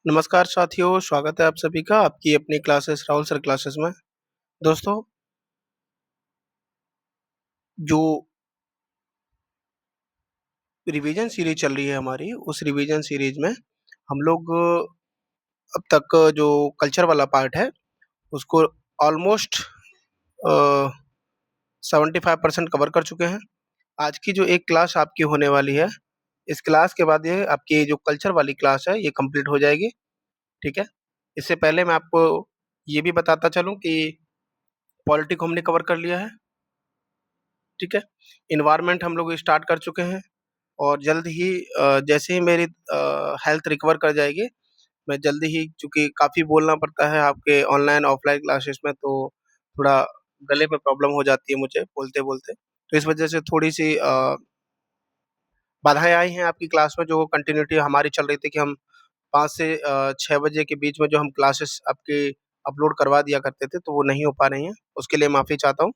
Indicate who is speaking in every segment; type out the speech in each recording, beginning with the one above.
Speaker 1: नमस्कार साथियों, स्वागत है आप सभी का आपकी अपनी क्लासेस राहुल सर क्लासेस में। दोस्तों, जो रिवीजन सीरीज चल रही है हमारी, उस रिवीजन सीरीज में हम लोग अब तक जो कल्चर वाला पार्ट है, उसको ऑलमोस्ट 75% कवर कर चुके हैं। आज की जो एक क्लास आपकी होने वाली है, इस क्लास के बाद ये आपकी जो कल्चर वाली क्लास है, ये कंप्लीट हो जाएगी। ठीक है? इससे पहले मैं आपको ये भी बताता चलूं कि पॉलिटी को हमने कवर कर लिया है। ठीक है? एनवायरनमेंट हम लोग स्टार्ट कर चुके हैं और जल्द ही जैसे ही मेरी हेल्थ रिकवर कर जाएगी, मैं जल्दी ही, चूँकि काफ़ी बोलना पड़ता है आपके ऑनलाइन ऑफलाइन क्लासेस में, तो थोड़ा गले में प्रॉब्लम हो जाती है मुझे बोलते-बोलते। तो इस वजह से थोड़ी-सी बाधाएँ आई हैं आपकी क्लास में, जो कंटिन्यूटी हमारी चल रही थी कि हम 5 से 6 बजे के बीच में जो हम क्लासेस आपके अपलोड करवा दिया करते थे, तो वो नहीं हो पा रही हैं। उसके लिए माफ़ी चाहता हूँ।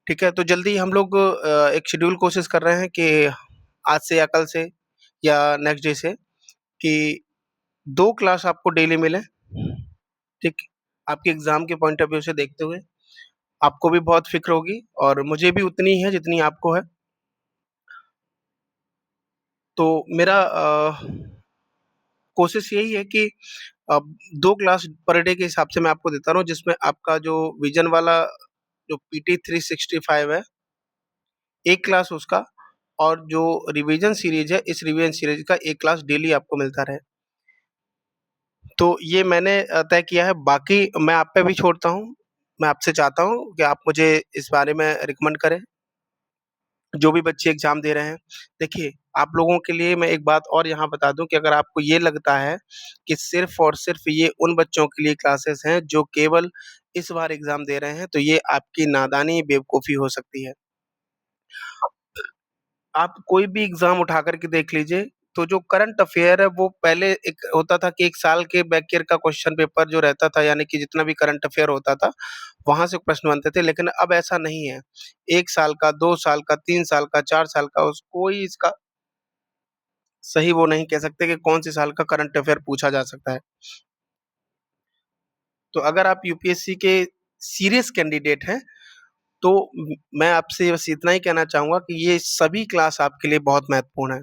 Speaker 1: ठीक है, तो जल्दी हम लोग एक शेड्यूल कोशिश कर रहे हैं कि आज से या कल से या नेक्स्ट डे से कि 2 क्लास आपको डेली मिलें, ठीक? आपके एग्ज़ाम के पॉइंट ऑफ व्यू से देखते हुए, आपको भी बहुत फ़िक्र होगी और मुझे भी उतनी ही है जितनी आपको है। तो मेरा कोशिश यही है कि 2 क्लास पर डे के हिसाब से मैं आपको देता रहूँ, जिसमें आपका जो विज़न वाला जो पीटी 365 है, 1 क्लास उसका, और जो रिवीजन सीरीज़ है, इस रिवीजन सीरीज़ का 1 क्लास डेली आपको मिलता रहे। तो ये मैंने तय किया है, बाकी मैं आप पे भी छोड़ता हूँ। मैं आपसे चाहता हूँ कि आप मुझे इस बारे में रिकमेंड करें, जो भी बच्चे एग्ज़ाम दे रहे हैं। देखिए, आप लोगों के लिए मैं एक बात और यहाँ बता दूँ कि अगर आपको ये लगता है कि सिर्फ़ और सिर्फ़ ये उन बच्चों के लिए क्लासेस हैं, जो केवल इस बार एग्ज़ाम दे रहे हैं, तो ये आपकी नादानी, बेवकूफ़ी हो सकती है। आप कोई भी एग्ज़ाम उठा कर के देख लीजिए, तो जो करंट अफ़ेयर है, वो पहले एक होता था कि 1 साल के बैक ईयर का क्वेश्चन पेपर जो रहता था, यानी कि जितना भी करंट अफ़ेयर होता था, वहाँ से प्रश्न बनते थे, लेकिन अब ऐसा नहीं है। 1 साल का, 2 साल का, 3 साल का, 4 साल का, उस कोई इसका सही वो नहीं कह सकते कि कौन-से साल का करंट अफ़ेयर पूछा जा सकता है। तो अगर आप यूपीएससी के सीरियस कैंडिडेट हैं, तो मैं आपसे बस इतना ही कहना चाहूँगा कि ये सभी क्लास आपके लिए बहुत महत्वपूर्ण है।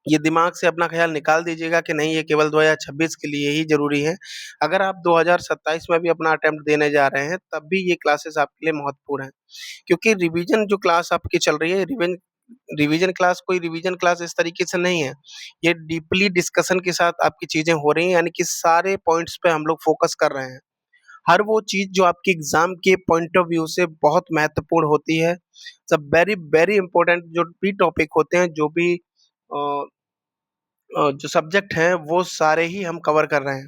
Speaker 1: ये दिमाग से अपना ख़्याल निकाल दीजिएगा कि नहीं, ये केवल 2026 के लिए ही ज़रूरी है। अगर आप 2027 में भी अपना अटेम्प्ट देने जा रहे हैं, तब भी ये क्लासेस आपके लिए महत्वपूर्ण हैं। क्योंकि रिवीजन जो क्लास आपकी चल रही है, रिवीजन क्लास कोई रिवीजन क्लास इस तरीके से नहीं है। ये डीपली डिस्कशन के साथ आपकी चीज़ें हो रही हैं, यानी कि सारे पॉइंट्स पे हम लोग फ़ोकस कर रहे हैं। हर वो चीज़ जो आपके एग्ज़ाम के पॉइंट ऑफ व्यू से बहुत महत्वपूर्ण होती है, सब वेरी, वेरी इम्पोर्टेंट जो भी टॉपिक होते हैं, जो भी अ जो सब्जेक्ट हैं, वो सारे ही हम कवर कर रहे हैं।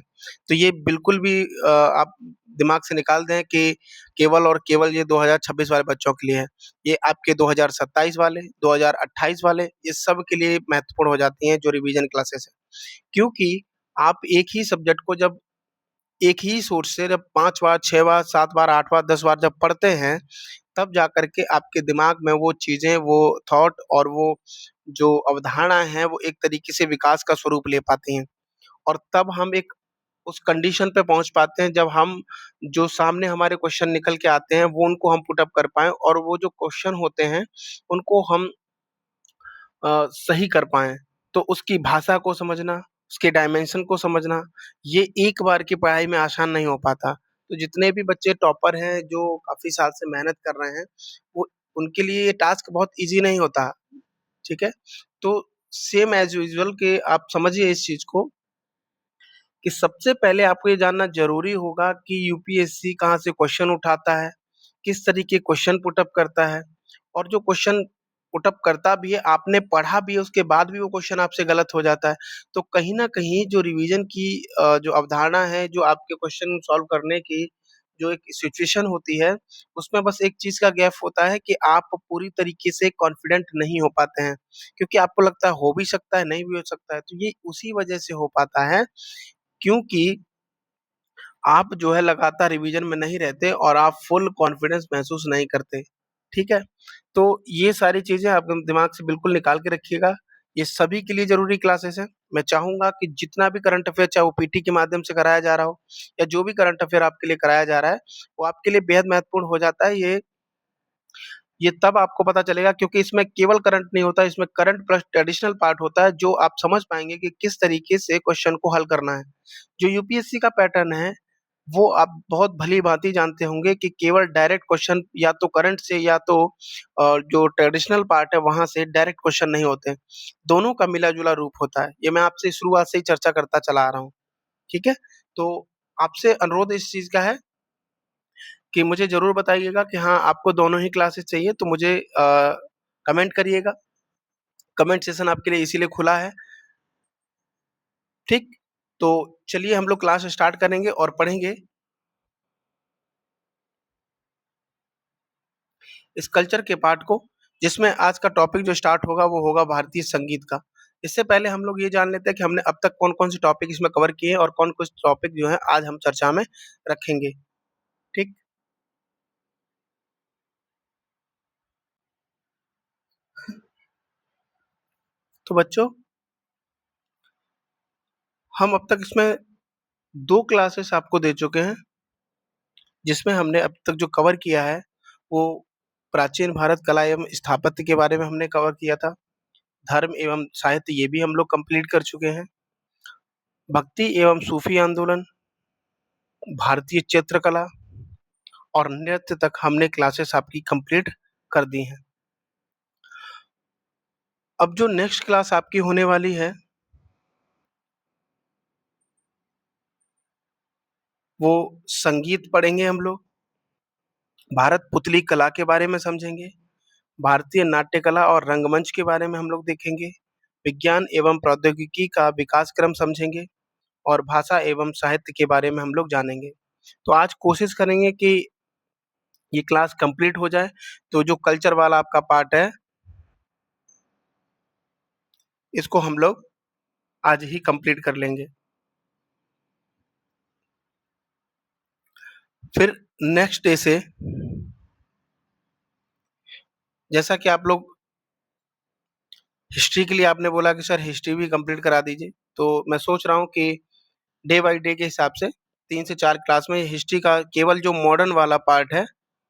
Speaker 1: तो ये बिल्कुल भी आप दिमाग से निकाल दें कि केवल और केवल ये 2026 वाले बच्चों के लिए है। ये आपके 2027 वाले, 2028 वाले, ये सब के लिए महत्वपूर्ण हो जाती हैं जो रिवीजन क्लासेस हैं। क्योंकि आप एक ही सब्जेक्ट को जब एक ही सोर्स से जब 5 बार, 6 बार, 7 बार, 8 बार, 10 बार जब पढ़ते हैं, तब जाकर के आपके दिमाग में वो चीज़ें, वो थॉट और वो जो अवधारणा है, वो एक तरीके से विकास का स्वरूप ले पाती हैं। और तब हम एक उस कंडीशन पे पहुँच पाते हैं, जब हम जो सामने हमारे क्वेश्चन निकल के आते हैं, वो उनको हम पुट अप कर पाएँ और वो जो क्वेश्चन होते हैं, उनको हम सही कर पाएँ। तो उसकी भाषा को समझना, उसके डायमेंशन को समझना, ये एक बार की पढ़ाई में आसान नहीं हो पाता। तो जितने भी बच्चे टॉपर हैं, जो काफ़ी साल से मेहनत कर रहे हैं, वो उनके लिए ये टास्क बहुत ईज़ी नहीं होता, ठीक है? तो सेम एज़ यूजुअल कि आप समझिए इस चीज़ को कि सबसे पहले आपको ये जानना ज़रूरी होगा कि यूपीएससी कहाँ से क्वेश्चन उठाता है, किस तरीके क्वेश्चन पुट अप करता है, और जो क्वेश्चन पुट अप करता भी है, आपने पढ़ा भी है, उसके बाद भी वो क्वेश्चन आपसे गलत हो जाता है। तो कहीं न कहीं जो रिवीजन की जो अवधारणा है, जो आपके क्वेश्चन सॉल्व करने की जो एक सिचुएशन होती है, उसमें बस एक चीज़ का गैप होता है कि आप पूरी तरीके से कॉन्फिडेंट नहीं हो पाते हैं, क्योंकि आपको लगता है हो भी सकता है, नहीं भी हो सकता है। तो ये उसी वजह से हो पाता है, क्योंकि आप जो है लगातार रिवीजन में नहीं रहते और आप फुल कॉन्फिडेंस महसूस नहीं करते, ठीक है? तो ये सारी चीज़ें आप दिमाग से बिल्कुल निकाल के रखिएगा, ये सभी के लिए ज़रूरी क्लासेस हैं। मैं चाहूँगा कि जितना भी करंट अफ़ेयर चाहे वो पीटी के माध्यम से कराया जा रहा हो या जो भी करंट अफ़ेयर आपके लिए कराया जा रहा है, वो आपके लिए बेहद महत्वपूर्ण हो जाता है। ये तब आपको पता चलेगा क्योंकि इसमें केवल करंट नहीं होता, इसमें करंट प्लस ट्रेडिशनल पार्ट होता है, जो आप समझ पाएँगे कि किस तरीके से क्वेश्चन को हल करना है। जो यूपीएससी का पैटर्न है, वो आप बहुत भली-भाँति जानते होंगे कि केवल डायरेक्ट क्वेश्चन या तो करंट से या तो जो ट्रेडिशनल पार्ट है वहाँ से डायरेक्ट क्वेश्चन नहीं होते। दोनों का मिला-जुला रूप होता है। ये मैं आपसे शुरुआत से ही चर्चा करता चला आ रहा हूँ, ठीक है? तो आपसे अनुरोध इस चीज़ का है कि मुझे ज़रूर बताइएगा कि हाँ, आपको दोनों ही क्लासेस चाहिए तो मुझे कमेंट करिएगा। कमेंट सेशन आपके लिए इसीलिए खुला है, ठीक? तो चलिए हम लोग क्लास स्टार्ट करेंगे और पढ़ेंगे इस कल्चर के पार्ट को, जिसमें आज का टॉपिक जो स्टार्ट होगा वो होगा भारतीय संगीत का। इससे पहले हम लोग ये जान लेते हैं कि हमने अब तक कौन-कौन से टॉपिक इसमें कवर किए हैं और कौन-कौन से टॉपिक जो है आज हम चर्चा में रखेंगे, ठीक? तो बच्चों, हम अब तक इसमें 2 क्लासेस आपको दे चुके हैं, जिसमें हमने अब तक जो कवर किया है, वो प्राचीन भारत कला एवं स्थापत्य के बारे में हमने कवर किया था। धर्म एवं साहित्य ये भी हम लोग कंप्लीट कर चुके हैं। भक्ति एवं सूफी आंदोलन, भारतीय चित्रकला और नृत्य तक हमने क्लासेस आपकी कंप्लीट कर दी हैं। अब जो नेक्स्ट क्लास आपकी होने वाली है, वो संगीत पढ़ेंगे हम लोग, भारत पुतली कला के बारे में समझेंगे, भारतीय नाट्य कला और रंगमंच के बारे में हम लोग देखेंगे, विज्ञान एवं प्रौद्योगिकी का विकास क्रम समझेंगे और भाषा एवं साहित्य के बारे में हम लोग जानेंगे। तो आज कोशिश करेंगे कि ये क्लास कंप्लीट हो जाए, तो जो कल्चर वाला आपका पार्ट है, इसको हम लोग आज ही कंप्लीट कर लेंगे। फिर नेक्स्ट डे से जैसा कि आप लोग हिस्ट्री के लिए आपने बोला कि सर हिस्ट्री भी कंप्लीट करा दीजिए, तो मैं सोच रहा हूँ कि डे बाय डे के हिसाब से 3 से 4 क्लास में हिस्ट्री का केवल जो मॉडर्न वाला पार्ट है,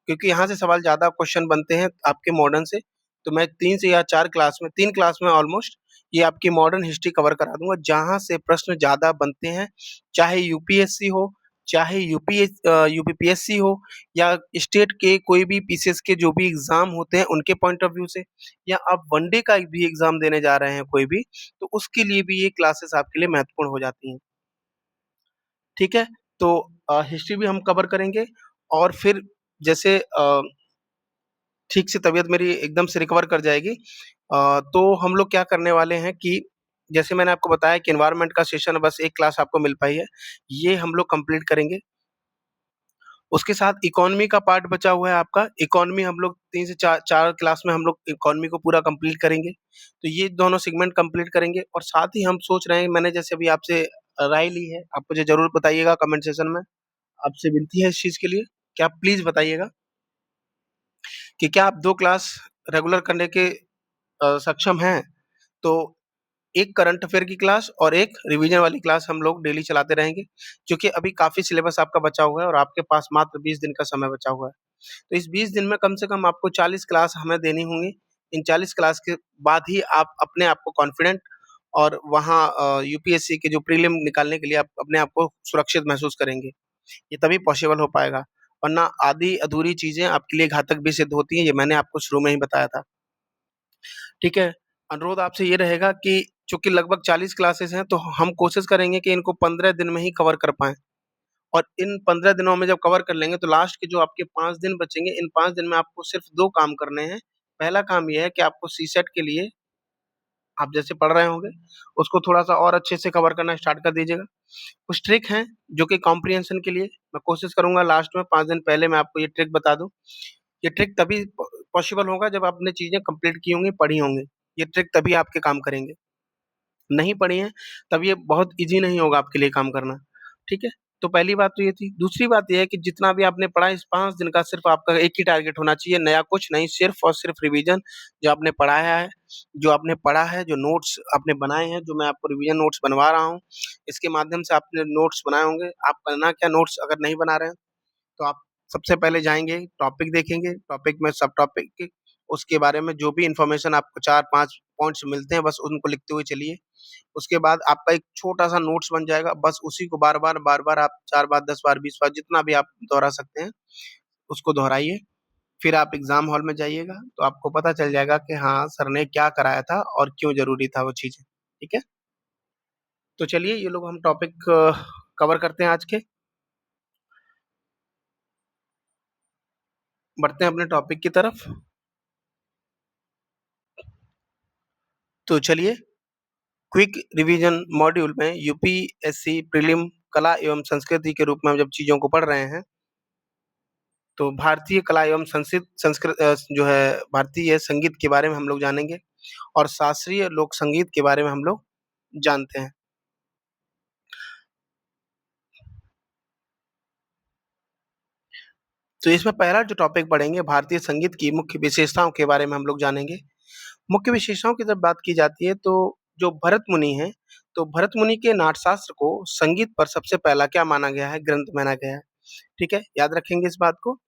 Speaker 1: क्योंकि यहाँ से सवाल ज़्यादा क्वेश्चन बनते हैं आपके मॉडर्न से, तो मैं 3 से या 4 क्लास में 3 क्लास में ऑलमोस्ट ये आपकी मॉडर्न हिस्ट्री कवर करा दूँगा, जहाँ से प्रश्न ज़्यादा बनते हैं, चाहे यूपीएससी हो, चाहे यूपीपीएससी हो या स्टेट के कोई भी पीसीएस के जो भी एग्ज़ाम होते हैं, उनके पॉइंट ऑफ व्यू से या आप वनडे का भी एग्ज़ाम देने जा रहे हैं कोई भी, तो उसके लिए भी ये क्लासेस आपके लिए महत्वपूर्ण हो जाती हैं। ठीक है? तो हिस्ट्री भी हम कवर करेंगे और फिर जैसे ठीक से तबीयत मेरी एकदम से रिकवर कर जाएगी तो हम लोग क्या करने वाले हैं कि जैसे मैंने आपको बताया कि एनवायरनमेंट का सेशन बस 1 क्लास आपको मिल पाई है, ये हम लोग कंप्लीट करेंगे। उसके साथ इकोनॉमी का पार्ट बचा हुआ है आपका, इकोनॉमी हम लोग 3 से 4 क्लास में हम लोग इकोनॉमी को पूरा कंप्लीट करेंगे। तो ये दोनों सेगमेंट कंप्लीट करेंगे और साथ ही हम सोच रहे हैं मैंने जैसे अभी आपसे राय ली है, आप मुझे ज़रूर बताइएगा कमेंट सेशन में। आपसे विनती है इस चीज़ के लिए कि आप प्लीज़ बताइएगा कि क्या आप 2 क्लास रेगुलर करने के सक्षम हैं? तो एक करंट अफ़ेयर की क्लास और एक रिवीजन वाली क्लास हम लोग डेली चलाते रहेंगे, क्योंकि अभी काफ़ी सिलेबस आपका बचा हुआ है और आपके पास मात्र 20 दिन का समय बचा हुआ है। तो इस 20 दिन में कम से कम आपको 40 क्लास हमें देनी होंगी। इन 40 क्लास के बाद ही आप अपने आप को कॉन्फिडेंट और वहाँ यूपीएससी के जो प्रीलिम निकालने के लिए आप अपने आप को सुरक्षित महसूस करेंगे। ये तभी पॉसिबल हो पाएगा, वरना आधी-अधूरी चीज़ें आपके लिए घातक भी सिद्ध होती हैं, ये मैंने आपको शुरू में ही बताया था। ठीक है? अनुरोध आपसे ये रहेगा कि चूँकि लगभग 40 क्लासेस हैं, तो हम कोशिश करेंगे कि इनको 15 दिन में ही कवर कर पाएँ और इन 15 दिनों में जब कवर कर लेंगे, तो लास्ट के जो आपके 5 दिन बचेंगे, इन 5 दिन में आपको सिर्फ़ 2 काम करने हैं। पहला काम ये है कि आपको सीसेट के लिए आप जैसे पढ़ रहे होंगे, उसको थोड़ा-सा और अच्छे से कवर करना स्टार्ट कर दीजिएगा। कुछ ट्रिक हैं, जो कि कॉम्प्रिहेंशन के लिए मैं कोशिश करूँगा लास्ट में 5 दिन पहले मैं आपको ये ट्रिक बता दूँ। ये ट्रिक तभी पॉसिबल होगा जब आपने चीज़ें कंप्लीट की होंगी, पढ़ी होंगी। ये ट्रिक तभी आपके काम करेंगे। नहीं पढ़ी हैं, तब ये बहुत ईज़ी नहीं होगा आपके लिए काम करना, ठीक है? तो पहली बात तो ये थी। दूसरी बात ये है कि जितना भी आपने पढ़ा इस 5 दिन का सिर्फ़ आपका एक ही टारगेट होना चाहिए, नया कुछ नहीं, सिर्फ़ और सिर्फ़ रिवीज़न। जो आपने पढ़ाया है, जो आपने पढ़ा है, जो नोट्स आपने बनाए हैं, जो मैं आपको रिवीज़न नोट्स बनवा रहा हूँ, इसके माध्यम से आपने नोट्स बनाए होंगे। आप करना क्या, नोट्स अगर नहीं बना रहे हैं, तो आप सबसे पहले जाएँगे, टॉपिक देखेंगे, टॉपिक में सब टॉपिक के उसके बारे में जो भी इन्फॉर्मेशन आपको 4-5 पॉइंट्स मिलते हैं, बस उनको लिखते हुए चलिए। उसके बाद आपका एक छोटा-सा नोट्स बन जाएगा, बस उसी को बार-बार, बार-बार आप 4 बार, 10 बार, 20 बार जितना भी आप दोहरा सकते हैं, उसको दोहराइए। फिर आप एग्ज़ाम हॉल में जाइएगा, तो आपको पता चल जाएगा कि हाँ, सर ने क्या कराया था और क्यों ज़रूरी था वो चीज़ें, ठीक है? तो चलिए ये लोग हम टॉपिक कवर करते हैं आज के, बढ़ते हैं अपने टॉपिक की तरफ। तो चलिए, क्विक रिवीजन मॉड्यूल में यूपीएससी प्रीलिम कला एवं संस्कृति के रूप में हम जब चीज़ों को पढ़ रहे हैं, तो भारतीय कला एवं जो है भारतीय संगीत के बारे में हम लोग जानेंगे और शास्त्रीय लोक संगीत के बारे में हम लोग जानते हैं। तो इसमें पहला जो टॉपिक पढ़ेंगे भारतीय संगीत की मुख्य विशेषताओं के बारे में हम लोग जानेंगे। मुख्य विशेषताओं की जब बात की जाती है तो जो भरत मुनि हैं, तो भरत मुनि के नाट्यशास्त्र को संगीत पर सबसे पहला क्या माना गया है, ग्रंथ माना गया है। ठीक है? याद रखेंगे इस बात को।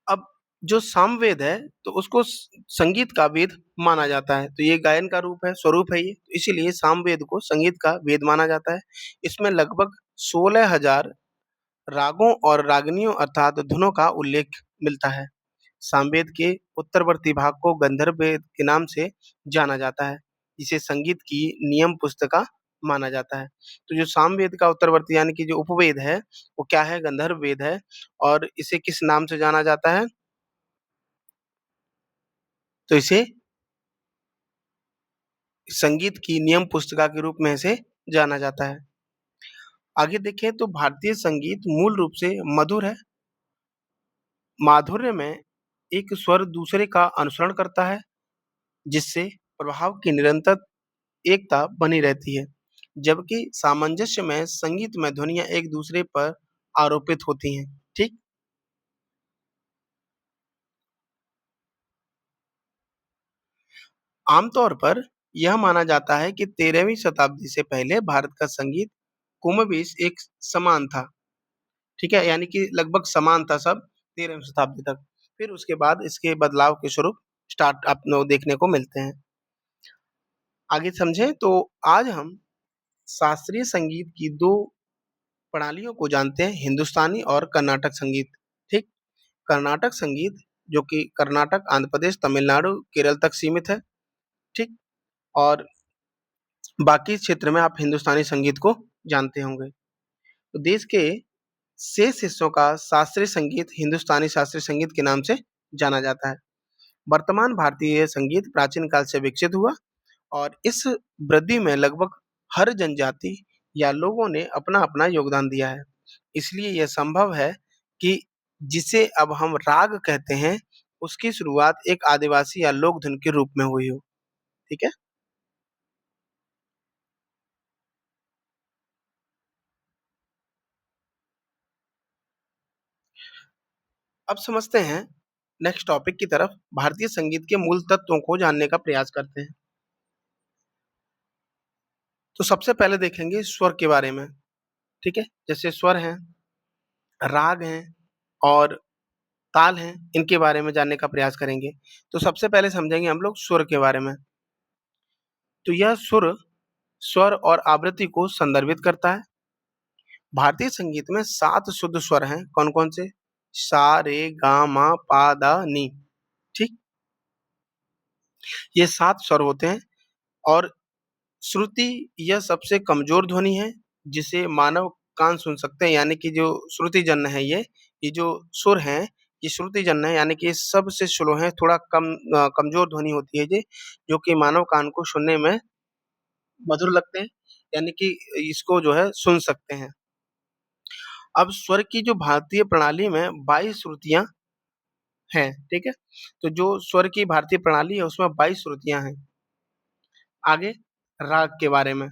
Speaker 1: अब जो सामवेद है, तो उसको संगीत का वेद माना जाता है। तो ये गायन का रूप है, स्वरूप है ये। तो इसीलिए सामवेद को संगीत का वेद माना जाता है। इसमें लगभग 16,000 रागों और रागनियों अर्थात धुनों का उल्लेख मिलता है। सामवेद के उत्तरवर्ती भाग को गंधर्व वेद के नाम से जाना जाता है। इसे संगीत की नियम पुस्तिका माना जाता है। तो जो सामवेद का उत्तरवर्ती यानी कि जो उपवेद है, वो क्या है? गंधर्व वेद है और इसे किस नाम से जाना जाता है? तो इसे संगीत की नियम पुस्तिका के रूप में इसे जाना जाता है। आगे देखें तो भारतीय संगीत मूल रूप से मधुर है, माधुर्य में एक स्वर दूसरे का अनुसरण करता है, जिससे प्रभाव की निरंतर एकता बनी रहती है। जबकि सामंजस्य में संगीत में ध्वनियाँ एक दूसरे पर आरोपित होती हैं। ठीक? आमतौर पर यह माना जाता है कि 13वीं शताब्दी से पहले भारत का संगीत कुमबेश एक समान था। ठीक है? यानी कि लगभग समान था सब 13वीं शताब्दी तक। फिर उसके बाद इसके बदलाव के स्वरूप स्टार्ट आपको देखने को मिलते हैं। आगे समझें तो आज हम शास्त्रीय संगीत की 2 प्रणालियों को जानते हैं, हिंदुस्तानी और कर्नाटक संगीत। ठीक? कर्नाटक संगीत जो कि कर्नाटक, आंध्र प्रदेश, तमिलनाडु, केरल तक सीमित है। ठीक? और बाकी क्षेत्र में आप हिंदुस्तानी संगीत को जानते होंगे। तो देश के शेष हिस्सों का शास्त्रीय संगीत हिंदुस्तानी शास्त्रीय संगीत के नाम से जाना जाता है। वर्तमान भारतीय संगीत प्राचीन काल से विकसित हुआ और इस वृद्धि में लगभग हर जनजाति या लोगों ने अपना-अपना योगदान दिया है। इसलिए यह संभव है कि जिसे अब हम राग कहते हैं, उसकी शुरुआत एक आदिवासी या लोक धुन के रूप में हुई हो। ठीक है? अब समझते हैं नेक्स्ट टॉपिक की तरफ, भारतीय संगीत के मूल तत्वों को जानने का प्रयास करते हैं। तो सबसे पहले देखेंगे स्वर के बारे में, ठीक है? जैसे स्वर हैं, राग हैं और ताल हैं, इनके बारे में जानने का प्रयास करेंगे। तो सबसे पहले समझेंगे हम लोग सुर के बारे में। तो यह सुर, स्वर और आवृत्ति को संदर्भित करता है। भारतीय संगीत में 7 शुद्ध स्वर हैं, कौन-कौन से? सा, रे, गा, मा, पा, धा, नी। ठीक? ये 7 स्वर होते हैं और श्रुति यह सबसे कमजोर ध्वनि है, जिसे मानव कान सुन सकते हैं, यानी कि जो श्रुति जन्य है ये जो सुर हैं, ये श्रुति जन्य है, यानी कि ये सबसे स्लो हैं, थोड़ा कमजोर ध्वनि होती है ये, जो कि मानव कान को सुनने में मधुर लगते हैं, यानी कि इसको जो है सुन सकते हैं। अब स्वर की जो भारतीय प्रणाली में 22 श्रुतियाँ हैं, ठीक है? तो जो स्वर की भारतीय प्रणाली है, उसमें 22 श्रुतियाँ हैं। आगे राग के बारे में।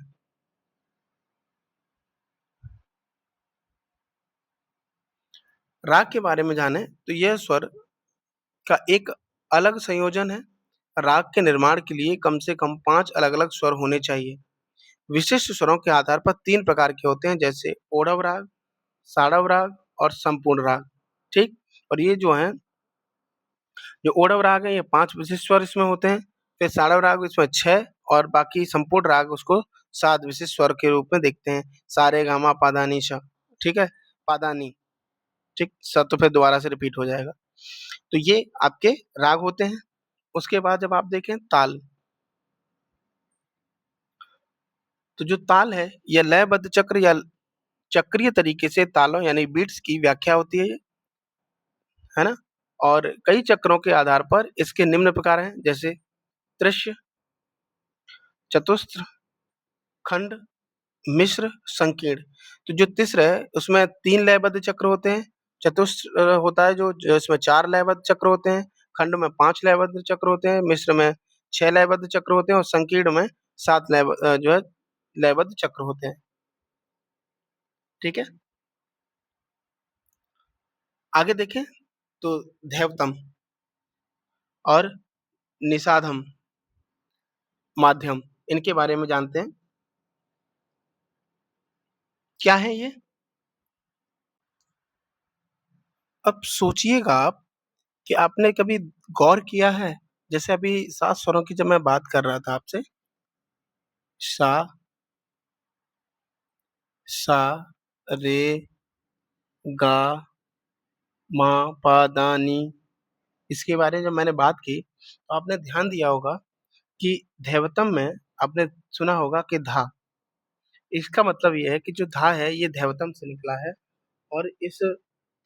Speaker 1: राग के बारे में जानें तो यह स्वर का एक अलग संयोजन है। राग के निर्माण के लिए कम से कम 5 अलग-अलग स्वर होने चाहिए। विशिष्ट स्वरों के आधार पर 3 प्रकार के होते हैं, जैसे ओढ़व राग, साड़व राग और संपूर्ण राग, ठीक? और ये जो हैं, जो ओढ़व राग है, ये 5 विशिष्ट स्वर इसमें होते हैं, फिर साड़व राग इसमें 6 और बाकी संपूर्ण राग उसको 7 विशिष्ट स्वर के रूप में देखते हैं। सा, रे, गा, मा, पा, धा, नी, सा, ठीक है? पा, धा, नी, ठीक? स तो फिर दोबारा से रिपीट हो जाएगा। तो ये आपके राग होते हैं। उसके बाद जब आप देखें ताल, तो जो ताल है, यह लयबद्ध चक्र या चक्रीय तरीके से तालों यानी बीट्स की व्याख्या होती है ना? और कई चक्रों के आधार पर इसके निम्न प्रकार हैं, जैसे त्रिश्र, चतुस्र, खंड, मिश्र, संकीर्ण। तो जो तिस्र है उसमें 3 लयबद्ध चक्र होते हैं, चतुस्र होता है जो इसमें 4 लयबद्ध चक्र होते हैं, खंड में 5 लयबद्ध चक्र होते हैं, मिश्र में 6 लयबद्ध चक्र होते हैं और संकीर्ण में 7 जो है लयबद्ध चक्र होते हैं। ठीक है? आगे देखें तो धैवतम और निषादम, माध्यम, इनके बारे में जानते हैं। क्या है ये? अब सोचिएगा आप कि आपने कभी गौर किया है, जैसे अभी 7 स्वरों की जब मैं बात कर रहा था आपसे, सा, सा, रे, गा, मा, पा, दा, नी, इसके बारे में जब मैंने बात की, तो आपने ध्यान दिया होगा कि धैवतम में आपने सुना होगा कि धा, इसका मतलब ये है कि जो धा है ये धैवतम से निकला है और इस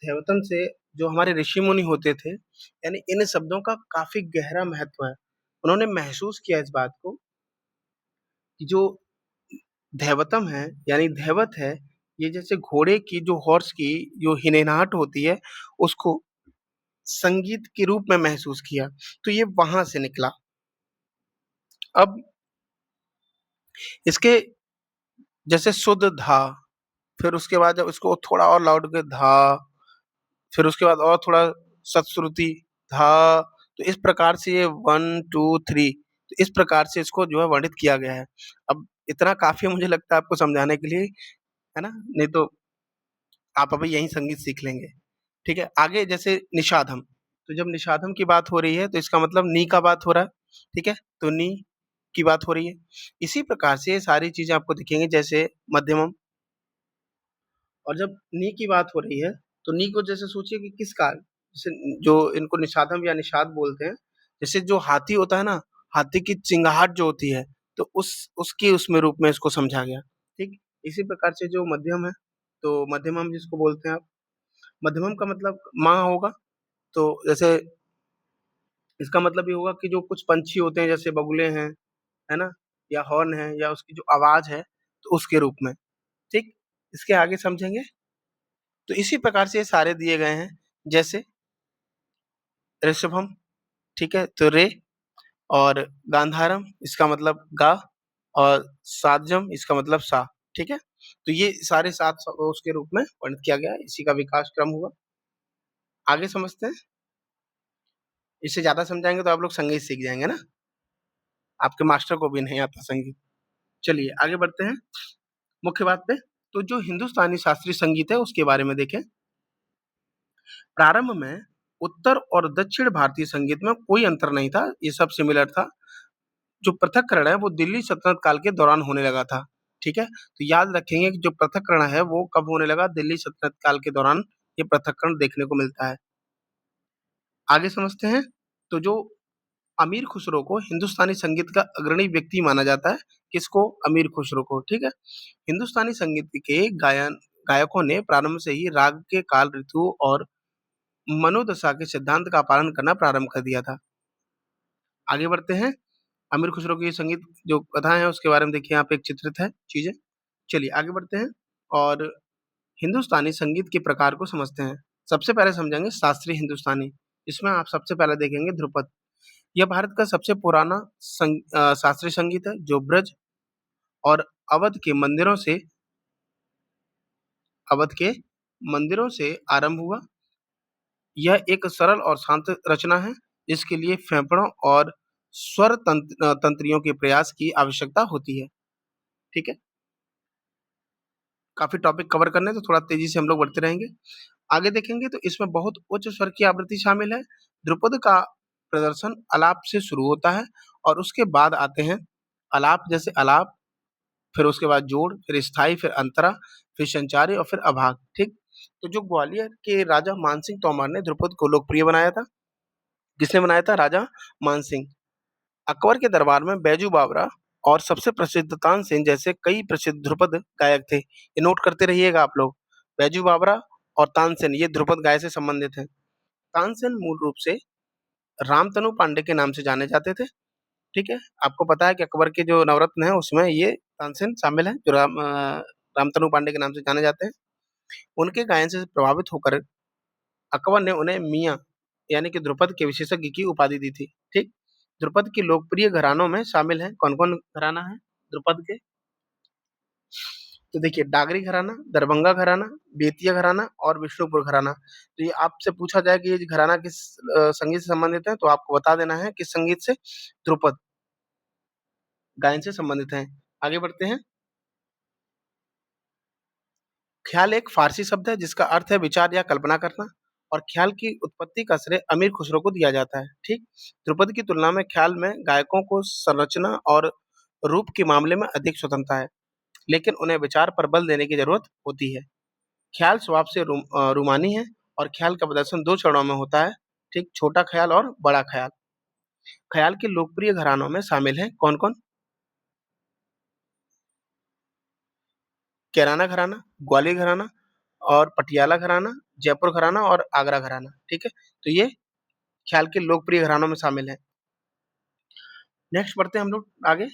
Speaker 1: धैवतम से जो हमारे ऋषि-मुनि होते थे, यानी इन शब्दों का काफ़ी गहरा महत्व है। उन्होंने महसूस किया इस बात को कि जो धैवतम है यानी धैवत है, ये जैसे घोड़े की जो हॉर्स की जो हिनहिनाहट होती है, उसको संगीत के रूप में महसूस किया, तो ये वहाँ से निकला। अब इसके जैसे शुद्ध धा, फिर उसके बाद जब इसको थोड़ा और लाउड के धा, फिर उसके बाद और थोड़ा सतश्रुति धा, तो इस प्रकार से ये 1, 2, 3 तो इस प्रकार से इसको जो है वर्णित किया गया है। अब इतना काफ़ी है मुझे लगता है आपको समझाने के लिए, है ना? नहीं तो आप अभी यहीं संगीत सीख लेंगे। ठीक है? आगे जैसे निषादम, तो जब निषादम की बात हो रही है तो इसका मतलब नी का बात हो रहा है, ठीक है? तो नी की बात हो रही है। इसी प्रकार से ये सारी चीज़ें आपको दिखेंगी जैसे मध्यमम, और जब नी की बात हो रही है, तो नी को जैसे सोचिए कि किस काल जैसे जो इनको निषादम या निषाद बोलते हैं, जैसे जो हाथी होता है ना, हाथी की चिंगाहट जो होती है, तो उसके उसमें रूप में इसको समझा गया, ठीक? इसी प्रकार से जो मध्यम है, तो मध्यमम जिसको बोलते हैं आप, मध्यमम का मतलब माँ होगा, तो जैसे इसका मतलब ये होगा कि जो कुछ पंछी होते हैं जैसे बगुले हैं, है ना? या हॉर्न है या उसकी जो आवाज़ है, तो उसके रूप में, ठीक? इसके आगे समझेंगे? तो इसी प्रकार से ये सारे दिए गए हैं, जैसे ऋषभम, ठीक है? तो रे, और गांधारम इसका मतलब गा, और सादजम इसका मतलब सा, ठीक है? तो ये सारे 7 उसके रूप में वर्णित किया गया है, इसी का विकास क्रम हुआ। आगे समझते हैं? इससे ज़्यादा समझाएँगे तो आप लोग संगीत सीख जाएँगे ना? आपके मास्टर को भी नहीं आता संगीत। चलिए आगे बढ़ते हैं मुख्य बात पे। तो जो हिंदुस्तानी शास्त्रीय संगीत है उसके बारे में देखें। प्रारंभ में उत्तर और दक्षिण भारतीय संगीत में कोई अंतर नहीं था, ये सब सिमिलर था। जो पृथक्करण है वो दिल्ली सल्तनत काल के दौरान होने लगा था, ठीक है? तो याद रखेंगे कि जो पृथक्करण है वो कब होने लगा? दिल्ली सल्तनत काल के दौरान ये पृथक्करण देखने को मिलता है। आगे समझते हैं। तो जो अमीर खुसरो को हिंदुस्तानी संगीत का अग्रणी व्यक्ति माना जाता है। किसको? अमीर खुसरो को, ठीक है? हिंदुस्तानी संगीत के गायकों ने प्रारंभ से ही राग के काल, ऋतु और मनोदशा के सिद्धांत का पालन करना प्रारंभ कर दिया था। आगे बढ़ते हैं। अमीर खुसरो की संगीत जो कथाएँ हैं उसके बारे में देखिए, यहाँ पे एक चित्रित है चीज़ें। चलिए आगे बढ़ते हैं और हिंदुस्तानी संगीत के प्रकार को समझते हैं। सबसे पहले समझेंगे शास्त्रीय हिंदुस्तानी। इसमें आप सबसे पहले देखेंगे ध्रुपद। यह भारत का सबसे पुराना शास्त्रीय संगीत है जो ब्रज और अवध के मंदिरों से अवध के मंदिरों से आरंभ हुआ। यह एक सरल और शांत रचना है, जिसके लिए फेफड़ों और स्वर तंत्रियों के प्रयास की आवश्यकता होती है। ठीक है? काफ़ी टॉपिक कवर करने हैं, तो थोड़ा तेज़ी से हम लोग बढ़ते रहेंगे। आगे देखेंगे तो इसमें बहुत उच्च स्वर की आवृत्ति शामिल है। ध्रुपद का प्रदर्शन आलाप से शुरू होता है और उसके बाद आते हैं आलाप, जैसे आलाप, फिर उसके बाद जोड़, फिर स्थाई, फिर अंतरा, फिर संचारी और फिर अभाग। ठीक? तो जो ग्वालियर के राजा मानसिंह तोमर ने ध्रुपद को लोकप्रिय बनाया था। किसने बनाया था? राजा मानसिंह। अकबर के दरबार में बैजू बावरा और सबसे प्रसिद्ध तानसेन जैसे कई प्रसिद्ध ध्रुपद गायक थे। ये नोट करते रहिएगा आप लोग। बैजू बावरा और तानसेन ये ध्रुपद गायक से संबंधित हैं। तानसेन मूल रूप से रामतनु पांडे के नाम से जाने जाते थे। ठीक है? आपको पता है कि अकबर के जो नवरत्न हैं उसमें ये तानसेन शामिल हैं, जो रामतनु पांडे के नाम से जाने जाते हैं। उनके गायन से प्रभावित होकर अकबर ने उन्हें मियाँ यानी कि ध्रुपद के विशेषज्ञ की उपाधि दी थी। ठीक? ध्रुपद के लोकप्रिय घरानों में शामिल हैं, कौन-कौन घराना है ध्रुपद के? तो देखिए, डागरी घराना, दरभंगा घराना, बेतिया घराना और विष्णुपुर घराना। तो ये आपसे पूछा जाए कि ये घराना किस संगीत से संबंधित है, तो आपको बता देना है किस संगीत से? ध्रुपद गायन से संबंधित हैं। आगे बढ़ते हैं। ख्याल एक फारसी शब्द है जिसका अर्थ है विचार या कल्पना करना, और ख्याल की उत्पत्ति का श्रेय अमीर खुसरो को दिया जाता है। ठीक? ध्रुपद की तुलना में ख्याल में गायकों को संरचना और रूप के मामले में अधिक स्वतंत्रता है, लेकिन उन्हें विचार पर बल देने की जरूरत होती है। ख्याल स्वभाव से रूमानी है और ख्याल का प्रदर्शन 2 चरणों में होता है। ठीक? छोटा ख्याल और बड़ा ख्याल। ख्याल के लोकप्रिय घरानों में शामिल हैं कौन-कौन? कैराना घराना, ग्वालियर घराना और पटियाला घराना, जयपुर घराना और आगरा घराना। ठीक है? तो ये ख्याल के लोकप्रिय घरानों में शामिल हैं। नेक्स्ट बढ़ते हैं हम लोग आगे।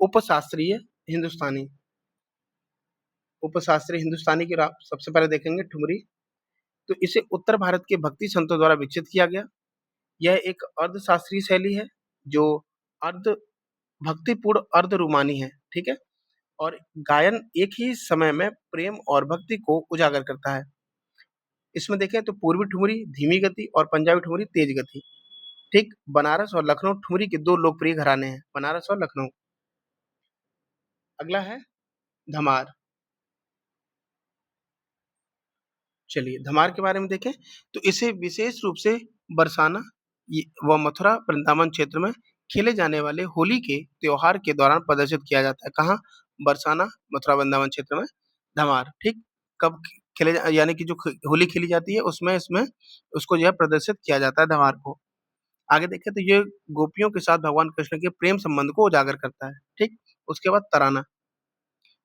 Speaker 1: उपशास्त्रीय हिंदुस्तानी। उपशास्त्रीय हिंदुस्तानी की सबसे पहले देखेंगे ठुमरी। तो इसे उत्तर भारत के भक्ति संतों द्वारा विकसित किया गया। यह एक अर्धशास्त्रीय शैली है जो अर्ध भक्तिपूर्ण अर्ध रूमानी है। ठीक है? और गायन एक ही समय में प्रेम और भक्ति को उजागर करता है। इसमें देखें तो पूर्वी ठुमरी धीमी गति और पंजाबी ठुमरी तेज गति। ठीक? बनारस और लखनऊ ठुमरी के 2 लोकप्रिय घराने हैं, बनारस और लखनऊ। अगला है धमार। चलिए धमार के बारे में देखें तो इसे विशेष रूप से बरसाना व मथुरा वृंदावन क्षेत्र में खेले जाने वाले होली के त्योहार के दौरान प्रदर्शित किया जाता है। कहाँ? बरसाना, मथुरा वृंदावन क्षेत्र में धमार। ठीक? कब खेले यानी कि जो होली खेली जाती है उसमें इसमें उसको जो है प्रदर्शित किया जाता है धमार को। आगे देखें तो ये गोपियों के साथ भगवान कृष्ण के प्रेम संबंध को उजागर करता है। ठीक? उसके बाद तराना।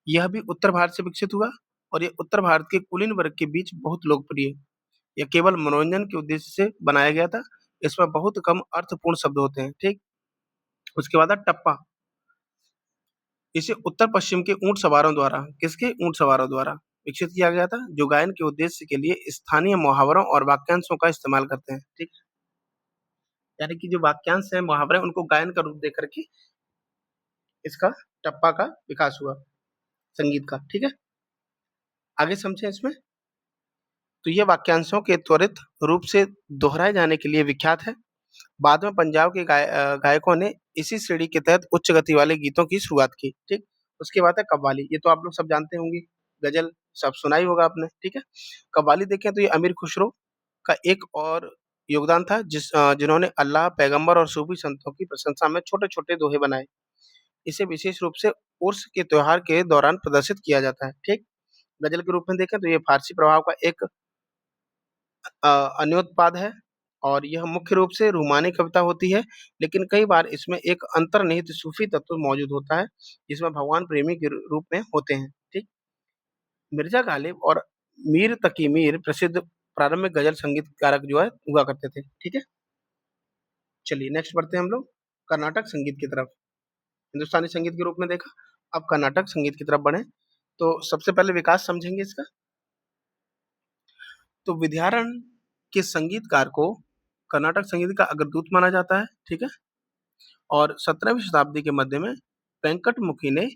Speaker 1: यह भी उत्तर भारत से विकसित हुआ और ये उत्तर भारत के कुलीन वर्ग के बीच बहुत लोकप्रिय है। यह केवल मनोरंजन के उद्देश्य से बनाया गया था। इसमें बहुत कम अर्थपूर्ण शब्द होते हैं। ठीक? उसके बाद है टप्पा। इसे उत्तर पश्चिम के ऊंट सवारों द्वारा, किसके? ऊंट सवारों द्वारा विकसित किया गया था, जो गायन के उद्देश्य के लिए स्थानीय मुहावरों और वाक्यांशों का इस्तेमाल करते हैं। ठीक? यानी कि जो वाक्यांश है, मुहावरे, उनको गायन का रूप देकर के इसका टप्पा का विकास हुआ, संगीत का। ठीक है? आगे समझें इसमें। तो ये वाक्यांशों के त्वरित रूप से दोहराए जाने के लिए विख्यात है। बाद में पंजाब के गायकों ने इसी श्रेणी के तहत उच्च गति वाले गीतों की शुरुआत की। ठीक? उसके बाद है कव्वाली। ये तो आप लोग सब जानते होंगे, गजल सब सुना ही होगा आपने। ठीक है? कव्वाली देखें तो ये अमीर खुसरो का एक और योगदान था, जिन्होंने अल्लाह, पैगंबर और सूफी संतों की प्रशंसा में छोटे-छोटे दोहे बनाए। इसे विशेष रूप से उर्स के त्योहार के दौरान प्रदर्शित किया जाता है। ठीक? गजल के रूप में देखें तो ये फारसी प्रभाव का एक अन्योत्पाद है और यह मुख्य रूप से रूमानी कविता होती है, लेकिन कई बार इसमें एक अंतर्निहित सूफी तत्व मौजूद होता है, जिसमें भगवान प्रेमी के रूप में होते हैं। ठीक? मिर्जा गालिब और मीर तकी मीर प्रसिद्ध प्रारंभिक गजल संगीतकारक जो है हुआ करते थे। ठीक है? चलिए नेक्स्ट बढ़ते हैं हम लोग कर्नाटक संगीत की तरफ। हिंदुस्तानी संगीत के रूप में देखा, अब कर्नाटक संगीत की तरफ बढ़े तो सबसे पहले विकास समझेंगे इसका। तो विद्यारण्य के संगीतकार को कर्नाटक संगीत का अग्रदूत माना जाता है। ठीक है? और 17वीं शताब्दी के मध्य में वेंकटमुखी ने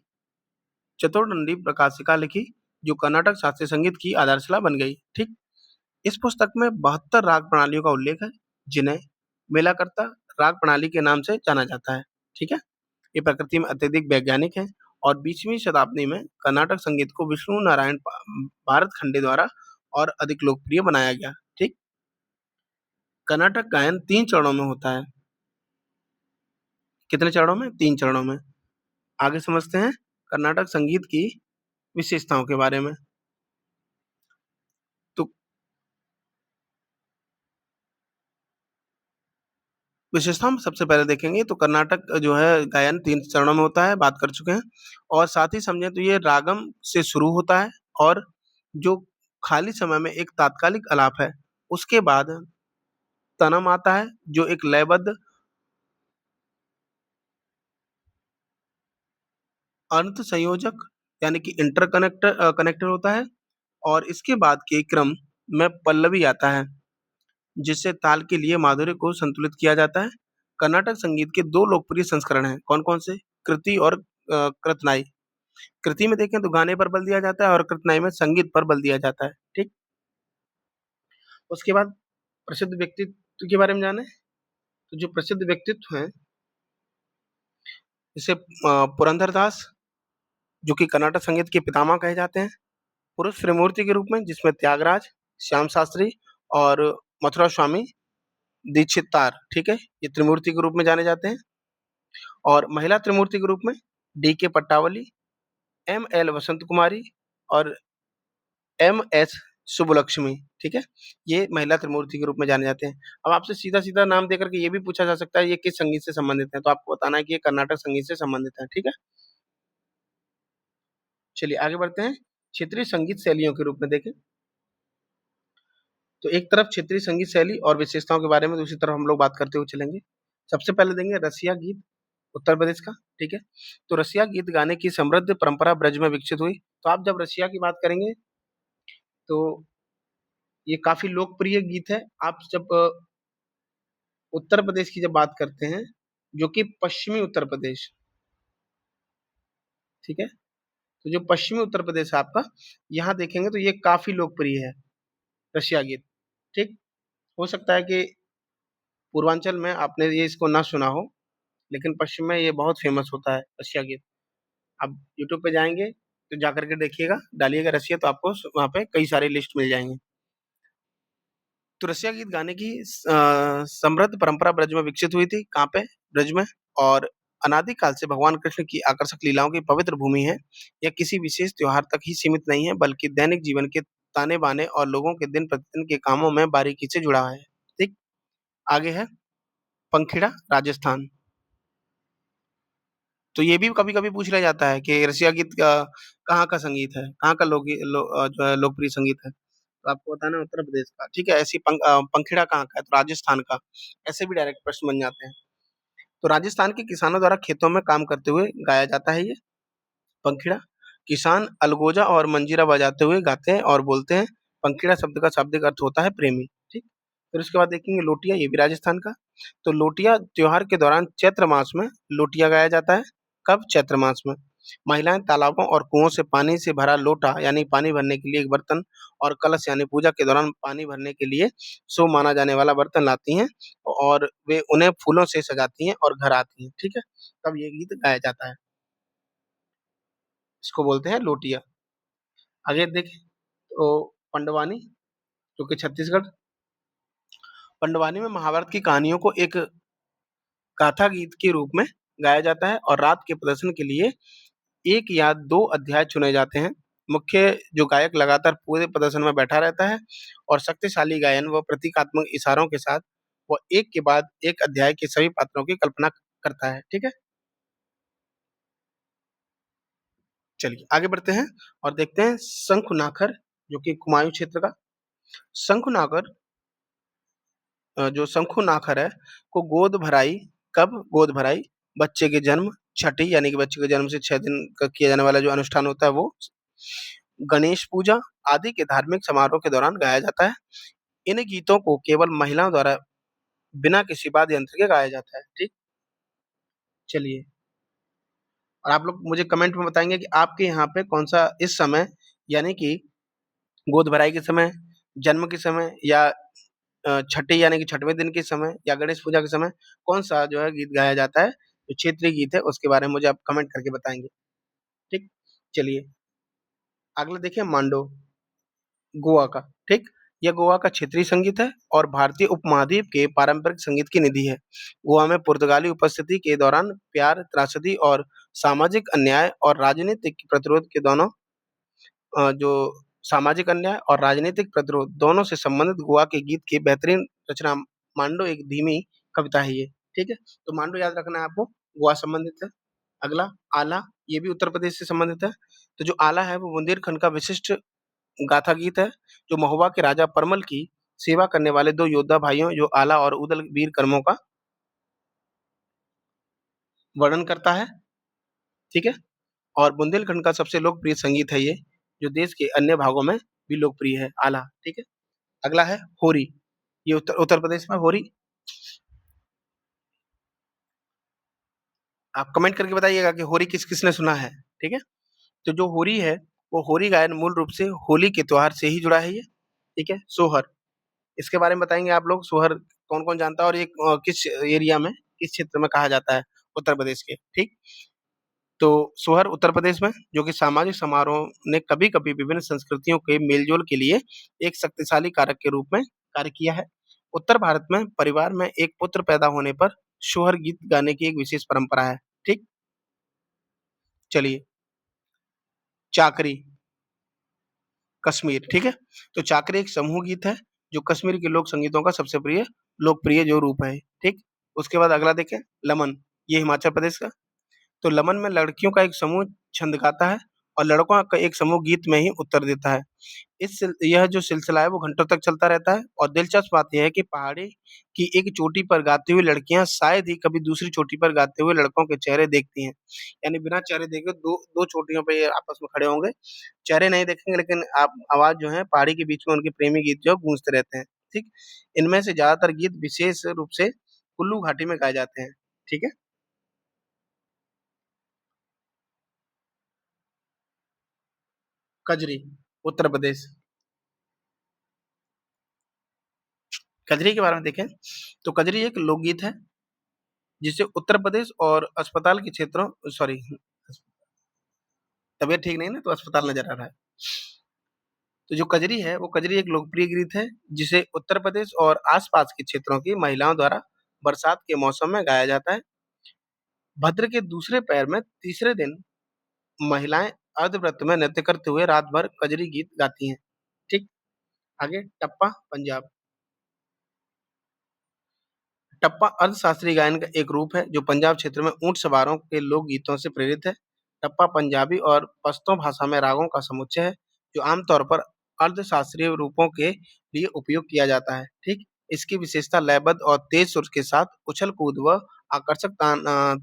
Speaker 1: चतुर्दंडी प्रकाशिका लिखी, जो कर्नाटक शास्त्रीय संगीत की आधारशिला बन गई। ठीक? इस पुस्तक में 72 राग प्रणालियों का उल्लेख है, जिन्हें मेलाकर्ता राग प्रणाली के नाम से जाना जाता है। ठीक है? ये प्रकृति में अत्यधिक वैज्ञानिक है और 20वीं शताब्दी में कर्नाटक संगीत को विष्णु नारायण भारत खंडे द्वारा और अधिक लोकप्रिय बनाया गया। ठीक? कर्नाटक गायन 3 चरणों में होता है। कितने चरणों में? 3 चरणों में। आगे समझते हैं कर्नाटक संगीत की विशेषताओं के बारे में। तो विशेषताओं में सबसे पहले देखेंगे तो कर्नाटक जो है गायन 3 चरणों में होता है, बात कर चुके हैं। और साथ ही समझें तो ये रागम से शुरू होता है और जो खाली समय में एक तात्कालिक आलाप है, उसके बाद तनम आता है, जो एक लयबद्ध अंत संयोजक यानी कि कनेक्टर होता है और इसके बाद के क्रम में पल्लवी आता है, जिससे ताल के लिए माधुर्य को संतुलित किया जाता है। कर्नाटक संगीत के 2 लोकप्रिय संस्करण हैं, कौन-कौन से? कृति और कृतनाई। कृति में देखें तो गाने पर बल दिया जाता है और कृतनाई में संगीत पर बल दिया जाता है। ठीक? उसके बाद प्रसिद्ध व्यक्तित्व के बारे में जानें, तो जो प्रसिद्ध व्यक्तित्व हैं, जैसे पुरंदर दास, जो कि कर्नाटक संगीत के पितामह कहे जाते हैं। पुरुष त्रिमूर्ति के रूप में जिसमें त्यागराज, श्याम शास्त्री और मथुरा स्वामी दीक्षितार, ठीक है? ये त्रिमूर्ति के रूप में जाने जाते हैं। और महिला त्रिमूर्ति के रूप में डी के पट्टावली, एम एल वसंत कुमारी और एम एस सुब्बलक्ष्मी, ठीक है? ये महिला त्रिमूर्ति के रूप में जाने जाते हैं। अब आपसे सीधा-सीधा नाम देकर के ये भी पूछा जा सकता है ये किस संगीत से संबंधित है, तो आपको बताना है कि ये कर्नाटक संगीत से संबंधित है, ठीक है? चलिए आगे बढ़ते हैं। क्षेत्रीय संगीत शैलियों के रूप में देखें, तो एक तरफ क्षेत्रीय संगीत शैली और विशेषताओं के बारे में, दूसरी तरफ हम लोग बात करते हुए चलेंगे। सबसे पहले देंगे रसिया गीत उत्तर प्रदेश का, ठीक है? तो रसिया गीत गाने की समृद्ध परंपरा ब्रज में विकसित हुई। तो आप जब रसिया की बात करेंगे तो ये काफ़ी लोकप्रिय गीत है। आप जब उत्तर प्रदेश की जब बात करते हैं, जो कि पश्चिमी उत्तर प्रदेश, ठीक है? तो जो पश्चिमी उत्तर प्रदेश है आपका, यहाँ देखेंगे तो ये काफ़ी लोकप्रिय है, रसिया गीत, ठीक? हो सकता है कि पूर्वांचल में आपने ये इसको ना सुना हो, लेकिन पश्चिम में ये बहुत फ़ेमस होता है रसिया गीत। आप यूट्यूब पे जाएँगे, तो जाकर के देखिएगा, डालिएगा रसिया तो आपको वहाँ पे कई सारी लिस्ट मिल जाएँगी। तो रसिया गीत गाने की समृद्ध परंपरा ब्रज में विकसित हुई थी। कहाँ पे? ब्रज में। और अनादि काल से भगवान कृष्ण की आकर्षक लीलाओं की पवित्र भूमि है। यह किसी विशेष त्योहार तक ही सीमित नहीं है, बल्कि दैनिक जीवन के ताने-बाने और लोगों के दिन-प्रतिदिन के कामों में बारीकी से जुड़ा है। ठीक? आगे है पंखेड़ा, राजस्थान। तो ये भी कभी-कभी पूछ लिया जाता है कि रसिया गीत कहाँ का संगीत है? कहाँ का जो है लोकप्रिय संगीत है? तो आपको बताना है उत्तर प्रदेश का, ठीक है? ऐसे ही पंखेड़ा कहाँ का है? तो राजस्थान का। ऐसे भी डायरेक्ट प्रश्न बन जाते हैं। तो राजस्थान के किसानों द्वारा खेतों में काम करते हुए गाया जाता है ये पंखेड़ा। किसान अलगोजा और मंजीरा बजाते हुए गाते हैं और बोलते हैं। पंखेड़ा शब्द का शाब्दिक अर्थ होता है प्रेमी, ठीक? फिर उसके बाद देखेंगे लोटिया, ये भी राजस्थान का। तो लोटिया त्योहार के दौरान चैत्र मास में लोटिया गाया जाता है। कब? चैत्र मास में। महिलाएं तालाबों और कुओं से पानी से भरा लोटा यानी पानी भरने के लिए एक बर्तन और कलश यानी पूजा के दौरान पानी भरने के लिए शुभ माना जाने वाला बर्तन लाती हैं और वे उन्हें फूलों से सजाती हैं और घर आती हैं, ठीक है? तब ये गीत गाया जाता है। इसको बोलते हैं लोटिया। आगे देखें तो पंडवानी, जो कि छत्तीसगढ़। पंडवानी में महाभारत की कहानियों को एक गाथा गीत के रूप में गाया जाता है और रात के प्रदर्शन के लिए 1 या 2 अध्याय चुने जाते हैं। मुख्य जो गायक लगातार पूरे प्रदर्शन में बैठा रहता है और शक्तिशाली गायन व प्रतीकात्मक इशारों के साथ वो एक के बाद एक अध्याय के सभी पात्रों की कल्पना करता है, ठीक है? चलिए आगे बढ़ते हैं और देखते हैं शंखुनाखर, जो कि कुमाऊँ क्षेत्र का। शंखुनाखर जो शंखुनाखर है को गोद भराई, कब गोद भराई? बच्चे के जन्म, छठी यानी कि बच्चे के जन्म से 6 दिन का किया जाने वाला जो अनुष्ठान होता है वो, गणेश पूजा आदि के धार्मिक समारोह के दौरान गाया जाता है। इन गीतों को केवल महिलाओं द्वारा बिना किसी वाद्य यंत्र के गाया जाता है, ठीक? चलिए, और आप लोग मुझे कमेंट में बताएँगे कि आपके यहाँ पे कौन-सा इस समय यानी कि गोद भराई के समय जन्म के समय या छठी यानी कि छठवें दिन के समय या गणेश पूजा के समय कौन-सा जो है गीत गाया जाता है? जो क्षेत्रीय गीत है उसके बारे में मुझे आप कमेंट करके बताएँगे, ठीक? चलिए, अगला देखिए मांडो, गोवा का, ठीक? यह गोवा का क्षेत्रीय संगीत है और भारतीय उपमहाद्वीप के पारंपरिक संगीत की निधि है। गोवा में पुर्तगाली उपस्थिति के दौरान प्यार, त्रासदी और सामाजिक अन्याय और राजनीतिक प्रतिरोध के दोनों जो सामाजिक अन्याय और राजनीतिक प्रतिरोध दोनों से संबंधित गोवा के गीत की बेहतरीन रचना मांडो एक धीमी कविता है ये, ठीक है? तो मांडो याद रखना है आपको, गोवा संबंधित है। अगला आला, ये भी उत्तर प्रदेश से संबंधित है। तो जो आला है वो बुंदेलखंड का विशिष्ट गाथा गीत है, जो महोबा के राजा परमल की सेवा करने वाले 2 योद्धा भाइयों जो आला और उदल वीर कर्मों का वर्णन करता है, ठीक है? और बुंदेलखंड का सबसे लोकप्रिय संगीत है ये, जो देश के अन्य भागों में भी लोकप्रिय है, आला, ठीक है? अगला है होरी, ये उत्तर उत्तर प्रदेश में होरी, आप कमेंट करके बताइएगा कि होरी किस-किसने सुना है, ठीक है? तो जो होरी है, वो होरी गायन मूल रूप से होली के त्योहार से ही जुड़ा है ये, ठीक है? सोहर, इसके बारे में बताएँगे आप लोग, सोहर कौन-कौन जानता है और ये किस एरिया में, किस क्षेत्र में कहा जाता है उत्तर प्रदेश के, ठीक? तो सोहर उत्तर प्रदेश में, जो कि सामाजिक समारोह ने कभी-कभी विभिन्न संस्कृतियों के मेल-जोल के लिए एक शक्तिशाली कारक के रूप में कार्य किया है। उत्तर भारत में परिवार में एक पुत्र पैदा होने पर सोहर गीत गाने की एक विशेष परंपरा है, ठीक? चलिए, चाकरी, कश्मीर, ठीक है? तो चाकरी एक समूह गीत है, जो कश्मीर के लोक संगीतों का सबसे लोकप्रिय जो रूप है, ठीक? उसके बाद अगला देखें, लमन, ये हिमाचल प्रदेश का तो लमन में लड़कियों का एक समूह छंद गाता है और लड़कों का एक समूह गीत में ही उत्तर देता है। यह जो सिलसिला है वो घंटों तक चलता रहता है और दिलचस्प बात यह है कि पहाड़ी की एक चोटी पर गाती हुई लड़कियां शायद ही कभी दूसरी चोटी पर गाते हुए लड़कों के चेहरे देखती हैं। यानी बिना चेहरे देखे दो दो चोटियों पे ये आपस में खड़े होंगे, चेहरे नहीं देखेंगे लेकिन आप आवाज जो है पहाड़ी के बीच में उनके प्रेमी गीत जो गूंजते रहते हैं। ठीक, इनमें से ज्यादातर गीत विशेष रूप से कुल्लू घाटी में गाए जाते हैं। ठीक है, कजरी, उत्तर प्रदेश। कजरी के बारे में देखें तो कजरी एक लोकगीत है जिसे उत्तर प्रदेश और अस्पताल के क्षेत्रों सॉरी तबीयत ठीक नहीं है ना तो अस्पताल नजर आ रहा है। तो जो कजरी है वो कजरी एक लोकप्रिय गीत है जिसे उत्तर प्रदेश और आसपास के क्षेत्रों की महिलाओं द्वारा बरसात के मौसम में गाया जाता है। भद्र के दूसरे पैर में तीसरे दिन महिलाएं अर्धव्रत में नृत्य करते हुए रात भर कजरी गीत गाती हैं। ठीक, आगे टप्पा पंजाब। टप्पा अर्थशास्त्रीय गायन का एक रूप है जो पंजाब क्षेत्र में ऊंट सवारों के लोक गीतों से प्रेरित है। टप्पा पंजाबी और पश्तो भाषा में रागों का समुच्चय है जो आमतौर पर अर्धशास्त्रीय रूपों के लिए उपयोग किया जाता है। ठीक, इसकी विशेषता लयबद्ध और तेज सुर के साथ उछल कूद व आकर्षक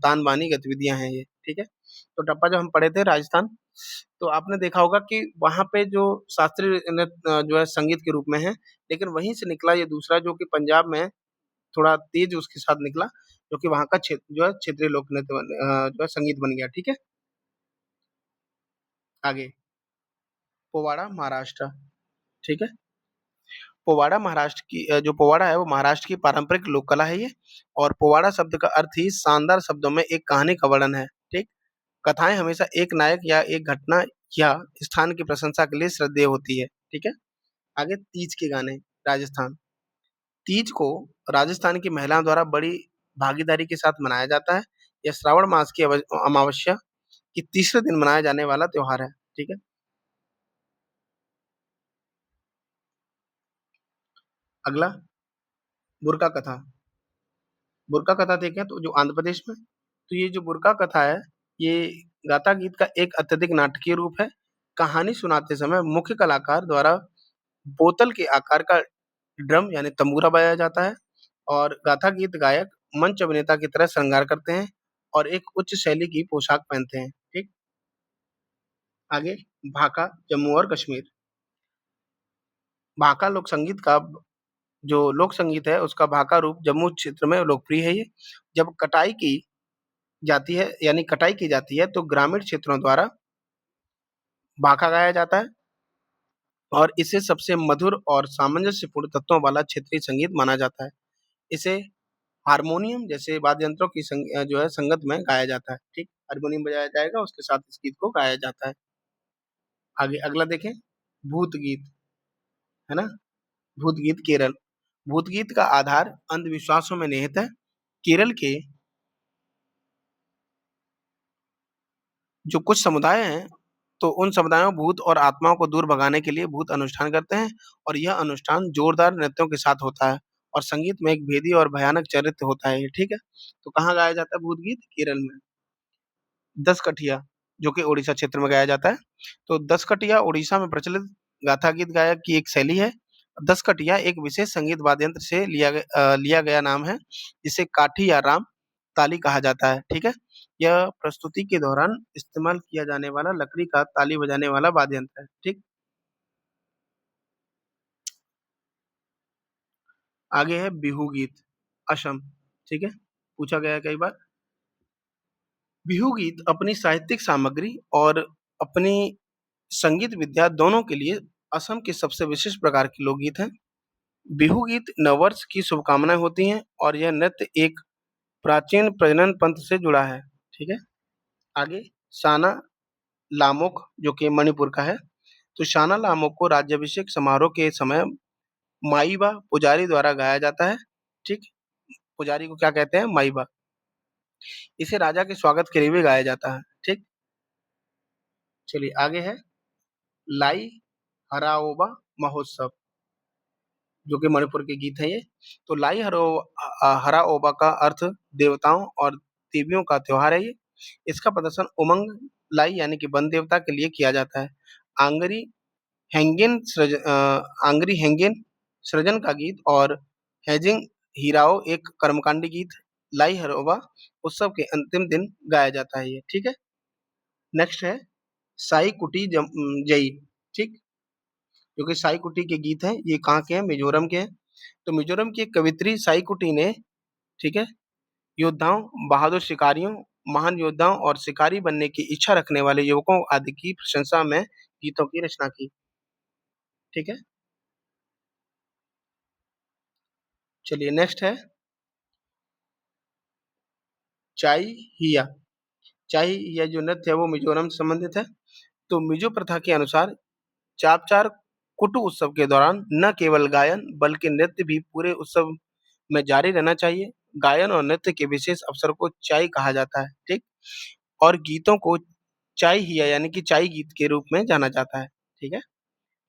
Speaker 1: तानबानी गतिविधियां हैं ये। ठीक है, तो टप्पा जो हम पढ़े थे राजस्थान, तो आपने देखा होगा कि वहां पे जो शास्त्रीय नृत्य जो है संगीत के रूप में है, लेकिन वहीं से निकला ये दूसरा जो कि पंजाब में थोड़ा तेज उसके साथ निकला, जो कि वहाँ का क्षेत्र जो है क्षेत्रीय लोक नृत्य जो है संगीत बन गया, ठीक है? आगे, पोवाड़ा महाराष्ट्र, ठीक है? पोवाड़ा महाराष्ट्र की जो पोवाड़ा है वो महाराष्ट्र की पारंपरिक लोक कला है ये और पोवाड़ा शब्द का अर्थ ही शानदार शब्दों में एक कहानी का वर्णन है, ठीक? कथाएँ हमेशा एक नायक या एक घटना या स्थान की प्रशंसा के लिए श्रद्धेय होती है, ठीक है? आगे तीज के गाने, राजस्थान। तीज को राजस्थान की महिलाओं द्वारा बड़ी भागीदारी के साथ मनाया जाता है। यह श्रावण मास की अमावस्या के तीसरे दिन मनाया जाने वाला त्योहार है। ठीक है, अगला बुरका कथा। बुरका कथा देखें तो जो आंध्र प्रदेश में, तो ये जो बुरका कथा है, ये गाथा गीत का एक अत्यधिक नाटकीय रूप है। कहानी सुनाते समय मुख्य कलाकार द्वारा बोतल के आकार का ड्रम यानी तंबूरा बजाया जाता है और गाथा गीत गायक मंच अभिनेता की तरह श्रृंगार करते हैं और एक उच्च शैली की पोशाक पहनते हैं। ठीक, आगे भाका, जम्मू और कश्मीर। भाका लोक संगीत का जो लोक संगीत है उसका भाका रूप जम्मू क्षेत्र में लोकप्रिय है ये। जब कटाई की जाती है यानी कटाई की जाती है तो ग्रामीण क्षेत्रों द्वारा भाका गाया जाता है और इसे सबसे मधुर और सामंजस्यपूर्ण तत्वों वाला क्षेत्रीय संगीत माना जाता है। इसे हारमोनियम जैसे वाद्य यंत्रों की जो है संगत में गाया जाता है, ठीक? हारमोनियम बजाया जाएगा, उसके साथ इस गीत को गाया जाता है। आगे अगला देखें, भूत गीत, है ना? भूत गीत केरल। भूत गीत का आधार अंधविश्वासों में निहित है। केरल के जो कुछ समुदाय हैं, तो उन समुदायों में भूत और आत्माओं को दूर भगाने के लिए भूत अनुष्ठान करते हैं और यह अनुष्ठान जोरदार नृत्यों के साथ होता है और संगीत में एक भेदी और भयानक चरित्र होता है ये, ठीक है? तो कहाँ गाया जाता है भूत गीत? केरल में। दसकठिया, जो कि ओडिशा क्षेत्र में गाया जाता है। तो दसकठिया ओडिशा में प्रचलित गाथा गीत गायक की एक शैली है। दसकठिया एक विशेष संगीत वाद्य यंत्र से लिया गया नाम है, जिसे काठी या राम ताली कहा जाता है, ठीक है? यह प्रस्तुति के दौरान इस्तेमाल किया जाने वाला लकड़ी का ताली बजाने वाला वाद्य यंत्र है, ठीक? आगे है बिहू गीत, असम, ठीक है? पूछा गया है कई बार। बिहू गीत अपनी साहित्यिक सामग्री और अपनी संगीत विद्या दोनों के लिए असम के सबसे विशिष्ट प्रकार के लोकगीत हैं। बिहू गीत नववर्ष की शुभकामनाएं होती हैं और यह नृत्य एक प्राचीन प्रजनन पंथ से जुड़ा है, ठीक है? आगे शाना लामोक, जो कि मणिपुर का है। तो शाना लामोक को राज्याभिषेक समारोह के समय माईबा पुजारी द्वारा गाया जाता है, ठीक? पुजारी को क्या कहते हैं? माईबा। इसे राजा के स्वागत के लिए भी गाया जाता है, ठीक? चलिए आगे है लाई हराओबा महोत्सव, जो कि मणिपुर के गीत हैं ये। तो हराओबा का अर्थ देवताओं और देवियों का त्योहार है ये। इसका प्रदर्शन उमंग लाई यानी कि वन देवता के लिए किया जाता है। आंगरी आंगरी हेंगिन सृजन का गीत और हैजिंग हीराओ एक कर्मकांडी गीत लाई हरोबा उत्सव के अंतिम दिन गाया जाता है ये, ठीक है? नेक्स्ट है साई कुटी जई, ठीक? जो कि साई कुटी के गीत हैं, ये कहाँ के हैं? मिजोरम के हैं। तो मिजोरम की एक कवित्री साई कुटी ने, ठीक है, योद्धाओं, बहादुर शिकारियों, महान योद्धाओं और शिकारी बनने की इच्छा रखने वाले युवकों आदि की प्रशंसा में गीतों की रचना की, ठीक है? चलिए नेक्स्ट है चाई हिया। चाई हिया जो नृत्य है वो मिजोरम से संबंधित है। तो मिजो प्रथा के अनुसार चापचार कुटु उत्सव के दौरान न केवल गायन बल्कि नृत्य भी पूरे उत्सव में जारी रहना चाहिए। गायन और नृत्य के विशेष अवसर को चाई कहा जाता है, ठीक? और गीतों को चाई हिया यानी कि चाई गीत के रूप में जाना जाता है, ठीक है?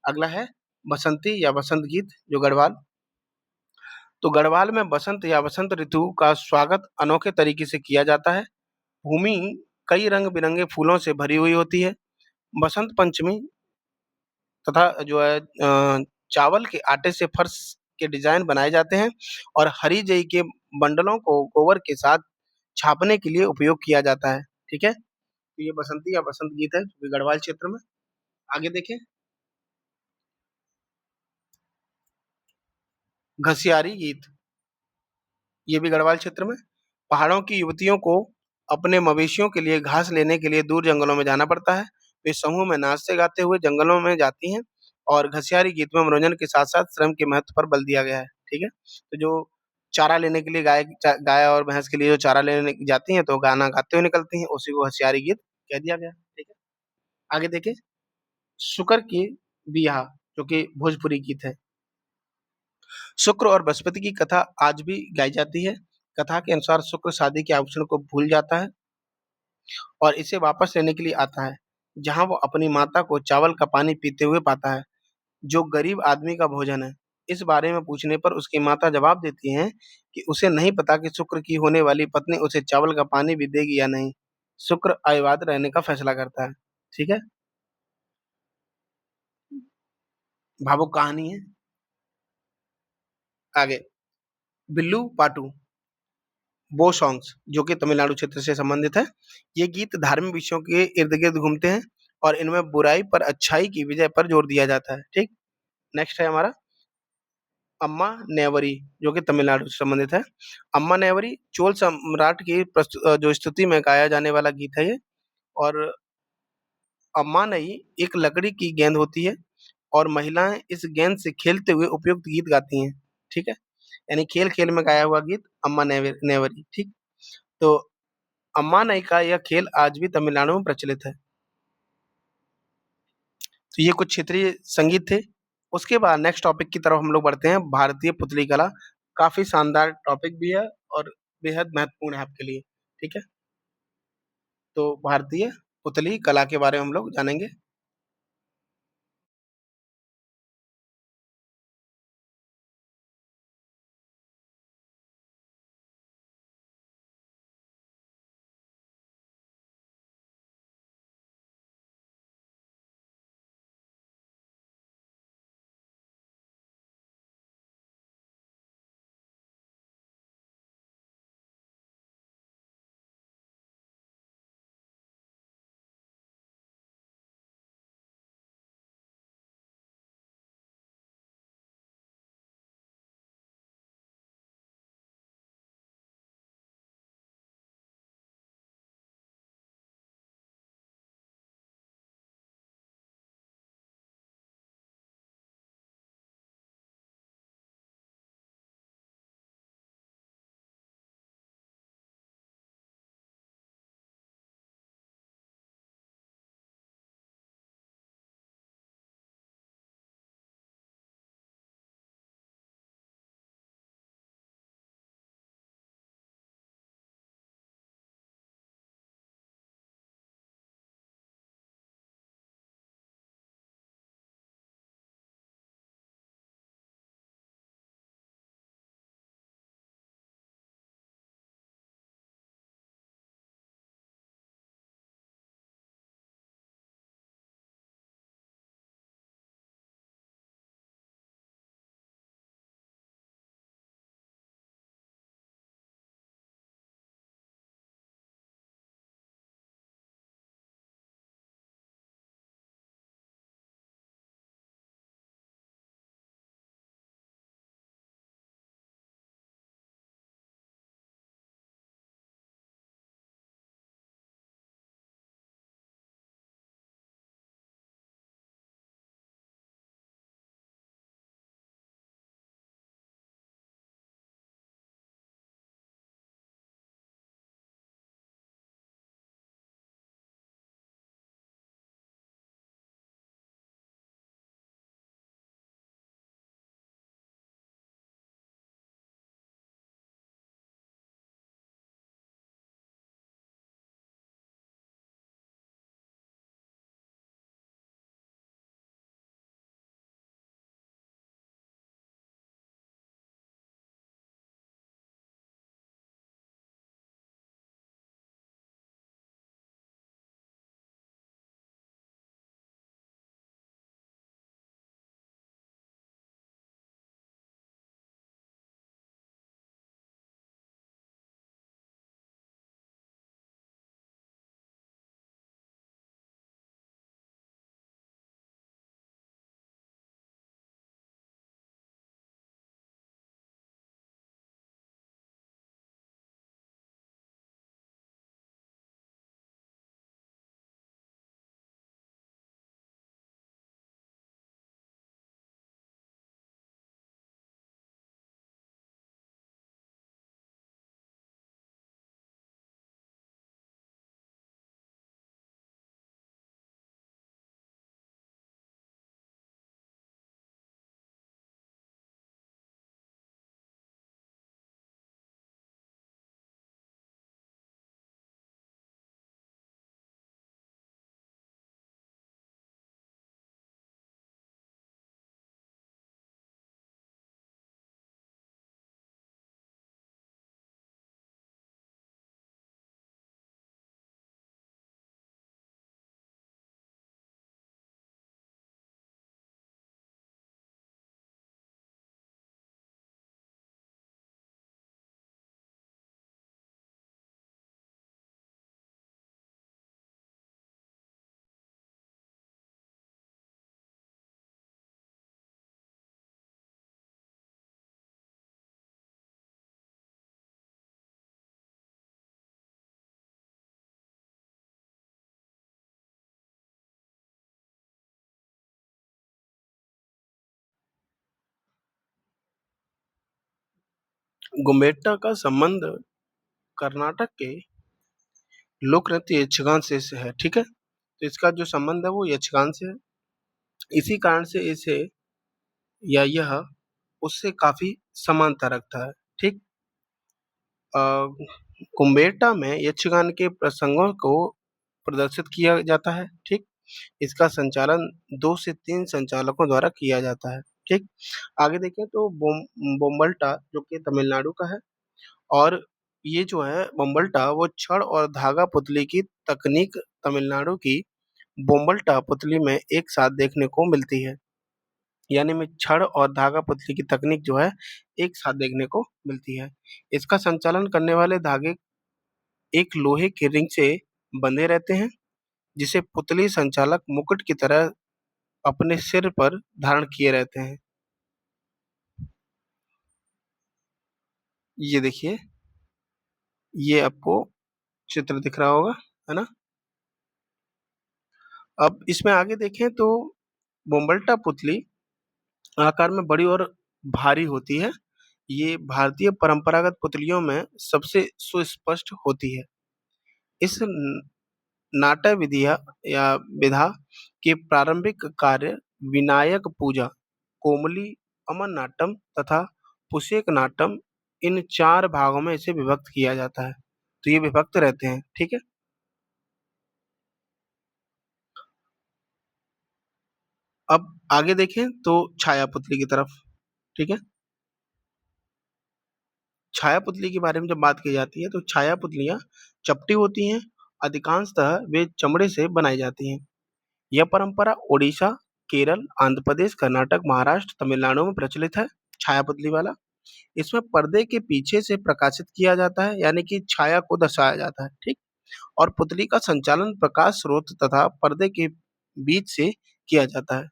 Speaker 1: अगला है बसंती या बसंत गीत, जो गढ़वाल। तो गढ़वाल में बसंत या बसंत ऋतु का स्वागत अनोखे तरीके से किया जाता है। भूमि कई रंग-बिरंगे फूलों से भरी हुई होती है। बसंत पंचमी तथा जो है चावल के आटे से फर्श के डिज़ाइन बनाए जाते हैं और हरी जई के बंडलों को गोबर के साथ छापने के लिए उपयोग किया जाता है, ठीक है? तो ये बसंती या बसंत गीत है, जो कि गढ़वाल क्षेत्र में। आगे देखें, घसियारी गीत, ये भी गढ़वाल क्षेत्र में। पहाड़ों की युवतियों को अपने मवेशियों के लिए घास लेने के लिए दूर जंगलों में जाना पड़ता है। वे समूह में नाचते-गाते हुए जंगलों में जाती हैं और घसियारी गीत में मनोरंजन के साथ-साथ श्रम के महत्व पर बल दिया गया है, ठीक है? तो जो चारा लेने के लिए गाय और भैंस के लिए जो चारा लेने जाती हैं, तो गाना गाते हुए निकलती हैं, उसी को घसियारी गीत कह दिया गया, ठीक है? आगे देखिए, शुकर की बियाह, जो कि भोजपुरी गीत है। शुक्र और बृहस्पति की कथा आज भी गाई जाती है। कथा के अनुसार शुक्र शादी के आभूषण को भूल जाता है और इसे वापस लेने के लिए आता है, जहाँ वो अपनी माता को चावल का पानी पीते हुए पाता है, जो गरीब आदमी का भोजन है। इस बारे में पूछने पर उसकी माता जवाब देती हैं कि उसे नहीं पता कि शुक्र की होने वाली पत्नी उसे चावल का पानी भी देगी या नहीं। शुक्र अविवाहित रहने का फैसला करता है, ठीक है? भावुक कहानी है। आगे, बिल्लू पाटू बो सॉन्ग्स, जो कि तमिलनाडु क्षेत्र से संबंधित है। ये गीत धार्मिक विषयों के इर्द-गिर्द घूमते हैं और इनमें बुराई पर अच्छाई की विजय पर जोर दिया जाता है, ठीक? नेक्स्ट है हमारा अम्मा नेवरी, जो कि तमिलनाडु से संबंधित है। अम्मा नेवरी चोल सम्राट की जो स्तुति में गाया जाने वाला गीत है ये। और अम्मा नई एक लकड़ी की गेंद होती है और महिलाएँ इस गेंद से खेलते हुए उपयुक्त गीत गाती हैं, ठीक है? यानी खेल-खेल में गाया हुआ गीत अम्मा नेवरी, ठीक? तो अम्मा नई का यह खेल आज भी तमिलनाडु में प्रचलित है। तो ये कुछ क्षेत्रीय संगीत थे। उसके बाद नेक्स्ट टॉपिक की तरफ हम लोग बढ़ते हैं, भारतीय पुतली कला। काफ़ी शानदार टॉपिक भी है और बेहद महत्वपूर्ण है आपके लिए, ठीक है? तो भारतीय पुतली कला के बारे में हम लोग जानेंगे। गुम्बेटा का संबंध कर्नाटक के लोक नृत्य यक्षगान से है, ठीक है? तो इसका जो संबंध है वो यक्षगान से है। इसी कारण से इसे या यह उससे काफ़ी समानता रखता है, ठीक? अ, कुम्बेटा में यक्षगान के प्रसंगों को प्रदर्शित किया जाता है, ठीक? इसका संचालन 2 से 3 संचालकों द्वारा किया जाता है, ठीक? आगे देखें तो बोम्बल्टा जो कि तमिलनाडु का है और ये जो है बोम्बल्टा वो छड़ और धागा पुतली की तकनीक तमिलनाडु की बोम्बल्टा पुतली में एक साथ देखने को मिलती है। यानी में छड़ और धागा पुतली की तकनीक जो है एक साथ देखने को मिलती है। इसका संचालन करने वाले धागे एक लोहे की रिंग से बंधे रहते हैं, जिसे पुतली संचालक मुकुट की तरह अपने सिर पर धारण किए रहते हैं। ये देखिए, ये आपको चित्र दिख रहा होगा, है ना? अब इसमें आगे देखें तो बोम्बल्टा पुतली आकार में बड़ी और भारी होती है। ये भारतीय परंपरागत पुतलियों में सबसे सुस्पष्ट होती है। इस नाट्य विधिया या विधा के प्रारंभिक कार्य विनायक पूजा, कोमली, अमन नाट्यम तथा पुषेक नाट्यम इन 4 भागों में इसे विभक्त किया जाता है। तो ये विभक्त रहते हैं, ठीक है? अब आगे देखें तो छाया पुतली की तरफ, ठीक है? छाया पुतली के बारे में जब बात की जाती है तो छाया पुतलियाँ चपटी होती हैं, अधिकांशतः वे चमड़े से बनाई जाती हैं। यह परंपरा ओडिशा, केरल, आंध्र प्रदेश, कर्नाटक, महाराष्ट्र, तमिलनाडु में प्रचलित है, छाया पुतली वाला। इसमें पर्दे के पीछे से प्रकाशित किया जाता है, यानी कि छाया को दर्शाया जाता है, ठीक? और पुतली का संचालन प्रकाश स्रोत तथा पर्दे के बीच से किया जाता है।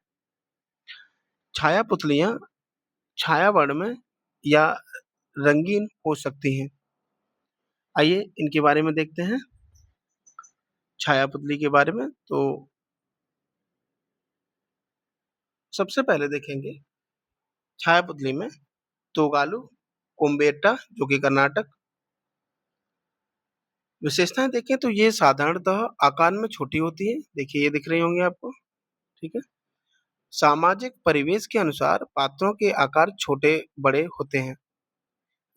Speaker 1: छाया पुतलियाँ छाया वर्ण में या रंगीन हो सकती हैं। आइए इनके बारे में देखते हैं, छाया पुतली के बारे में। तो सबसे पहले देखेंगे छाया पुतली में तोगालू, कोम्बेटा जो कि कर्नाटक। विशेषताएँ देखें तो ये साधारणतः आकार में छोटी होती है। देखिए ये दिख रही होंगी आपको, ठीक है? सामाजिक परिवेश के अनुसार पात्रों के आकार छोटे-बड़े होते हैं।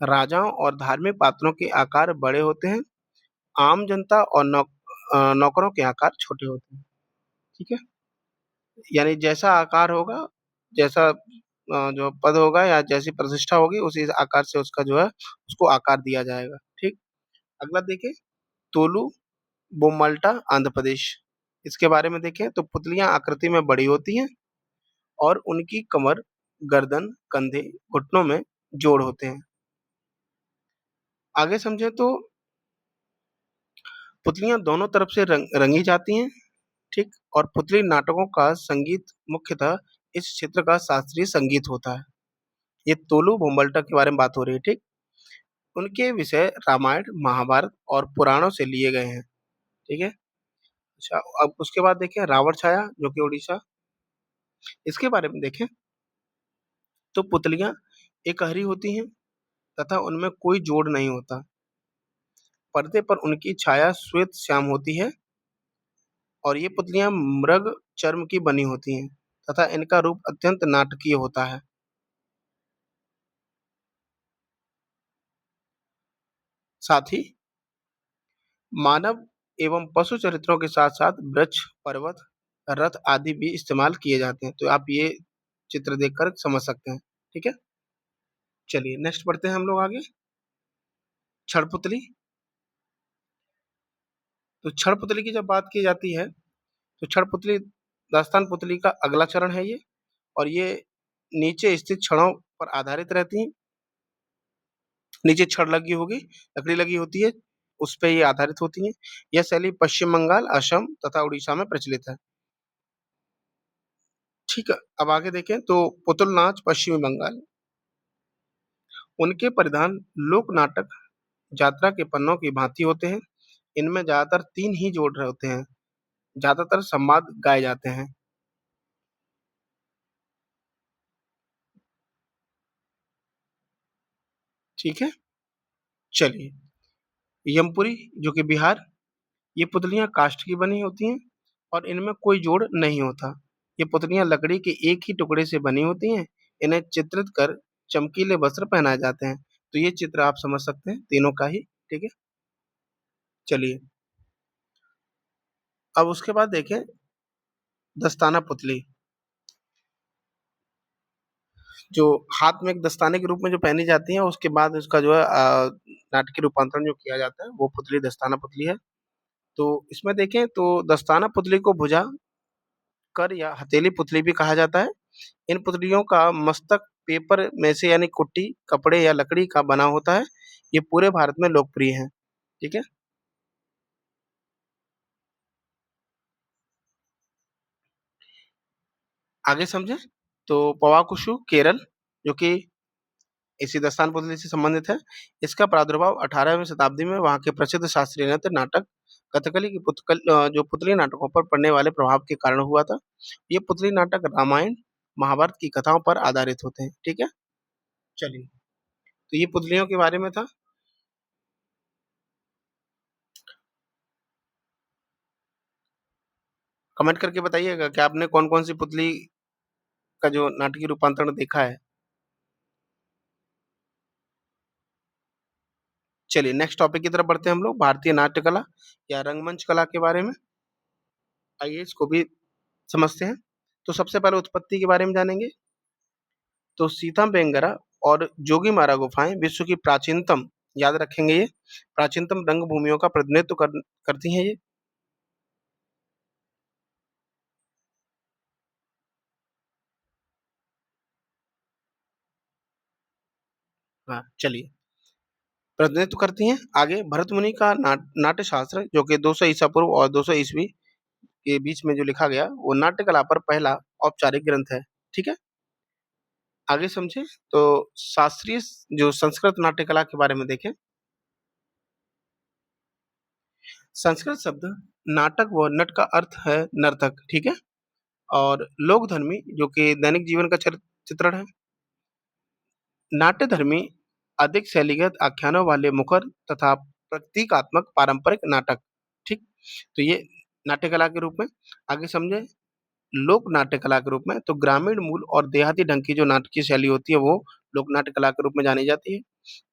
Speaker 1: राजाओं और धार्मिक पात्रों के आकार बड़े होते हैं। आम जनता और नौकरों के आकार छोटे होते हैं, ठीक है? यानी जैसा आकार होगा, जैसा जो पद होगा या जैसी प्रतिष्ठा होगी उसी आकार से उसका जो है उसको आकार दिया जाएगा, ठीक? अगला देखें तोलू बोम्माल्टा आंध्र प्रदेश। इसके बारे में देखें तो पुतलियाँ आकृति में बड़ी होती हैं और उनकी कमर, गर्दन, कंधे, घुटनों में जोड़ होते हैं। आगे समझें तो पुतलियाँ दोनों तरफ से रंगी जाती हैं, ठीक? और पुतली नाटकों का संगीत मुख्यतः इस क्षेत्र का शास्त्रीय संगीत होता है। ये तोलू बोम्माल्टा के बारे में बात हो रही है, ठीक? उनके विषय रामायण, महाभारत और पुराणों से लिए गए हैं, ठीक है? अच्छा, अब उसके बाद देखें रावण छाया जो कि उड़ीसा। इसके बारे में देखें तो पुतलियाँ एकहरी होती हैं तथा उनमें कोई जोड़ नहीं होता। पर्दे पर उनकी छाया श्वेत श्याम होती है और ये पुतलियाँ मृग चर्म की बनी होती हैं तथा इनका रूप अत्यंत नाटकीय होता है। साथ ही मानव एवं पशु चरित्रों के साथ-साथ वृक्ष, पर्वत, रथ आदि भी इस्तेमाल किए जाते हैं। तो आप ये चित्र देखकर समझ सकते हैं, ठीक है? चलिए नेक्स्ट बढ़ते हैं हम लोग आगे। छड़ पुतली। तो छड़ पुतली की जब बात की जाती है तो छड़ पुतली दास्तान पुतली का अगला चरण है ये और ये नीचे स्थित छड़ों पर आधारित रहती हैं। नीचे छड़ लगी होगी, लकड़ी लगी होती है, उस पे ये आधारित होती हैं। यह शैली पश्चिम बंगाल, असम तथा उड़ीसा में प्रचलित है। ठीक है, अब आगे देखें तो पुतुल नाच पश्चिमी बंगाल। उनके परिधान लोक नाटक यात्रा के पन्नों की भांति होते हैं। इनमें ज़्यादातर 3 ही जोड़ रहे होते हैं। ज़्यादातर संवाद गाए जाते हैं। ठीक है? चलिए, यमपुरी जो कि बिहार, ये पुतलियाँ काष्ठ की बनी होती हैं और इनमें कोई जोड़ नहीं होता। ये पुतलियाँ लकड़ी के एक ही टुकड़े से बनी होती हैं। इन्हें चित्रित कर चमकीले वस्त्र पहनाए जाते हैं। तो ये चित्र आप समझ सकते हैं तीनों का ही, ठीक है? चलिए, अब उसके बाद देखें दस्ताना पुतली, जो हाथ में एक दस्ताने के रूप में जो पहनी जाती है, उसके बाद उसका जो है नाटकीय रूपांतरण जो किया जाता है, वो पुतली दस्ताना पुतली है। तो इसमें देखें तो दस्ताना पुतली को भुजा कर या हथेली पुतली भी कहा जाता है। इन पुतलियों का मस्तक पेपर में से यानी कुट्टी, कपड़े या लकड़ी का बना होता है। ये पूरे भारत में लोकप्रिय हैं। ठीक है? आगे समझें तो पवाकुशु केरल, जो कि इसी दस्तान पुतली से संबंधित है। इसका प्रादुर्भाव 18वीं शताब्दी में वहाँ के प्रसिद्ध शास्त्रीय नृत्य नाटक कथकली की जो पुतली नाटकों पर पड़ने वाले प्रभाव के कारण हुआ था। ये पुतली नाटक रामायण, महाभारत की कथाओं पर आधारित होते हैं। ठीक है? चलिए, तो ये पुतलियों के बारे में था। कमेंट करके बताइएगा कि आपने कौन-कौन सी पुतली का जो नाटकीय रूपांतरण देखा है। चलिए नेक्स्ट टॉपिक की तरफ बढ़ते हैं हम लोग, भारतीय नाट्य कला या रंगमंच कला के बारे में। आइए इसको भी समझते हैं। तो सबसे पहले उत्पत्ति के बारे में जानेंगे। तो सीतामबेंगरा और जोगीमारा गुफाएं विश्व की प्राचीनतम, याद रखेंगे ये, प्राचीनतम रंगभूमियों का प्रतिनिधित्व करती हैं ये। हाँ, चलिए, प्रतिनिधित्व करती हैं। आगे भरत मुनि का नाट्य शास्त्र, जो कि 200 ईसा पूर्व और 200 ईस्वी के बीच में जो लिखा गया, वो नाट्य कला पर पहला औपचारिक ग्रंथ है। ठीक है? आगे समझे तो शास्त्रीय जो संस्कृत नाट्य कला के बारे में देखें। संस्कृत शब्द नाटक व नट का अर्थ है नर्तक। ठीक है? और लोकधर्मी जो कि दैनिक जीवन का चित्रण है। नाट्यधर्मी अधिक शैलीगत आख्यानों वाले मुखर तथा प्रतीकात्मक पारंपरिक नाटक। ठीक? तो ये नाट्य कला के रूप में। आगे समझे लोक नाट्य कला के रूप में, तो ग्रामीण मूल और देहाती ढंग की जो नाटकीय शैली होती है, वो लोक नाट्य कला के रूप में जानी जाती है।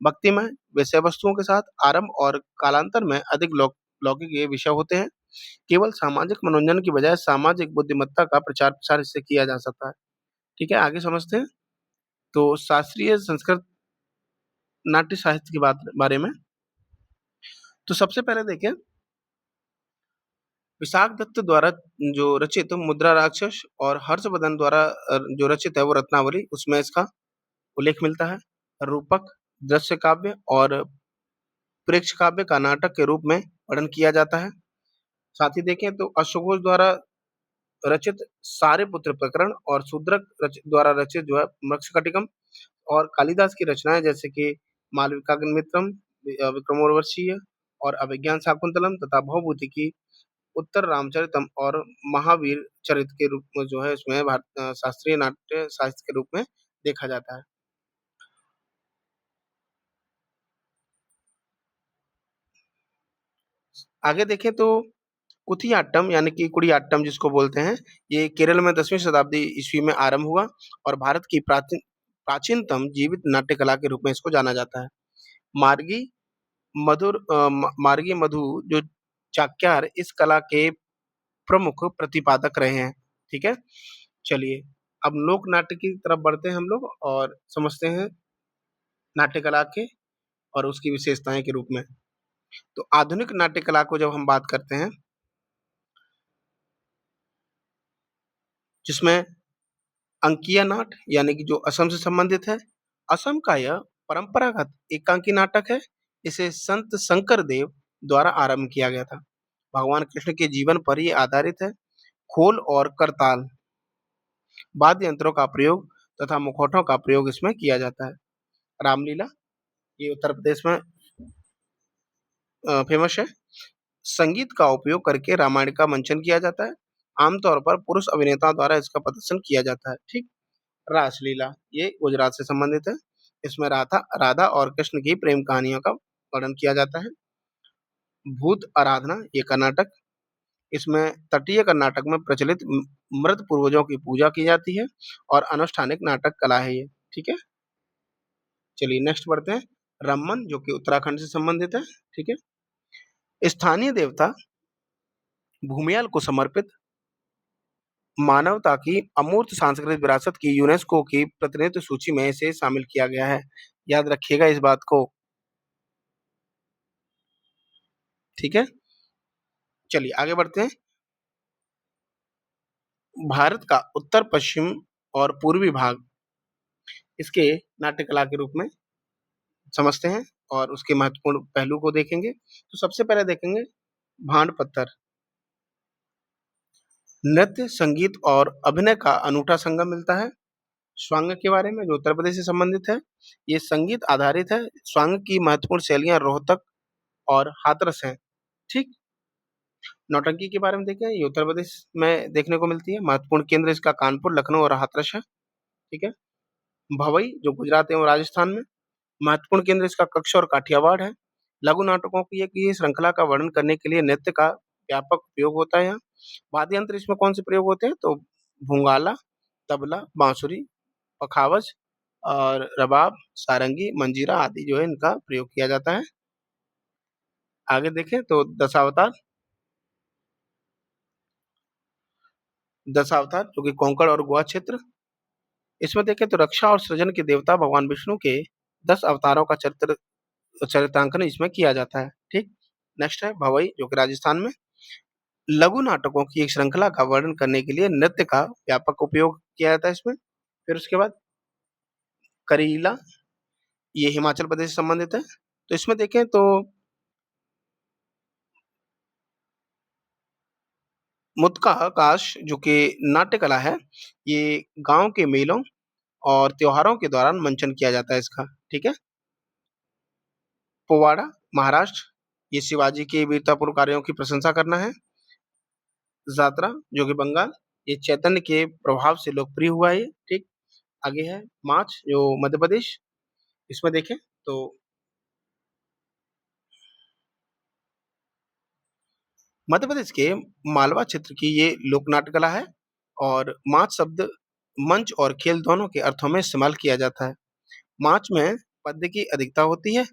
Speaker 1: भक्तिमय विषय वस्तुओं के साथ आरंभ और कालांतर में अधिक लौकिक ये विषय होते हैं। केवल सामाजिक मनोरंजन की बजाय सामाजिक बुद्धिमत्ता का प्रचार प्रसार इससे किया जा सकता है। ठीक है? आगे समझते हैं। तो शास्त्रीय संस्कृत नाट्य साहित्य की बात बारे में, तो सबसे पहले देखें विशाख दत्त द्वारा जो रचित मुद्रा राक्षस और हर्षवर्धन द्वारा जो रचित है वो रत्नावली, उसमें इसका उल्लेख मिलता है। रूपक, दृश्य काव्य और प्रेक्ष काव्य का नाटक के रूप में वर्णन किया जाता है। साथ ही देखें तो अश्वघोष द्वारा रचित सारिपुत्र प्रकरण और शूद्रक द्वारा रचित जो है मत्स्यकटिकम, और कालिदास की रचनाएं जैसे कि मालविकाग्निमित्रम, विक्रमोर्वशीय और अभिज्ञान शाकुंतलम तथा भवभूति की उत्तर रामचरितम और महावीर चरित के रूप में जो है इसमें शास्त्रीय नाट्य साहित्य के रूप में देखा जाता है। आगे देखें तो कुथियाट्टम यानी कि कुडियाट्टम जिसको बोलते हैं, ये केरल में 10वीं शताब्दी ईस्वी में आरंभ हुआ और भारत की प्राचीनतम जीवित नाट्य कला के रूप में इसको जाना जाता है। मार्गी मार्गी मधु जो चाक्यार इस कला के प्रमुख प्रतिपादक रहे हैं। ठीक है? चलिए, अब लोक नाट्य की तरफ बढ़ते हैं हम लोग और समझते हैं नाट्य कला के और उसकी विशेषताएं के रूप में। तो आधुनिक नाट्य कला को जब हम बात करते हैं, जिसमें अंकिया नाट यानी कि जो असम से संबंधित है। असम का यह परंपरागत एकांकी नाटक है। इसे संत शंकर देव द्वारा आरंभ किया गया था। भगवान कृष्ण के जीवन पर ये आधारित है। खोल और करताल वाद्य यंत्रों का प्रयोग तथा मुखौटों का प्रयोग इसमें किया जाता है। रामलीला, ये उत्तर प्रदेश में फेमस है। संगीत का उपयोग करके रामायण का मंचन किया जाता है। आमतौर पर पुरुष अभिनेताओं द्वारा इसका प्रदर्शन किया जाता है। ठीक? रासलीला, ये गुजरात से संबंधित है। इसमें राधा राधा और कृष्ण की प्रेम कहानियों का वर्णन किया जाता है। भूत आराधना ये कर्नाटक, इसमें तटीय कर्नाटक में प्रचलित मृत पूर्वजों की पूजा की जाती है और अनुष्ठानिक नाटक कला है ये। ठीक है, चलिए नेक्स्ट बढ़ते हैं। रम्मन जो कि उत्तराखंड से संबंधित है। ठीक है, स्थानीय देवता भूमियाल को समर्पित मानवता की अमूर्त सांस्कृतिक विरासत की यूनेस्को की प्रतिनिधित्व सूची में इसे शामिल किया गया है। याद रखिएगा इस बात को। ठीक है, चलिए आगे बढ़ते हैं। भारत का उत्तर पश्चिम और पूर्वी भाग इसके नाट्य कला के रूप में समझते हैं और उसके महत्वपूर्ण पहलू को देखेंगे। तो सबसे पहले देखेंगे भांड पत्थर। नृत्य, संगीत और अभिनय का अनूठा संगम मिलता है। स्वांग के बारे में जो उत्तर प्रदेश से संबंधित है, ये संगीत आधारित है। स्वांग की महत्वपूर्ण शैलियां रोहतक और हाथरस हैं। ठीक, नौटंकी के बारे में देखें, ये उत्तर प्रदेश में देखने को मिलती है। महत्वपूर्ण केंद्र इसका कानपुर, लखनऊ और हाथरस है। ठीक है, भवई जो गुजरात एवं राजस्थान में, महत्वपूर्ण केंद्र इसका कच्छ और काठियावाड़ है। लघु नाटकों की एक ये श्रृंखला का वर्णन करने के लिए नृत्य का व्यापक उपयोग होता है यहाँ। वाद्य यंत्र इसमें कौन से प्रयोग होते हैं, तो भूंगाला, तबला, बांसुरी, पखावज और रबाब, सारंगी, मंजीरा आदि जो है इनका प्रयोग किया जाता है। आगे देखें तो दशावतार। दशावतार जो कि कोंकण और गोवा क्षेत्र, इसमें देखें तो रक्षा और सृजन के देवता भगवान विष्णु के 10 अवतारों का चरित्रांकन इसमें किया जाता है। ठीक, नेक्स्ट है भवई जो कि राजस्थान में, लघु नाटकों की एक श्रृंखला का वर्णन करने के लिए नृत्य का व्यापक उपयोग किया जाता है इसमें। फिर उसके बाद करीला, ये हिमाचल प्रदेश से संबंधित है। तो इसमें देखें तो मुत्का आकाश जो कि नाट्य कला है, ये गांव के मेलों और त्योहारों के दौरान मंचन किया जाता है इसका। ठीक है, पोवाड़ा महाराष्ट्र, ये शिवाजी के वीरतापूर्ण कार्यों की प्रशंसा करना है। जात्रा जो कि बंगाल, ये चैतन्य के प्रभाव से लोकप्रिय हुआ है ये। ठीक, आगे है माच जो मध्य प्रदेश, इसमें देखें तो मध्य प्रदेश के मालवा क्षेत्र की ये लोक नाट्य कला है और माच शब्द मंच और खेल दोनों के अर्थों में इस्तेमाल किया जाता है। माच में पद्य की अधिकता होती है,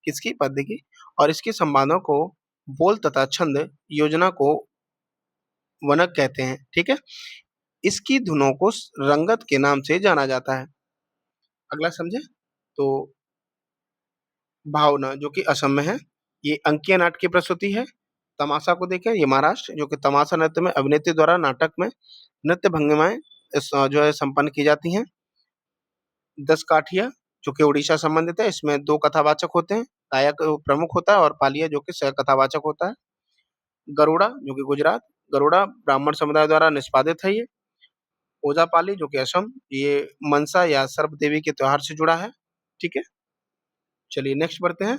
Speaker 1: किसकी, पद्य की, और इसके संवादों को बोल तथा छंद योजना को वनक कहते हैं। ठीक है, इसकी धुनों को रंगत के नाम से जाना जाता है। अगला समझे तो भावना जो कि असम में है, ये अंकीय नाट्य की प्रस्तुति है। तमाशा को देखें, ये महाराष्ट्र जो कि तमाशा नृत्य में अभिनेत्री द्वारा नाटक में नृत्य भंगिमाएं जो है संपन्न की जाती हैं। दस काठिया जो कि उड़ीसा संबंधित है, इसमें दो कथावाचक होते हैं, गायक प्रमुख होता है और पालिया जो कि सह कथावाचक होता है। गरुड़ा जो कि गुजरात, गरुड़ा ब्राह्मण समुदाय द्वारा निष्पादित है ये। ओजापाली जो कि असम, ये मनसा या सर्प देवी के त्योहार से जुड़ा है। ठीक है, चलिए नेक्स्ट बढ़ते हैं।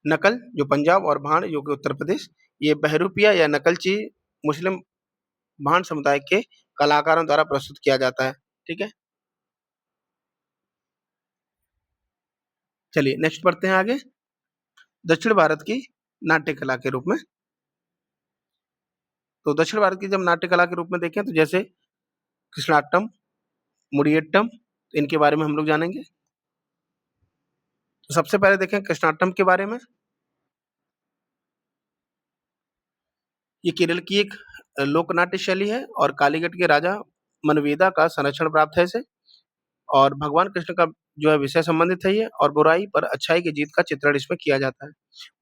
Speaker 1: नकल जो पंजाब और भाण जो कि उत्तर प्रदेश, ये बहरूपिया या नकलची मुस्लिम भाण समुदाय के कलाकारों द्वारा प्रस्तुत किया जाता है। ठीक है, चलिए नेक्स्ट बढ़ते हैं आगे। दक्षिण भारत की नाट्य कला के रूप में, तो दक्षिण भारत की जब नाट्य कला के रूप में देखें तो जैसे कृष्णाट्टम, मुड़ियट्टम, इनके बारे में हम लोग जानेंगे। तो सबसे पहले देखें कृष्णाट्टम के बारे में। ये केरल की एक लोक नाट्य शैली है और कालीगढ़ के राजा मनवेदा का संरक्षण प्राप्त है इसे। और भगवान कृष्ण का जो है विषय संबंधित है ये, और बुराई पर अच्छाई की जीत का चित्रण इसमें किया जाता है।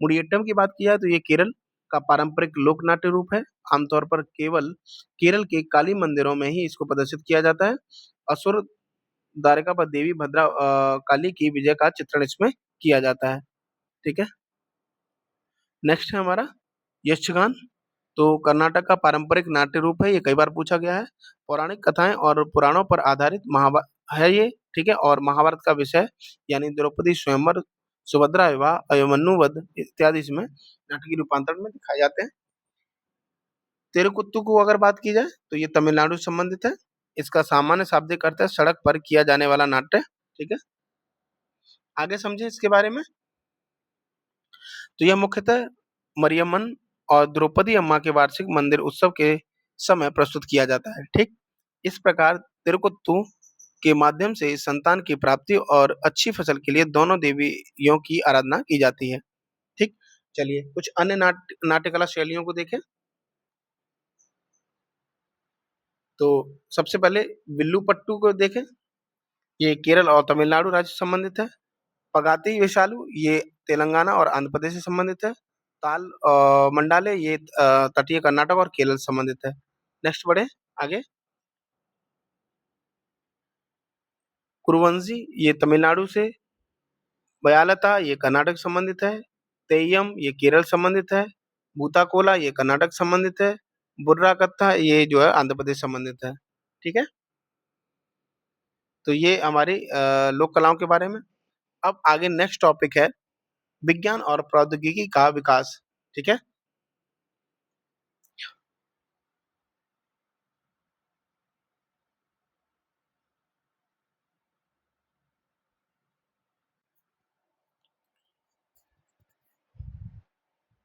Speaker 1: मुड़ियट्टम की बात की जाए तो ये केरल का पारंपरिक लोक नाट्य रूप है। आमतौर पर केवल केरल के काली मंदिरों में ही इसको प्रदर्शित किया जाता है। असुर द्वारिका पर देवी भद्रा काली की विजय का चित्रण इसमें किया जाता है। ठीक है, नेक्स्ट है हमारा यक्षगान। तो कर्नाटक का पारंपरिक नाट्य रूप है, ये कई बार पूछा गया है। पौराणिक कथाएं और पुराणों पर आधारित महाभारत है ये। ठीक है, और महाभारत का विषय यानी द्रौपदी स्वयंवर, सुभद्रा विवाह, अभिमन्यु वध इत्यादि इसमें नाटकीय रूपांतरण में दिखाए जाते हैं। तेरुकुत्तु को अगर बात की जाए तो ये तमिलनाडु से संबंधित है। इसका सामान्य शाब्दिक अर्थ है सड़क पर किया जाने वाला नाट्य। ठीक है, आगे समझे इसके बारे में। तो यह मुख्यतः मरियम्मन और द्रौपदी अम्मा के वार्षिक मंदिर उत्सव के समय प्रस्तुत किया जाता है। ठीक, इस प्रकार तिरुकुत्तु के माध्यम से संतान की प्राप्ति और अच्छी फसल के लिए दोनों देवियों की आराधना की जाती है। ठीक, चलिए कुछ अन्य नाट्यकला शैलियों को देखें। तो सबसे पहले विल्लुपट्टू को देखें, ये केरल और तमिलनाडु राज्य से संबंधित है। पगाती वेशालू ये तेलंगाना और आंध्र प्रदेश से संबंधित है। ताल मंडाले ये तटीय कर्नाटक और केरल से संबंधित है। नेक्स्ट बढ़े आगे। कुरुवंशी ये तमिलनाडु से, बयालता ये कर्नाटक से संबंधित है। तेयम ये केरल से संबंधित है। भूताकोला ये कर्नाटक से संबंधित है। बुर्रा कत्था ये जो है आंध्र प्रदेश से संबंधित है। ठीक है, तो ये हमारी लोक कलाओं के बारे में। अब आगे नेक्स्ट टॉपिक है विज्ञान और प्रौद्योगिकी का विकास। ठीक है,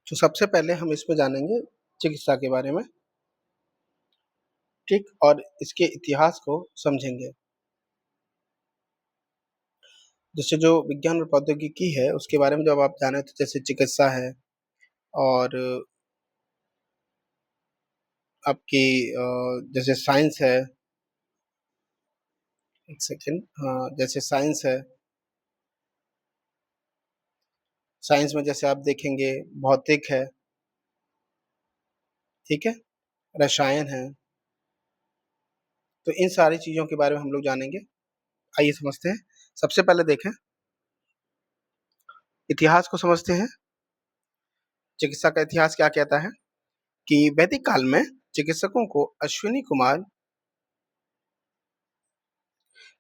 Speaker 1: तो सबसे पहले हम इसमें जानेंगे चिकित्सा के बारे में। ठीक, और इसके इतिहास को समझेंगे। जैसे जो विज्ञान और प्रौद्योगिकी है उसके बारे में जब आप जाने तो जैसे चिकित्सा है और आपकी जैसे साइंस है। एक सेकेंड, हाँ जैसे साइंस है, साइंस में जैसे आप देखेंगे भौतिक है, ठीक है, रसायन है। तो इन सारी चीजों के बारे में हम लोग जानेंगे। आइए समझते हैं। सबसे पहले देखें, इतिहास को समझते हैं। चिकित्सा का इतिहास क्या कहता है कि वैदिक काल में चिकित्सकों को अश्विनी कुमार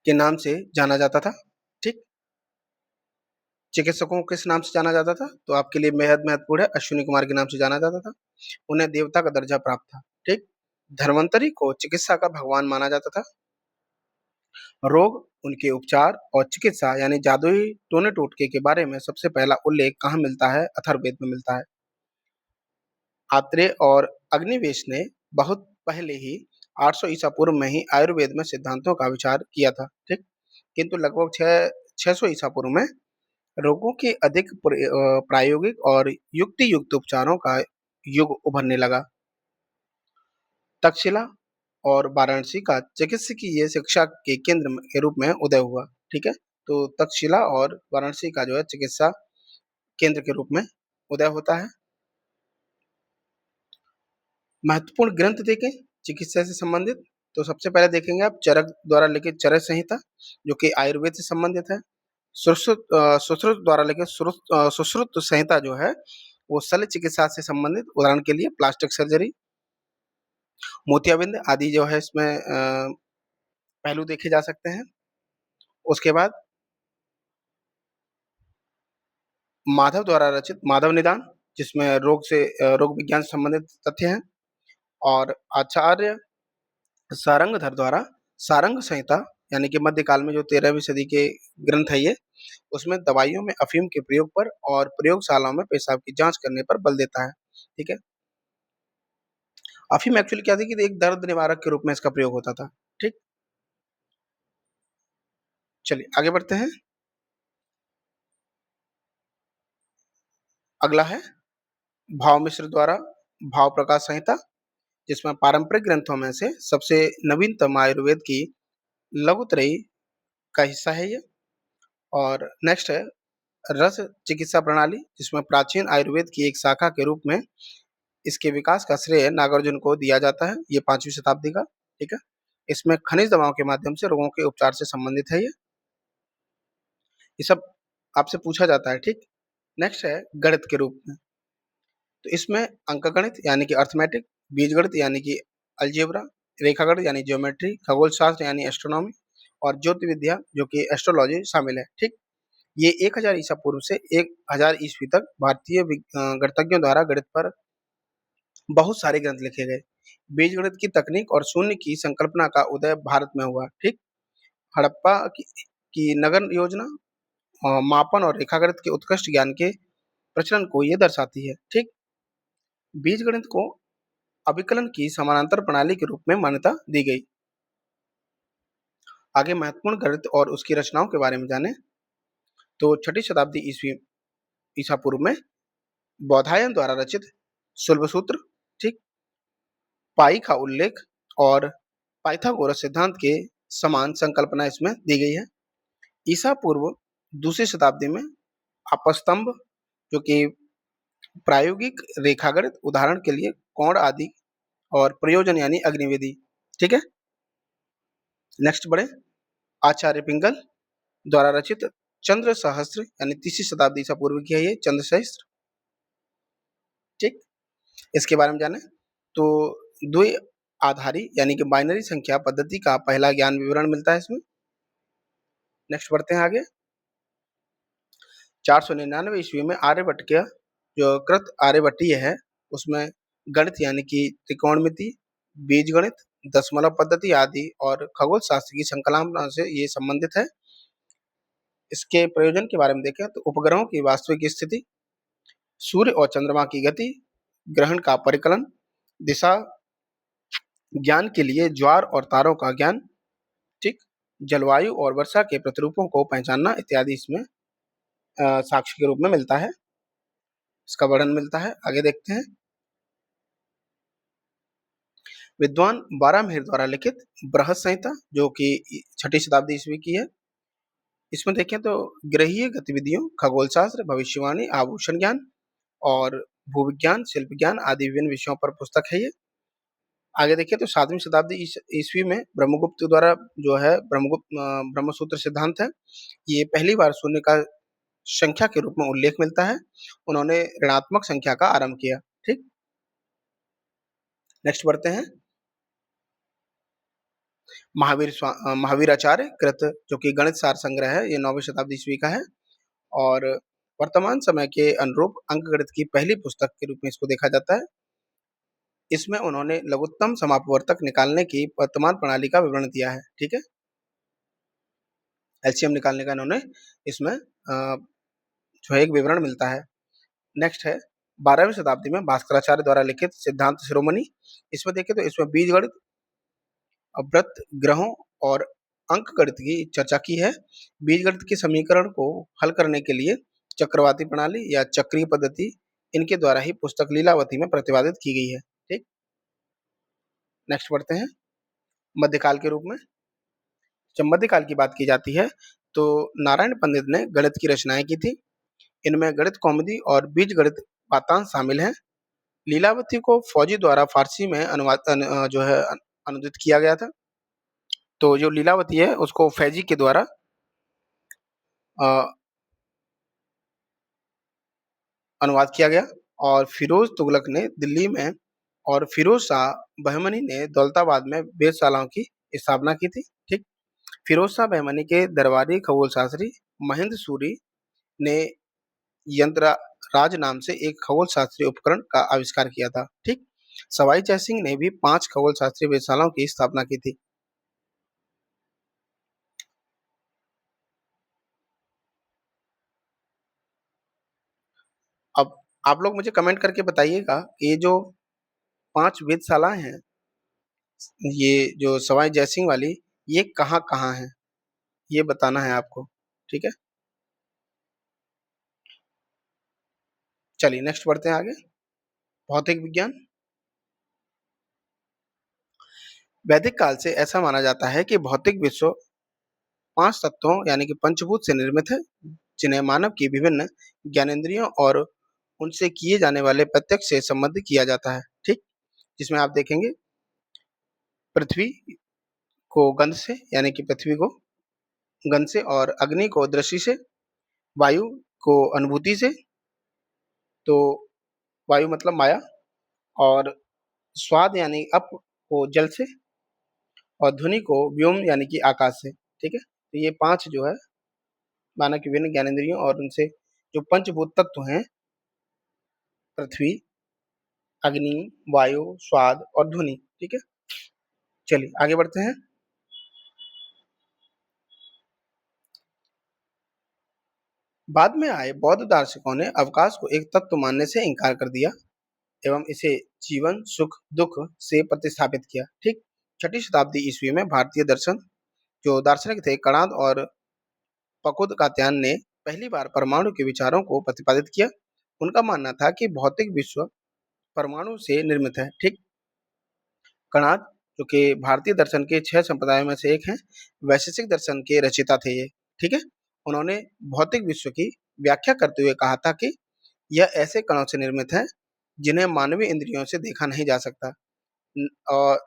Speaker 1: के नाम से जाना जाता था। ठीक, चिकित्सकों को किस नाम से जाना जाता था? तो आपके लिए बेहद महत्वपूर्ण है, अश्विनी कुमार के नाम से जाना जाता था। उन्हें देवता का दर्जा प्राप्त था। ठीक, धन्वंतरी को चिकित्सा का भगवान माना जाता था। रोग, उनके उपचार और चिकित्सा यानी जादुई टोने टोटके के बारे में सबसे पहला उल्लेख कहाँ मिलता है? अथर्ववेद में मिलता है। आत्रेय और अग्निवेश ने बहुत पहले ही 800 ईसा पूर्व में ही आयुर्वेद में सिद्धांतों का विचार किया था। ठीक, किंतु लगभग 600 ईसा पूर्व में रोगों के अधिक प्रायोगिक और युक्ति युक्त उपचारों का युग उभरने लगा। तक्षशिला और वाराणसी का चिकित्सकीय शिक्षा के केंद्र के रूप में उदय हुआ। ठीक है, तो तक्षशिला और वाराणसी का जो है चिकित्सा केंद्र के रूप में उदय होता है। महत्वपूर्ण ग्रंथ देखें चिकित्सा से संबंधित, तो सबसे पहले देखेंगे आप चरक द्वारा लिखित चरक संहिता जो कि आयुर्वेद से संबंधित है। सुश्रुत द्वारा लिखित सुश्रुत संहिता जो है वो शल्य चिकित्सा से संबंधित, उदाहरण के लिए प्लास्टिक सर्जरी। मोतियाबिंद आदि जो है इसमें पहलू देखे जा सकते हैं। उसके बाद माधव द्वारा रचित माधव निदान जिसमें रोग विज्ञान से संबंधित तथ्य हैं। और आचार्य सारंगधर द्वारा सारंग संहिता यानी कि मध्यकाल में जो 13वीं सदी के ग्रंथ है ये, उसमें दवाइयों में अफीम के प्रयोग पर और प्रयोगशालाओं में पेशाब की जांच करने पर बल देता है। ठीक है, अफीम एक्चुअली क्या थी कि एक दर्द निवारक के रूप में इसका प्रयोग होता था। ठीक, चलिए आगे बढ़ते हैं। अगला है भाव मिश्र द्वारा भाव प्रकाश संहिता जिसमें पारंपरिक ग्रंथों में से सबसे नवीनतम आयुर्वेद की लघुत्रयी का हिस्सा है ये। और नेक्स्ट है रस चिकित्सा प्रणाली जिसमें प्राचीन आयुर्वेद की एक शाखा के रूप में इसके विकास का श्रेय नागार्जुन को दिया जाता है। ये 5वीं शताब्दी का। ठीक है, इसमें खनिज दवाओं के माध्यम से रोगों के उपचार से संबंधित है ये सब आपसे पूछा जाता है। ठीक, नेक्स्ट है गणित के रूप में, तो इसमें अंकगणित यानी कि अर्थमेटिक, बीजगणित यानी कि अलजेब्रा, रेखागणित यानी ज्योमेट्री, खगोल शास्त्र यानी एस्ट्रोनॉमी और ज्योतिर्विद्या जो कि एस्ट्रोलॉजी शामिल है। ठीक, ये 1000 ईसा पूर्व से 1000 ईस्वी तक भारतीय गणितज्ञों द्वारा गणित पर बहुत सारे ग्रंथ लिखे गए। बीजगणित की तकनीक और शून्य की संकल्पना का उदय भारत में हुआ। ठीक। हड़प्पा की नगर योजना मापन और रेखागणित के उत्कृष्ट ज्ञान के प्रचलन को ये दर्शाती है। ठीक। बीजगणित को अभिकलन की समानांतर प्रणाली के रूप में मान्यता दी गई। आगे महत्वपूर्ण गणित और उसकी रचनाओं के बारे में जाने तो छठी शताब्दी ईस्वी ईसा पूर्व में बौधायन द्वारा रचित शुल्ब सूत्र, ठीक, पाई का उल्लेख और पाइथागोरस सिद्धांत के समान संकल्पना इसमें दी गई है। ईसा पूर्व दूसरी शताब्दी में अपस्तंभ, जो कि प्रायोगिक रेखागणित, उदाहरण के लिए कोण आदि, और प्रयोजन यानी अग्निविधि। ठीक है। नेक्स्ट बढ़े। आचार्य पिंगल द्वारा रचित चंद्र सहस्त्र यानी तीसरी शताब्दी ईसा पूर्व की है ये चंद्र सहस्त्र। ठीक। इसके बारे में जाने तो द्वि आधारी यानी कि बाइनरी संख्या पद्धति का पहला ज्ञान विवरण मिलता है इसमें। नेक्स्ट बढ़ते हैं आगे। 499 ईस्वी में आर्यभट्ट के जो कृत आर्यभट्टीय है उसमें गणित यानी कि त्रिकोणमिति, बीजगणित, दशमलव पद्धति आदि और खगोल शास्त्र की संकल्पना से ये संबंधित है। इसके प्रयोजन के बारे में देखें तो उपग्रहों की वास्तविक स्थिति, सूर्य और चंद्रमा की गति, ग्रहण का परिकलन, दिशा ज्ञान के लिए ज्वार और तारों का ज्ञान, ठीक, जलवायु और वर्षा के प्रतिरूपों को पहचानना इत्यादि इसमें साक्ष्य के रूप में मिलता है। इसका वर्णन मिलता है। आगे देखते हैं। विद्वान बारामिहिर द्वारा लिखित बृहत संहिता, जो कि छठी शताब्दी ईस्वी की है, इसमें देखें तो ग्रहीय गतिविधियों, खगोल शास्त्र, भविष्यवाणी, आभूषण ज्ञान और भूविज्ञान, शिल्प ज्ञान आदि विभिन्न विषयों पर पुस्तक है ये। आगे देखिए तो 7वीं शताब्दी ईस्वी में ब्रह्मगुप्त द्वारा जो है ब्रह्मसूत्र सिद्धांत है, ये पहली बार शून्य का संख्या के रूप में उल्लेख मिलता है। उन्होंने ऋणात्मक संख्या का आरंभ किया। ठीक। नेक्स्ट बढ़ते हैं। महावीराचार्य कृत, जो कि गणित सार संग्रह है, ये 9वीं शताब्दी ईस्वी का है और वर्तमान समय के अनुरूप अंकगणित की पहली पुस्तक के रूप में इसको देखा जाता है। इसमें उन्होंने लघुत्तम समापवर्तक निकालने की वर्तमान प्रणाली का विवरण दिया है। ठीक है। एलसीएम निकालने का इन्होंने इसमें जो है एक विवरण मिलता है। नेक्स्ट है 12वीं शताब्दी में भास्कराचार्य द्वारा लिखित सिद्धांत शिरोमणि। इसमें देखें तो इसमें बीजगणित, व्रत, ग्रहों और अंक गणित की चर्चा की है। बीजगणित के समीकरण को हल करने के लिए चक्रवाती प्रणाली या चक्रीय पद्धति, इनके द्वारा ही पुस्तक लीलावती में प्रतिपादित की गई है। ठीक। नेक्स्ट बढ़ते हैं। मध्यकाल के रूप में जब मध्यकाल की बात की जाती है तो नारायण पंडित ने गणित की रचनाएं की थी। इनमें गणित कौमुदी और बीज गणित पातांश शामिल हैं। लीलावती को फौजी द्वारा फारसी में जो है अनुदित किया गया था। तो जो लीलावती है उसको फैजी के द्वारा अनुवाद किया गया और फिरोज तुगलक ने दिल्ली में और फिरोज शाह बहमनी ने दौलताबाद में वेधशालाओं की स्थापना की थी। ठीक। फिरोज शाह बहमनी के दरबारी खगोल शास्त्री महेंद्र सूरी ने यंत्र राज नाम से एक खगोल शास्त्रीय उपकरण का आविष्कार किया था। ठीक। सवाई जयसिंह ने भी 5 खगोल शास्त्रीय वेधशालाओं की स्थापना की थी। अब आप लोग मुझे कमेंट करके बताइएगा ये जो 5 वेधशालाएं हैं, ये जो सवाई जयसिंह वाली, ये कहाँ कहाँ है, ये बताना है आपको। ठीक है। चलिए नेक्स्ट बढ़ते हैं आगे। भौतिक विज्ञान। वैदिक काल से ऐसा माना जाता है कि भौतिक विश्व 5 तत्वों यानी कि पंचभूत से निर्मित है, जिन्हें मानव की विभिन्न ज्ञानेंद्रियों और उनसे किए जाने वाले प्रत्यक्ष से संबंधित किया जाता है। ठीक। जिसमें आप देखेंगे पृथ्वी को गंध से यानी कि पृथ्वी को गंध से, और अग्नि को दृष्टि से, वायु को अनुभूति से, तो वायु मतलब माया, और स्वाद यानी अप को जल से, और ध्वनि को व्योम यानी कि आकाश से। ठीक है। तो ये 5 जो है मानव की विभिन्न ज्ञानेंद्रियों और उनसे जो पंचभूत तत्व हैं, पृथ्वी, अग्नि, वायु, स्वाद और ध्वनि। ठीक है? चलिए आगे बढ़ते हैं। बाद में आए बौद्ध दार्शनिकों ने अवकाश को एक तत्व मानने से इनकार कर दिया एवं इसे जीवन, सुख, दुख से प्रतिस्थापित किया। ठीक? 6ठी शताब्दी ईस्वी में भारतीय दर्शन जो दार्शनिक थे कणाद और पकुदकात्यान ने पहली बार परमाणु के विचारों को प्रतिपादित किया। उनका मानना था कि भौतिक विश्व परमाणु से निर्मित है। ठीक? कणाद जो कि भारतीय दर्शन के 6 संप्रदायों में से एक हैं, वैशेषिक दर्शन के रचयिता थे ये। ठीक है? उन्होंने भौतिक विश्व की व्याख्या करते हुए कहा था कि यह ऐसे कणों से निर्मित है जिन्हें मानवीय इंद्रियों से देखा नहीं जा सकता और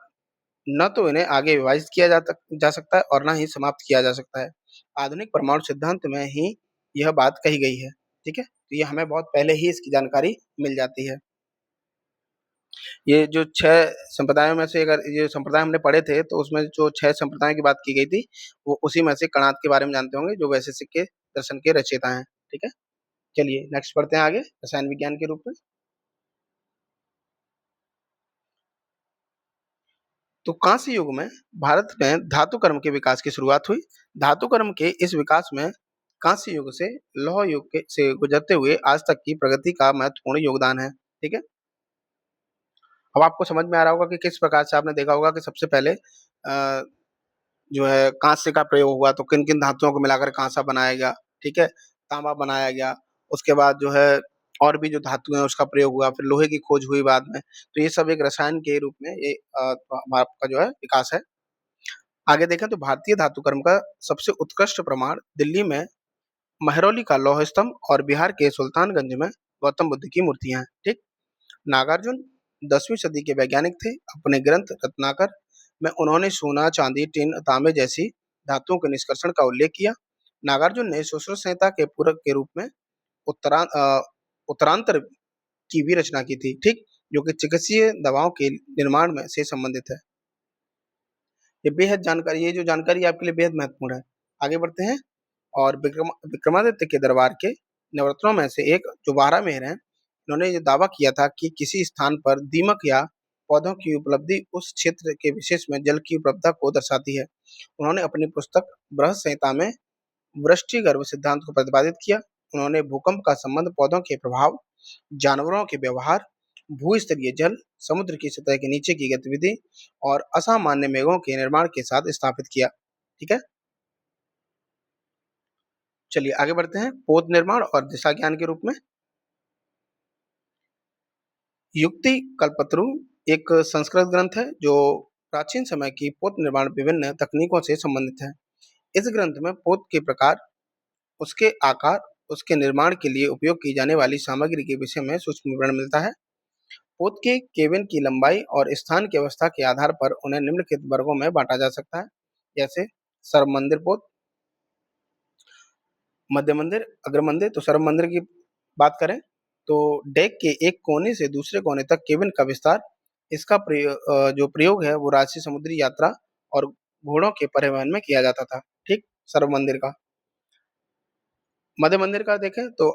Speaker 1: न तो इन्हें आगे विभाजित किया जा सकता है और ना ही समाप्त किया जा सकता है। आधुनिक परमाणु सिद्धांत में ही यह बात कही गई है। ठीक है? तो ये हमें बहुत पहले ही इसकी जानकारी मिल जाती है। ये जो 6 संप्रदायों में से अगर ये संप्रदाय हमने पढ़े थे तो उसमें जो 6 संप्रदायों की बात की गई थी, वो उसी में से कणाद के बारे में जानते होंगे जो वैशेषिक के दर्शन के रचयिता हैं। ठीक है? चलिए नेक्स्ट पढ़ते हैं आगे रसायन विज्ञान के रूप में। तो कांस्य युग में भारत में धातु कर्म के विकास की शुरुआत हुई। धातु कर्म के इस विकास में कांस्य युग से लौह युग के से गुजरते हुए आज तक की प्रगति का महत्वपूर्ण योगदान है। ठीक है? अब आपको समझ में आ रहा होगा कि किस प्रकार से आपने देखा होगा कि सबसे पहले जो है कांस्य का प्रयोग हुआ तो किन-किन धातुओं को मिलाकर कांसा बनाया गया। ठीक है? तांबा बनाया गया। उसके बाद जो है और भी जो धातु हैं उसका प्रयोग हुआ, फिर लोहे की खोज हुई बाद में। तो ये सब एक रसायन के रूप में ये आपका जो है विकास है। आगे देखें तो भारतीय धातु कर्म का सबसे उत्कृष्ट प्रमाण दिल्ली में महरौली का लौह स्तंभ और बिहार के सुल्तानगंज में गौतम बुद्ध की मूर्तियां हैं। ठीक? नागार्जुन 10वीं सदी के वैज्ञानिक थे। अपने ग्रंथ रत्नाकर में उन्होंने सोना, चांदी, टिन, तांबे जैसी धातुओं के निष्कर्षण का उल्लेख किया। नागार्जुन ने सुश्रुत संहिता के पूरक के रूप में उत्तरांतर की भी रचना की थी। ठीक? जो कि चिकित्सीय दवाओं के निर्माण में से संबंधित है। ये जो जानकारी आपके लिए बेहद महत्वपूर्ण है। आगे बढ़ते हैं और विक्रमादित्य के दरबार के नवरत्नों में से एक जो बारहमेर हैं, इन्होंने ये दावा किया था कि किसी स्थान पर दीमक या पौधों की उपलब्धि उस क्षेत्र के विशेष में जल की उपलब्धता को दर्शाती है। उन्होंने अपनी पुस्तक बृहद संहिता में वृष्टि गर्भ सिद्धांत को प्रतिपादित किया। उन्होंने भूकंप का संबंध पौधों के प्रभाव, जानवरों के व्यवहार, भूस्तरीय जल, समुद्र की सतह के नीचे की गतिविधि और असामान्य मेघों के निर्माण के साथ स्थापित किया। ठीक है? चलिए आगे बढ़ते हैं पोत निर्माण और दिशा ज्ञान के रूप में। युक्ति कल्पतरु एक संस्कृत ग्रंथ है जो प्राचीन समय की पोत निर्माण विभिन्न तकनीकों से संबंधित है। इस ग्रंथ में पोत के प्रकार, उसके आकार, उसके निर्माण के लिए उपयोग की जाने वाली सामग्री के विषय में सूक्ष्म विवरण मिलता है। पोत के केबिन की लंबाई और स्थान की अवस्था के आधार पर उन्हें निम्नलिखित वर्गों में बांटा जा सकता है, जैसे सर्व मंदिर पोत, मध्य मंदिर, अग्र मंदिर। तो सर्व मंदिर की बात करें तो डेक के एक कोने से दूसरे कोने तक केबिन का विस्तार, इसका जो प्रयोग है वो राजसी समुद्री यात्रा और घोड़ों के परिवहन में किया जाता था। ठीक? सर्व मंदिर का। मध्य मंदिर का देखें तो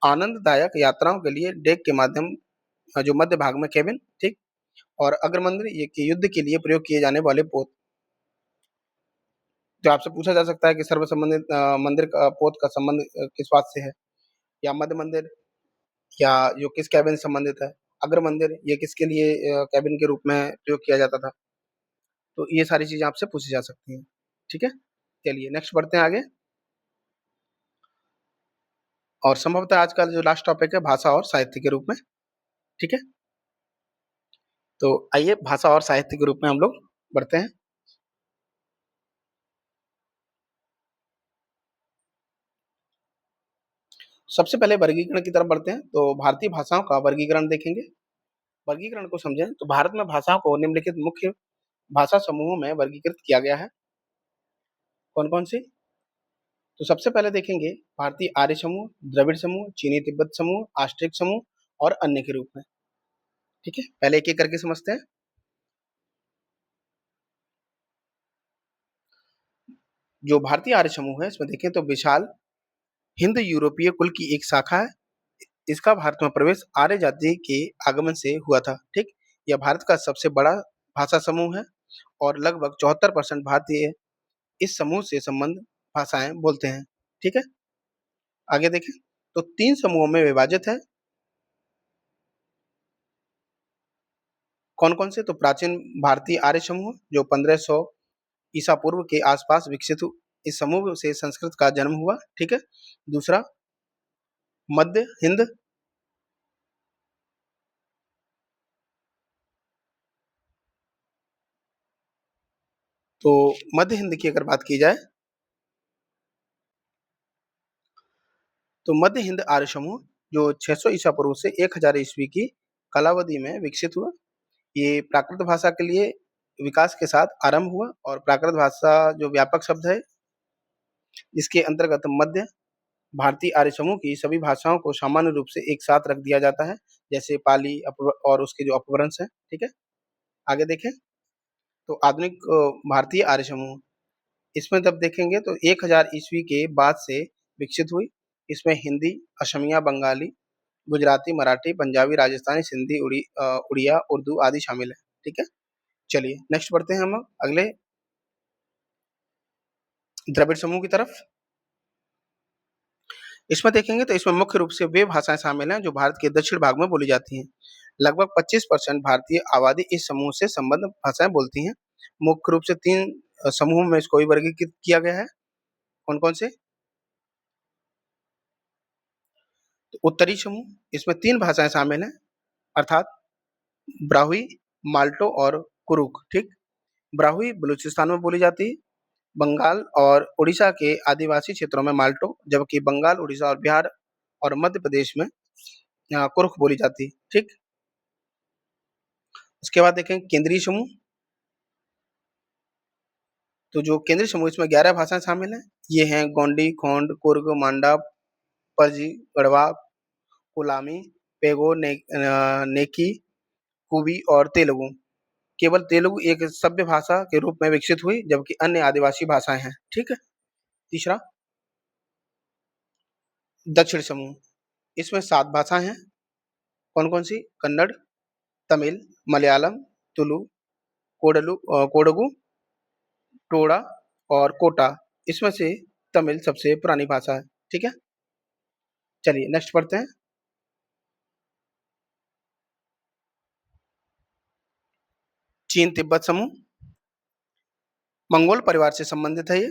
Speaker 1: आनंददायक यात्राओं के लिए डेक के माध्यम जो मध्य भाग में केबिन। ठीक? और अग्र मंदिर ये कि युद्ध के लिए प्रयोग किए जाने वाले पोत। जो आपसे पूछा जा सकता है कि सर्व संबंधित मंदिर का पोत का संबंध किस बात से है, या मध्य मंदिर या जो किस कैबिन से संबंधित है, अग्र मंदिर ये किसके लिए कैबिन के रूप में प्रयोग किया जाता था। तो ये सारी चीजें आपसे पूछी जा सकती हैं। ठीक है? चलिए नेक्स्ट बढ़ते हैं आगे और संभवतः आज का जो लास्ट टॉपिक है भाषा और साहित्य के रूप में। ठीक है? तो आइए भाषा और साहित्य के रूप में हम लोग बढ़ते हैं। सबसे पहले वर्गीकरण की तरफ बढ़ते हैं तो भारतीय भाषाओं का वर्गीकरण देखेंगे। वर्गीकरण को समझें तो भारत में भाषाओं को निम्नलिखित मुख्य भाषा समूहों में वर्गीकृत किया गया है। कौन कौन सी? तो सबसे पहले देखेंगे भारतीय आर्य समूह, द्रविड़ समूह, चीनी तिब्बत समूह, आस्ट्रिक समूह और अन्य के रूप में। ठीक है? पहले एक एक करके समझते हैं। जो भारतीय आर्य समूह है इसमें देखें तो विशाल हिंद यूरोपीय कुल की एक शाखा है। इसका भारत में प्रवेश आर्य जाति के आगमन से हुआ था। ठीक? यह भारत का सबसे बड़ा भाषा समूह है और लगभग 74% भारतीय इस समूह से संबंध भाषाएं बोलते हैं। ठीक है, आगे देखें तो 3 समूहों में विभाजित है। कौन-कौन से? तो प्राचीन भारतीय आर्य समूह जो 1500 ईसा पूर्व के आसपास विकसित हु इस समूह से संस्कृत का जन्म हुआ। ठीक है, दूसरा मध्य हिंद, तो मध्य हिंद की अगर बात की जाए तो मध्य हिंद आर्य समूह जो 600 ईसा पूर्व से 1000 ईस्वी की कालावधि में विकसित हुआ। ये प्राकृत भाषा के लिए विकास के साथ आरंभ हुआ और प्राकृत भाषा जो व्यापक शब्द है, इसके अंतर्गत मध्य भारतीय आर्य समूह की सभी भाषाओं को सामान्य रूप से एक साथ रख दिया जाता है, जैसे पाली और उसके जो अपभ्रंश हैं। ठीक है, आगे देखें तो आधुनिक भारतीय आर्य समूह, इसमें जब देखेंगे तो 1000 ईस्वी के बाद से विकसित हुई। इसमें हिंदी, असमिया, बंगाली, गुजराती, मराठी, पंजाबी, राजस्थानी, सिंधी, उड़िया, उर्दू आदि शामिल है। ठीक है, चलिए नेक्स्ट बढ़ते हैं हम अगले द्रविड़ समूह की तरफ। इसमें देखेंगे तो इसमें मुख्य रूप से वे भाषाएं शामिल हैं जो भारत के दक्षिण भाग में बोली जाती हैं। लगभग 25% भारतीय आबादी इस समूह से संबद्ध भाषाएं बोलती हैं। मुख्य रूप से 3 समूहों में इसको वर्गीकृत किया गया है। कौन-कौन से? तो उत्तरी समूह, इसमें 3 भाषाएं शामिल हैं, अर्थात ब्राहुई, माल्टो और कुरुक। ठीक, ब्राहुई बलूचिस्तान में बोली जाती है, बंगाल और उड़ीसा के आदिवासी क्षेत्रों में माल्टो, जबकि बंगाल, उड़ीसा और बिहार और मध्य प्रदेश में कुरुख बोली जाती है। ठीक, उसके बाद देखें केंद्रीय समूह, तो जो केंद्रीय समूह इसमें 11 भाषाएं शामिल हैं। ये हैं गोंडी, खोंड, कुर्ग, मांडा, पजी, गढ़वा, कोलामी, पेगो, नेकी, कुबी और तेलुगु। केवल तेलुगु एक सभ्य भाषा के रूप में विकसित हुई, जबकि अन्य आदिवासी भाषाएं हैं। ठीक है, तीसरा दक्षिण समूह, इसमें 7 भाषाएं हैं। कौन-कौन सी? कन्नड़, तमिल, मलयालम, तुलु, कोडगु, टोडा और कोटा। इसमें से तमिल सबसे पुरानी भाषा है। ठीक है, चलिए नेक्स्ट पढ़ते हैं। चीन तिब्बत समूह मंगोल परिवार से संबंधित है। ये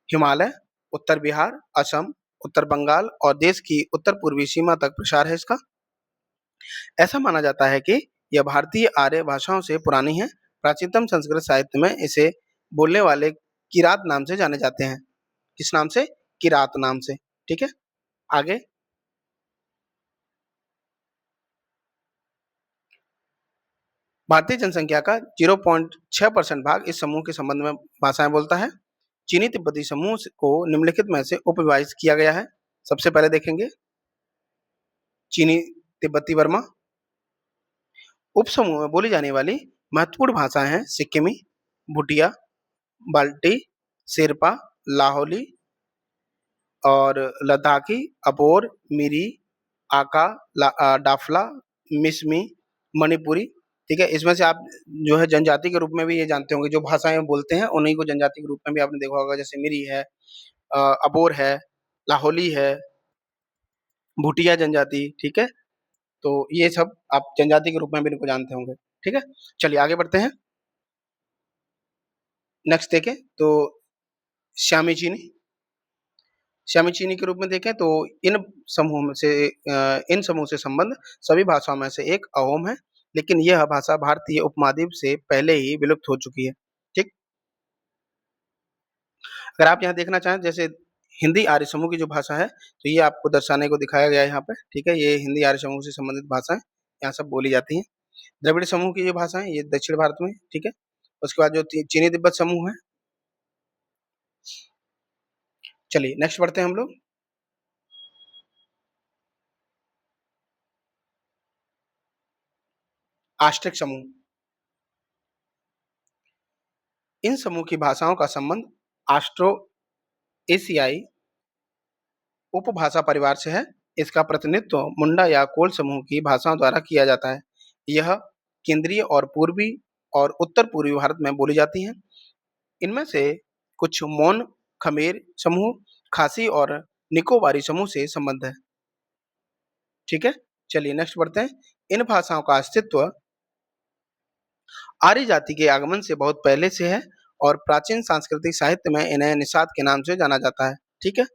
Speaker 1: हिमालय, उत्तर बिहार, असम, उत्तर बंगाल और देश की उत्तर पूर्वी सीमा तक प्रसार है इसका। ऐसा माना जाता है कि यह भारतीय आर्य भाषाओं से पुरानी है। प्राचीनतम संस्कृत साहित्य में इसे बोलने वाले किरात नाम से जाने जाते हैं। किस नाम से? किरात नाम से। ठीक है, आगे भारतीय जनसंख्या का 0.6% भाग इस समूह के संबंध में भाषाएं बोलता है। चीनी तिब्बती समूह को निम्नलिखित में से उपविभाजित किया गया है। सबसे पहले देखेंगे चीनी तिब्बती बर्मा। उपसमूह में बोली जाने वाली महत्वपूर्ण भाषाएं हैं सिक्किमी, भूटिया, बाल्टी, शेरपा, लाहौली और लद्दाखी, अबोर, मिरी, आका, डाफला, मिसमी, मणिपुरी। ठीक है, इसमें से आप जो है जनजाति के रूप में भी ये जानते होंगे, जो भाषाएं बोलते हैं उन्हीं को जनजाति के रूप में भी आपने देखा होगा, जैसे मिरी है, अबोर है, लाहौली है, भूटिया जनजाति। ठीक है, तो ये सब आप जनजाति के रूप में भी इनको जानते होंगे। ठीक है, चलिए आगे बढ़ते हैं। नेक्स्ट देखें तो श्यामी चीनी। श्यामी चीनी के रूप में देखें तो इन समूह से संबंध सभी भाषाओं में से एक अहोम है, लेकिन यह भाषा भारतीय उपमहाद्वीप से पहले ही विलुप्त हो चुकी है। ठीक, अगर आप यहाँ देखना चाहें जैसे हिंदी आर्य समूह की जो भाषा है, तो ये आपको दर्शाने को दिखाया गया है यहाँ पे। ठीक है, ये हिंदी आर्य समूह से संबंधित भाषाएं यहाँ सब बोली जाती हैं। द्रविड़ समूह की जो भाषा है ये दक्षिण भारत में। ठीक है, उसके बाद जो चीनी तिब्बत समूह है। चलिए नेक्स्ट बढ़ते हैं हम लोग। आष्ट्रिक समूह, इन समूह की भाषाओं का संबंध आस्ट्रो एशियाई उपभाषा परिवार से है। इसका प्रतिनिधित्व मुंडा या कोल समूह की भाषाओं द्वारा किया जाता है। यह केंद्रीय और पूर्वी और उत्तर-पूर्वी भारत में बोली जाती हैं। इनमें से कुछ मोन, खमेर समूह, खासी और निकोबारी समूह से संबद्ध है। ठीक है? चलिए नेक्स्ट बढ़ते हैं। इन भाषाओं का अस्तित्व आर्य जाति के आगमन से बहुत पहले से है और प्राचीन सांस्कृतिक साहित्य में इन्हें निषाद के नाम से जाना जाता है। ठीक है?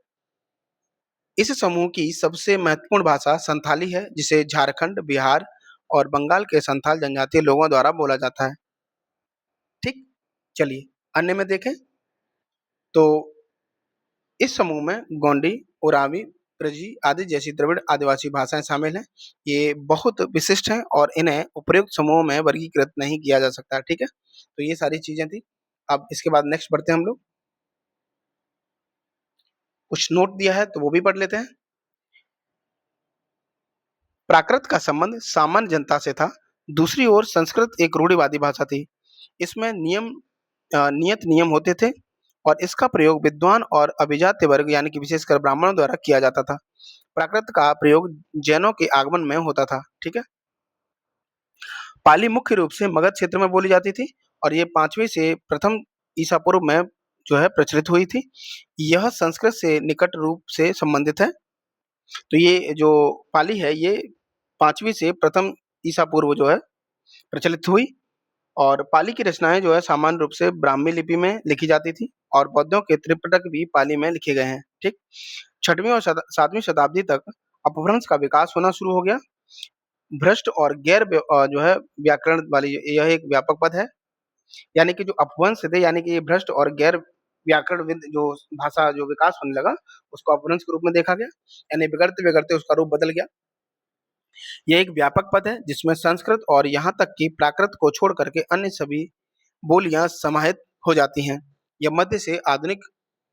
Speaker 1: इस समूह की सबसे महत्वपूर्ण भाषा संथाली है, जिसे झारखंड, बिहार और बंगाल के संथाल जनजातीय लोगों द्वारा बोला जाता है। ठीक? चलिए अन्य में देखें तो इस समूह में गोंडी, उरावी, ब्रजी आदि जैसी द्रविड़ आदिवासी भाषाएं शामिल हैं। ये बहुत विशिष्ट हैं और इन्हें उपयुक्त समूहों में वर्गीकृत नहीं किया जा सकता। ठीक है? तो ये सारी चीजें थी। अब इसके बाद नेक्स्ट बढ़ते हैं हम लोग। कुछ नोट दिया है तो वो भी पढ़ लेते हैं। प्राकृत का संबंध सामान्य जनता से था। दूसरी ओर संस्कृत एक रूढ़िवादी भाषा थी। इसमें नियत नियम होते थे और इसका प्रयोग विद्वान और अभिजात्य वर्ग यानी कि विशेषकर ब्राह्मणों द्वारा किया जाता था। प्राकृत का प्रयोग जैनों के आगमन में होता था। ठीक है? पाली मुख्य रूप से मगध क्षेत्र में बोली जाती थी और ये 5वीं से प्रथम ईसा पूर्व में जो है प्रचलित हुई थी। यह संस्कृत से निकट रूप से संबंधित है। तो ये जो पाली है ये 5वीं से प्रथम ईसा पूर्व जो है प्रचलित हुई और पाली की रचनाएं जो है सामान्य रूप से ब्राह्मी लिपि में लिखी जाती थी और बौद्धों के त्रिपिटक भी पाली में लिखे गए हैं। ठीक? 6वीं और 7वीं शताब्दी तक अपभ्रंश का विकास होना शुरू हो गया। भ्रष्ट और जो है व्याकरण वाली यह एक व्यापक पद है। यानी कि जो अपभ्रंश थे यानी कि ये भ्रष्ट और गैर व्याकरणविद जो भाषा जो विकास होने लगा उसको अपभ्रंश के रूप में देखा गया। यानी बिगड़ते-बिगड़ते उसका रूप बदल गया। यह एक व्यापक पद है जिसमें संस्कृत और यहाँ तक कि प्राकृत को छोड़ करके अन्य सभी बोलियां समाहित हो जाती हैं। यह मध्य से आधुनिक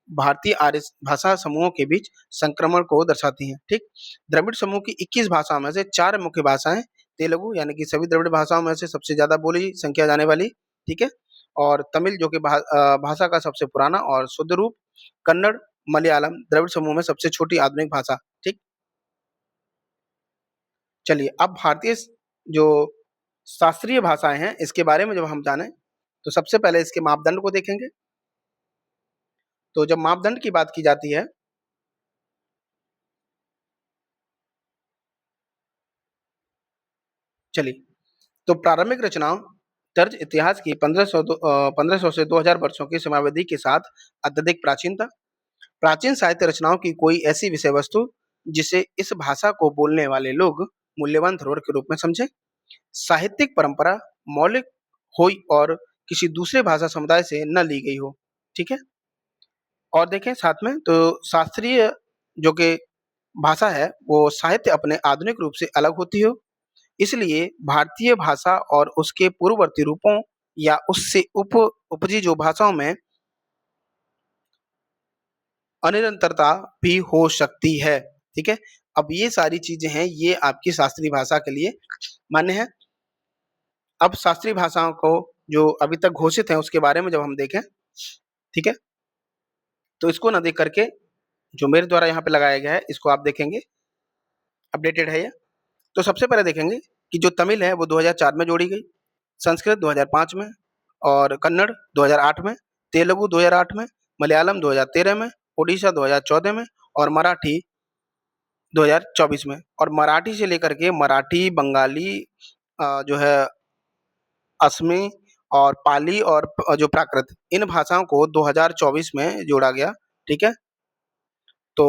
Speaker 1: भारतीय आर्य भाषा समूहों के बीच संक्रमण को दर्शाती हैं। ठीक? द्रविड़ समूह की 21 भाषाओं में से 4 मुख्य भाषाएं तेलुगु यानी कि सभी द्रविड़ भाषाओं में से सबसे ज्यादा बोली संख्या जाने वाली। ठीक है? और तमिल जो कि भाषा का सबसे पुराना और शुद्ध रूप, कन्नड़, मलयालम द्रविड़ समूह में सबसे छोटी आधुनिक भाषा। ठीक? चलिए अब भारतीय जो शास्त्रीय भाषाएं हैं इसके बारे में जब हम जाने तो सबसे पहले इसके मापदंड को देखेंगे। तो जब मापदंड की बात की जाती है चलिए तो प्रारंभिक रचनाओं दर्ज इतिहास की 1500 से 2000 वर्षों की समयावधि के साथ अत्यधिक प्राचीन था। प्राचीन साहित्य रचनाओं की कोई ऐसी विषय वस्तु जिसे इस भाषा को बोलने वाले लोग मूल्यवान धरोहर के रूप में समझे। साहित्यिक परंपरा मौलिक हो और किसी दूसरे भाषा समुदाय से न ली गई हो। ठीक है? और देखें साथ में तो शास्त्रीय जो कि भाषा है वो साहित्य अपने आधुनिक रूप से अलग होती हो, इसलिए भारतीय भाषा और उसके पूर्ववर्ती रूपों या उससे उपजी जो भाषाओं में अनिरंतरता भी हो सकती है। ठीक है? अब ये सारी चीजें हैं ये आपकी शास्त्रीय भाषा के लिए मान्य है। अब शास्त्रीय भाषाओं को जो अभी तक घोषित है उसके बारे में जब हम देखें, ठीक है, तो इसको ना देख करके जो मेरे द्वारा यहाँ पे लगाया गया है इसको आप देखेंगे, अपडेटेड है ये। तो सबसे पहले देखेंगे कि जो तमिल है वो 2004 में जोड़ी गई, संस्कृत 2005 में और कन्नड़ 2008 में, तेलुगु 2008 में, मलयालम 2013 में, ओडिशा 2014 में और मराठी 2024 में। और मराठी से लेकर के मराठी, बंगाली जो है असमी और पाली और जो प्राकृत इन भाषाओं को 2024 में जोड़ा गया। ठीक है? तो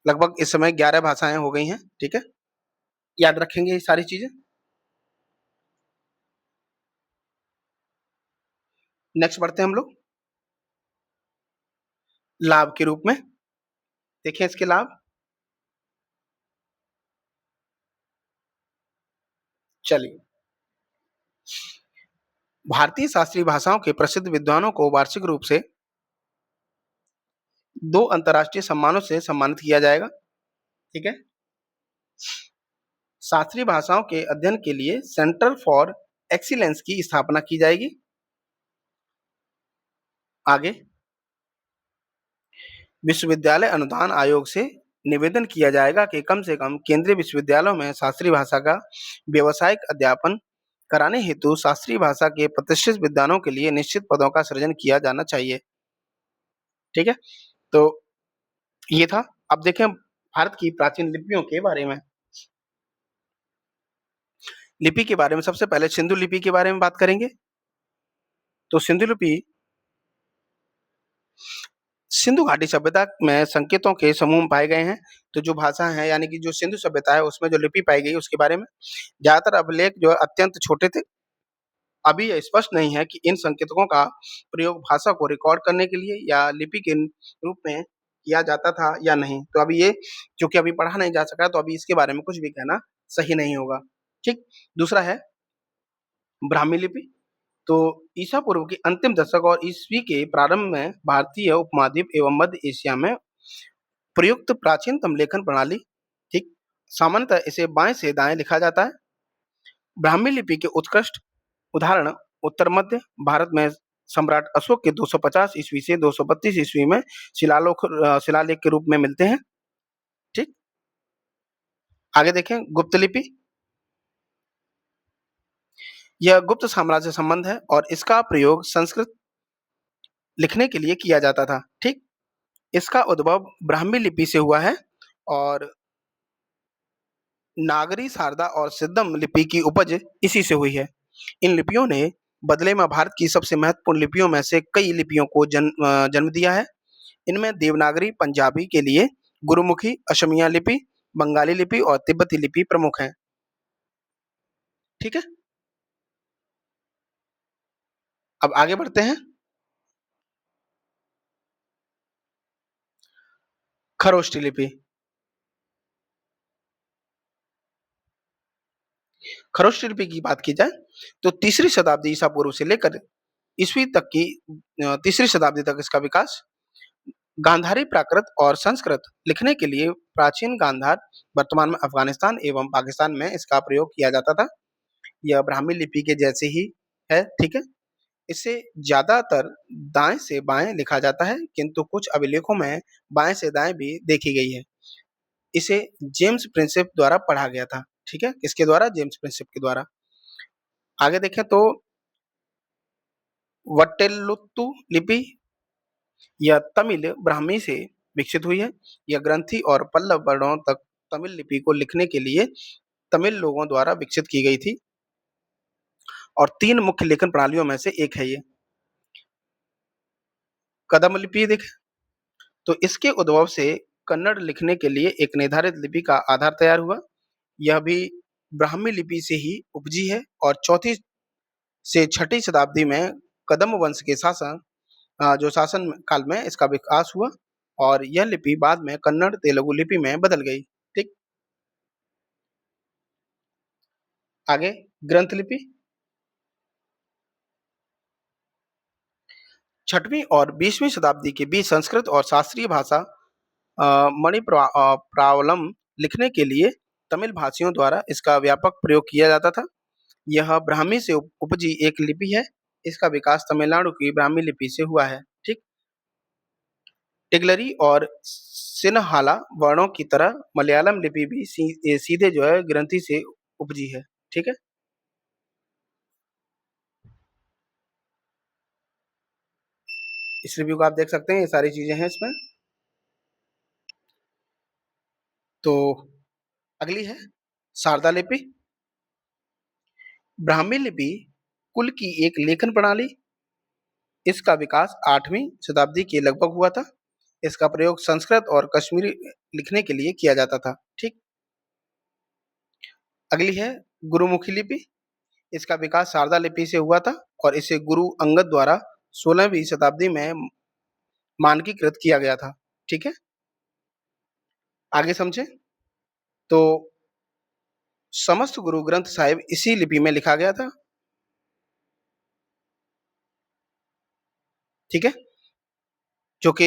Speaker 1: लगभग इस समय 11 भाषाएं हो गई हैं। ठीक है? याद रखेंगे ये सारी चीजें। नेक्स्ट बढ़ते हैं हम लोग लाभ के रूप में। देखें इसके लाभ। चलिए भारतीय शास्त्रीय भाषाओं के प्रसिद्ध विद्वानों को वार्षिक रूप से 2 अंतर्राष्ट्रीय सम्मानों से सम्मानित किया जाएगा। ठीक है? शास्त्रीय भाषाओं के अध्ययन के लिए सेंटर फॉर एक्सीलेंस की स्थापना की जाएगी। आगे विश्वविद्यालय अनुदान आयोग से निवेदन किया जाएगा कि कम से कम केंद्रीय विश्वविद्यालयों में शास्त्रीय भाषा का व्यावसायिक अध्यापन कराने हेतु शास्त्रीय भाषा के प्रतिष्ठित विद्वानों के लिए निश्चित पदों का सृजन किया जाना चाहिए। ठीक है, तो ये था। अब देखें भारत की प्राचीन लिपियों के बारे में। लिपि के बारे में सबसे पहले सिंधु लिपि के बारे में बात करेंगे। तो सिंधु घाटी सभ्यता में संकेतों के समूह पाए गए हैं। तो जो भाषा है यानी कि जो सिंधु सभ्यता है उसमें जो लिपि पाई गई उसके बारे में ज्यादातर अभिलेख जो अत्यंत छोटे थे। अभी यह स्पष्ट नहीं है कि इन संकेतकों का प्रयोग भाषा को रिकॉर्ड करने के लिए या लिपि के रूप में किया जाता था या नहीं। तो अभी ये चूंकि अभी पढ़ा नहीं जा सका तो अभी इसके बारे में कुछ भी कहना सही नहीं होगा। ठीक, दूसरा है ब्राह्मी लिपि। तो ईसा पूर्व के अंतिम दशक और ईस्वी के प्रारंभ में भारतीय उपमहाद्वीप एवं मध्य एशिया में प्रयुक्त प्राचीनतम लेखन प्रणाली। ठीक, सामान्यतः इसे बाएं से दाएं लिखा जाता है। ब्राह्मी लिपि के उत्कृष्ट उदाहरण उत्तर मध्य भारत में सम्राट अशोक के 250 ईस्वी से 232 ईस्वी में शिलालेख के रूप में मिलते हैं। ठीक, आगे देखें गुप्त लिपि। यह गुप्त साम्राज्य संबंध है और इसका प्रयोग संस्कृत लिखने के लिए किया जाता था। ठीक, इसका उद्भव ब्राह्मी लिपि से हुआ है और नागरी, शारदा और सिद्धम लिपि की उपज इसी से हुई है। इन लिपियों ने बदले में भारत की सबसे महत्वपूर्ण लिपियों में से कई लिपियों को जन्म दिया है। इनमें देवनागरी पंजाबी के लिए गुरुमुखी, असमिया लिपि, बंगाली लिपि और तिब्बती लिपि प्रमुख हैं। ठीक है, अब आगे बढ़ते हैं। खरोष्ठी लिपि। खरोष्ठी लिपि की बात की जाए तो तीसरी शताब्दी ईसा पूर्व से लेकर ईस्वी तक की तीसरी शताब्दी तक इसका विकास गांधारी प्राकृत और संस्कृत लिखने के लिए प्राचीन गांधार वर्तमान में अफगानिस्तान एवं पाकिस्तान में इसका प्रयोग किया जाता था। यह ब्राह्मी लिपि के जैसे ही है। ठीक है, इसे ज्यादातर दाएं से बाएं लिखा जाता है किंतु कुछ अभिलेखों में बाएं से दाएं भी देखी गई है। इसे जेम्स प्रिंसेप द्वारा पढ़ा गया था। ठीक है, किसके द्वारा? जेम्स प्रिंसेप के द्वारा। आगे देखें तो वट्टेलुत्तु लिपि। यह तमिल ब्राह्मी से विकसित हुई है। यह ग्रंथि और पल्लव वर्णों तक तमिल लिपि को लिखने के लिए तमिल लोगों द्वारा विकसित की गई थी और तीन मुख्य लेखन प्रणालियों में से एक है ये। कदम लिपि देखें तो इसके उद्भव से कन्नड़ लिखने के लिए एक निर्धारित लिपि का आधार तैयार हुआ। यह भी ब्राह्मी लिपि से ही उपजी है और चौथी से छठी शताब्दी में कदम वंश के जो शासन काल में इसका विकास हुआ और यह लिपि बाद में कन्नड़ तेलुगु लिपि में बदल गई। ठीक, आगे ग्रंथ लिपि। छठवीं और 20वीं शताब्दी के बीच संस्कृत और शास्त्रीय भाषा प्रावलम लिखने के लिए तमिल भाषियों द्वारा इसका व्यापक प्रयोग किया जाता था। यह ब्राह्मी से उपजी एक लिपि है। इसका विकास तमिलनाडु की ब्राह्मी लिपि से हुआ है। ठीक, टिगलरी और सिन्हाला वर्णों की तरह मलयालम लिपि भी सीधे जो है ग्रंथि से उपजी है। ठीक है, इस रिव्यू को आप देख सकते हैं, ये सारी चीजें हैं इसमें। तो अगली है शारदा लिपि। ब्राह्मी लिपि कुल की एक लेखन प्रणाली। इसका विकास 8वीं शताब्दी के लगभग हुआ था। इसका प्रयोग संस्कृत और कश्मीरी लिखने के लिए किया जाता था। ठीक, अगली है गुरुमुखी लिपि। इसका विकास शारदा लिपि से हुआ था और इसे गुरु अंगद द्वारा 16वीं शताब्दी में मानकीकृत किया गया था। ठीक है, आगे समझे तो समस्त गुरु ग्रंथ साहिब इसी लिपि में लिखा गया था। ठीक है, जो कि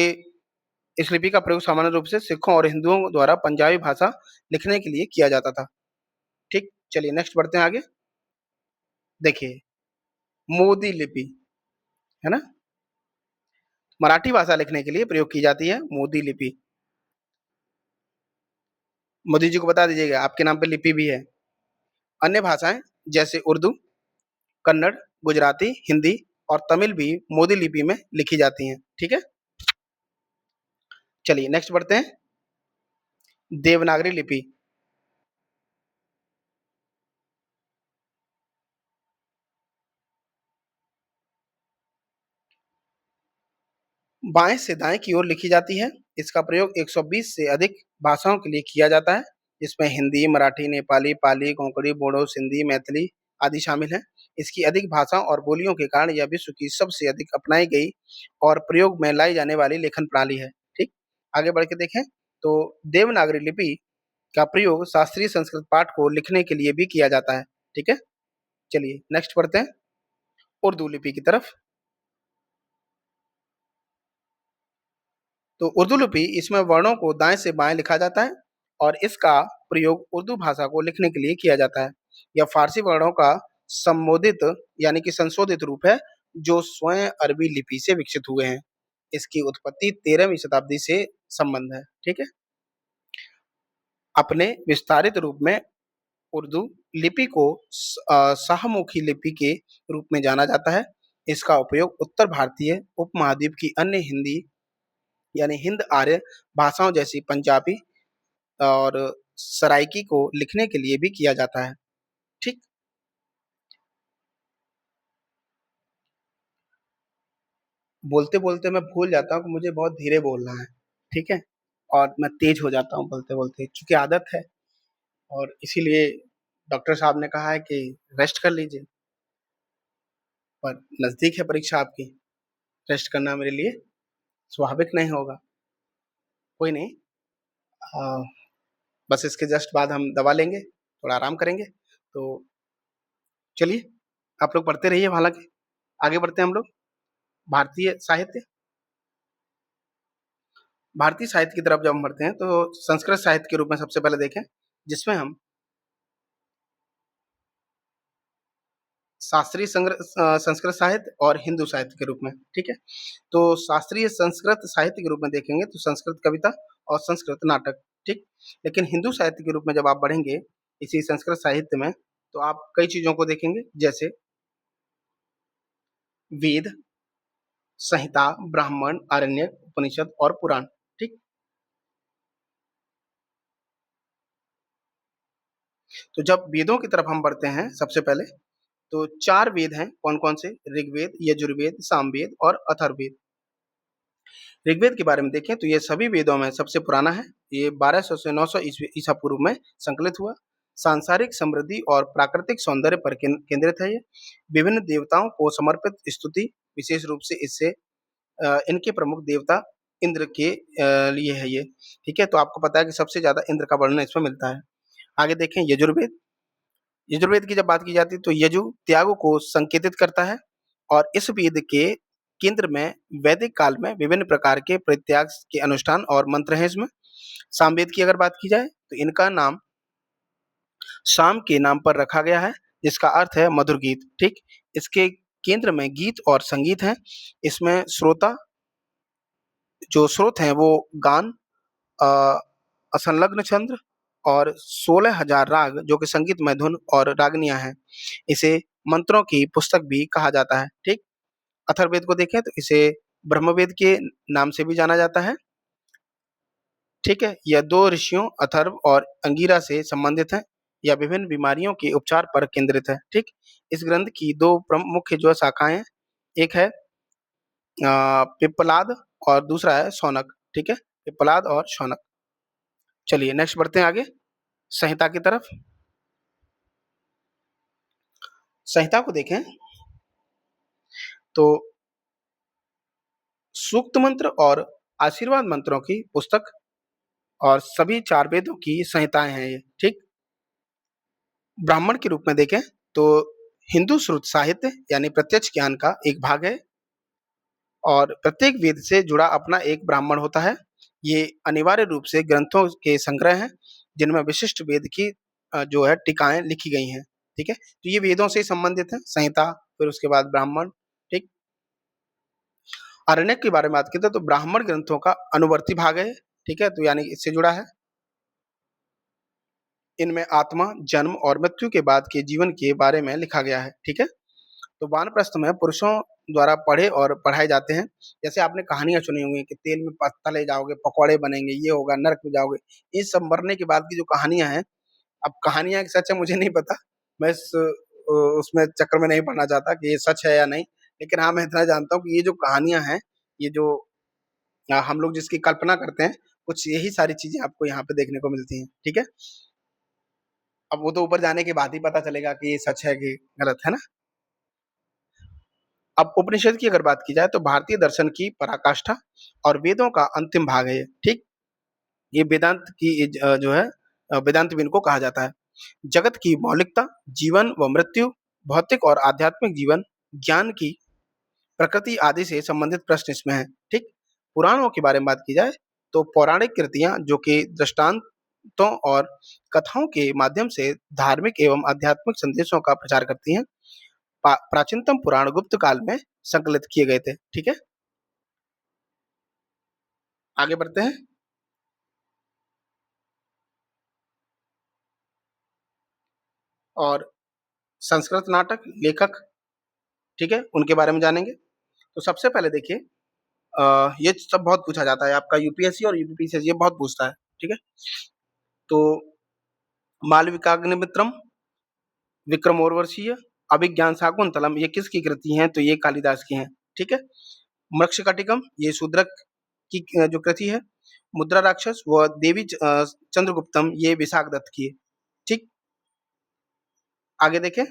Speaker 1: इस लिपि का प्रयोग सामान्य रूप से सिखों और हिंदुओं द्वारा पंजाबी भाषा लिखने के लिए किया जाता था। ठीक, चलिए नेक्स्ट बढ़ते हैं आगे। देखिए मोदी लिपि है ना, मराठी भाषा लिखने के लिए प्रयोग की जाती है मोदी लिपि। मोदी जी को बता दीजिएगा, आपके नाम पे लिपि भी है। अन्य भाषाएं जैसे उर्दू, कन्नड़, गुजराती, हिंदी और तमिल भी मोदी लिपि में लिखी जाती हैं। ठीक है, चलिए नेक्स्ट बढ़ते हैं। देवनागरी लिपि। बाएं से दाएं की ओर लिखी जाती है। इसका प्रयोग 120 से अधिक भाषाओं के लिए किया जाता है। इसमें हिंदी, मराठी, नेपाली, पाली, कोंकणी, बोडो, सिंधी, मैथिली आदि शामिल हैं। इसकी अधिक भाषाओं और बोलियों के कारण यह विश्व की सबसे अधिक अपनाई गई और प्रयोग में लाई जाने वाली लेखन प्रणाली है। ठीक, आगे बढ़ के देखें तो देवनागरी लिपि का प्रयोग शास्त्रीय संस्कृत पाठ को लिखने के लिए भी किया जाता है। ठीक है, चलिए नेक्स्ट पढ़ते हैं उर्दू लिपि की तरफ। तो उर्दू लिपि, इसमें वर्णों को दाएं से बाएं लिखा जाता है और इसका प्रयोग उर्दू भाषा को लिखने के लिए किया जाता है। यह फारसी वर्णों का संबोधित यानी कि संशोधित रूप है जो स्वयं अरबी लिपि से विकसित हुए हैं। इसकी उत्पत्ति 13वीं शताब्दी से संबंध है। ठीक है, अपने विस्तारित रूप में उर्दू लिपि को शाहमुखी लिपि के रूप में जाना जाता है। इसका उपयोग उत्तर भारतीय उपमहाद्वीप की अन्य हिंदी यानी हिंद आर्य भाषाओं जैसी पंजाबी और सराइकी को लिखने के लिए भी किया जाता है। ठीक, बोलते बोलते मैं भूल जाता हूँ कि मुझे बहुत धीरे बोलना है। ठीक है, और मैं तेज हो जाता हूँ बोलते बोलते, क्योंकि आदत है। और इसीलिए डॉक्टर साहब ने कहा है कि रेस्ट कर लीजिए, पर नजदीक है परीक्षा आपकी, रेस्ट करना मेरे लिए स्वाभाविक नहीं होगा। कोई नहीं, आ, बस इसके जस्ट बाद हम दवा लेंगे, थोड़ा आराम करेंगे। तो चलिए, आप लोग पढ़ते रहिए। हालांकि आगे बढ़ते हैं हम लोग। भारतीय साहित्य। भारतीय साहित्य की तरफ जब हम बढ़ते हैं तो संस्कृत साहित्य के रूप में सबसे पहले देखें, जिसमें हम शास्त्रीय संस्कृत साहित्य और हिंदू साहित्य के रूप में। ठीक है, तो शास्त्रीय संस्कृत साहित्य के रूप में देखेंगे तो संस्कृत कविता और संस्कृत नाटक। ठीक, लेकिन हिंदू साहित्य के रूप में जब आप बढ़ेंगे इसी संस्कृत साहित्य में, तो आप कई चीजों को देखेंगे, जैसे वेद, संहिता, ब्राह्मण, आरण्यक, उपनिषद और पुराण। ठीक, तो जब वेदों की तरफ हम बढ़ते हैं सबसे पहले, तो चार वेद हैं। कौन कौन से? ऋग्वेद, यजुर्वेद, सामवेद और अथर्ववेद। ऋग्वेद के बारे में देखें तो ये सभी वेदों में सबसे पुराना है। ये 1200 से 900 ईसा पूर्व में संकलित हुआ। सांसारिक समृद्धि और प्राकृतिक सौंदर्य पर केंद्रित है। ये विभिन्न देवताओं को समर्पित स्तुति, विशेष रूप से इससे इनके प्रमुख देवता इंद्र के लिए है ये। ठीक है, तो आपको पता है कि सबसे ज्यादा इंद्र का वर्णन इसमें मिलता है। आगे देखें यजुर्वेद। यजुर्वेद की जब बात की जाती है तो यजु त्याग को संकेतित करता है और इस वेद के केंद्र में वैदिक काल में विभिन्न प्रकार के परित्याग के अनुष्ठान और मंत्र हैं इसमें। सामवेद की अगर बात की जाए तो इनका नाम शाम के नाम पर रखा गया है, जिसका अर्थ है मधुर गीत। ठीक, इसके केंद्र में गीत और संगीत हैं। इसमें श्रोता जो स्रोत हैं वो गान, अ, असंलग्न छंद और 16,000 राग जो कि संगीतमय धुन और रागनियां हैं। इसे मंत्रों की पुस्तक भी कहा जाता है। ठीक, अथर्ववेद को देखें तो इसे ब्रह्मवेद के नाम से भी जाना जाता है। ठीक है, यह दो ऋषियों अथर्व और अंगिरा से संबंधित है। यह विभिन्न बीमारियों के उपचार पर केंद्रित है। ठीक, इस ग्रंथ की दो मुख्य जो शाखाएं हैं, एक है पिप्पलाद और दूसरा है शौनक। ठीक है, पिप्पलाद और शौनक। चलिए नेक्स्ट बढ़ते हैं आगे संहिता की तरफ। संहिता को देखें तो सूक्त मंत्र और आशीर्वाद मंत्रों की पुस्तक और सभी चार वेदों की संहिताएं हैं ये। ठीक, ब्राह्मण के रूप में देखें तो हिंदू श्रुत साहित्य यानी प्रत्यक्ष ज्ञान का एक भाग है और प्रत्येक वेद से जुड़ा अपना एक ब्राह्मण होता है। ये अनिवार्य रूप से ग्रंथों के संग्रह हैं जिनमें विशिष्ट वेद की जो है टीकाएं लिखी गई हैं। ठीक है, तो ये वेदों से संबंधित है संहिता, फिर उसके बाद ब्राह्मण। ठीक, आरण्यक के बारे में बात की तो ब्राह्मण ग्रंथों का अनुवर्ती भाग है। ठीक है, तो यानी इससे जुड़ा है। इनमें आत्मा, जन्म और मृत्यु के बाद के जीवन के बारे में लिखा गया है, ठीक है? तो वानप्रस्थ में पुरुषों द्वारा पढ़े और पढ़ाए जाते हैं। जैसे आपने कहानियाँ सुनी होंगी कि तेल में तले जाओगे, पकौड़े बनेंगे, ये होगा, नरक में जाओगे। ये सब मरने के बाद की जो कहानियाँ हैं, अब कहानियाँ सच है मुझे नहीं पता। मैं उसमें चक्कर में नहीं पड़ना चाहता कि ये सच है या नहीं। लेकिन हाँ, मैं इतना जानता हूँ कि ये जो कहानियाँ हैं, ये जो हम लोग जिसकी कल्पना करते हैं, कुछ यही सारी चीज़ें आपको यहाँ पे देखने को मिलती हैं, ठीक है? अब वो तो ऊपर जाने के बाद ही पता चलेगा कि ये सच है कि गलत, है ना? अब उपनिषद की अगर बात की जाए तो भारतीय दर्शन की पराकाष्ठा और वेदों का अंतिम भाग है ये, ठीक? ये वेदांत की जो है वेदांत भी इनको कहा जाता है। जगत की मौलिकता, जीवन व मृत्यु, भौतिक और आध्यात्मिक जीवन, ज्ञान की प्रकृति आदि से संबंधित प्रश्न इसमें हैं, ठीक? पुराणों के बारे में बात की जाए तो पौराणिक कृतियाँ जो कि दृष्टांतों और कथाओं के माध्यम से धार्मिक एवं आध्यात्मिक संदेशों का प्रचार करती हैं। प्राचीनतम पुराण गुप्त काल में संकलित किए गए थे, ठीक है? आगे बढ़ते हैं। और संस्कृत नाटक लेखक, ठीक है, उनके बारे में जानेंगे। तो सबसे पहले देखिए, ये सब बहुत पूछा जाता है, आपका यूपीएससी और यूपीपीसीएस ये बहुत पूछता है, ठीक है? तो मालविकाग्निमित्रम, विक्रमोर्वशीय, अभिज्ञान शाकुंतलम ये किसकी कृति हैं? तो ये कालिदास की हैं, ठीक है? मृक्षकटिकम ये शूद्रक की जो कृति है। मुद्रा राक्षस व देवी चंद्रगुप्तम ये विशाख दत्त की है, ठीक? आगे देखें।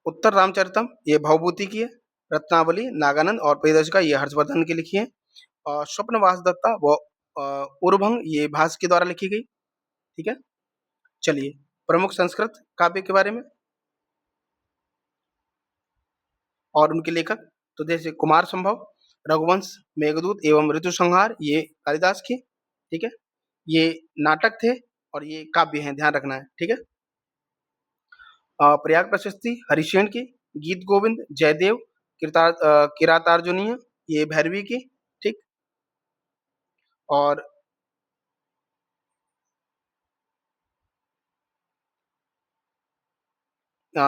Speaker 1: उत्तर रामचरितम ये भवभूति की है। रत्नावली नागानंद और प्रियदर्शिका ये हर्षवर्धन की लिखी है। और स्वप्नवास दत्ता व उर्भंग ये भास के द्वारा लिखी गई, ठीक है? चलिए, प्रमुख संस्कृत काव्य के बारे में और उनके लेखक, तो जैसे कुमार संभव, रघुवंश, मेघदूत एवं ऋतुसंहार ये कालिदास की, ठीक है? ये नाटक थे और ये काव्य हैं, ध्यान रखना है, ठीक है? प्रयाग प्रशस्ति हरिशेन की, गीत गोविंद जयदेव, किरातार्जुनीय ये भैरवी की, ठीक? और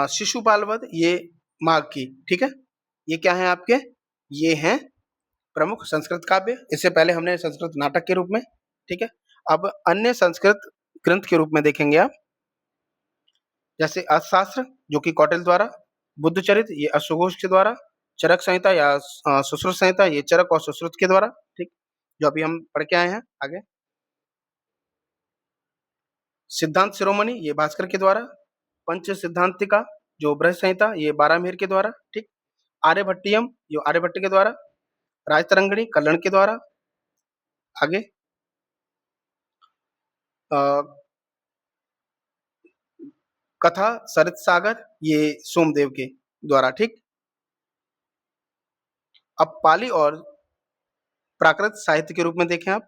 Speaker 1: शिशुपाल वध ये माघ की, ठीक है? ये क्या है आपके? ये हैं प्रमुख संस्कृत काव्य। इससे पहले हमने संस्कृत नाटक के रूप में, ठीक है? अब अन्य संस्कृत ग्रंथ के रूप में देखेंगे आप, जैसे अर्थशास्त्र जो कि कौटिल्य द्वारा, बुद्धचरित ये अश्वघोष के द्वारा, चरक संहिता या सुश्रुत संहिता ये चरक और सुश्रुत के द्वारा, ठीक? जो अभी हम पढ़ के आए हैं आगे। सिद्धांत शिरोमणि ये भास्कर के द्वारा, पंच सिद्धांतिका जो बृहत संहिता ये बारामेर के द्वारा, ठीक? आर्यभट्टियम जो आर्यभट्ट के द्वारा, राजतरंगिणी कल्हण के द्वारा। आगे अ, कथा सरित सागर ये सोमदेव के द्वारा, ठीक? अब पाली और प्राकृत साहित्य के रूप में देखें आप,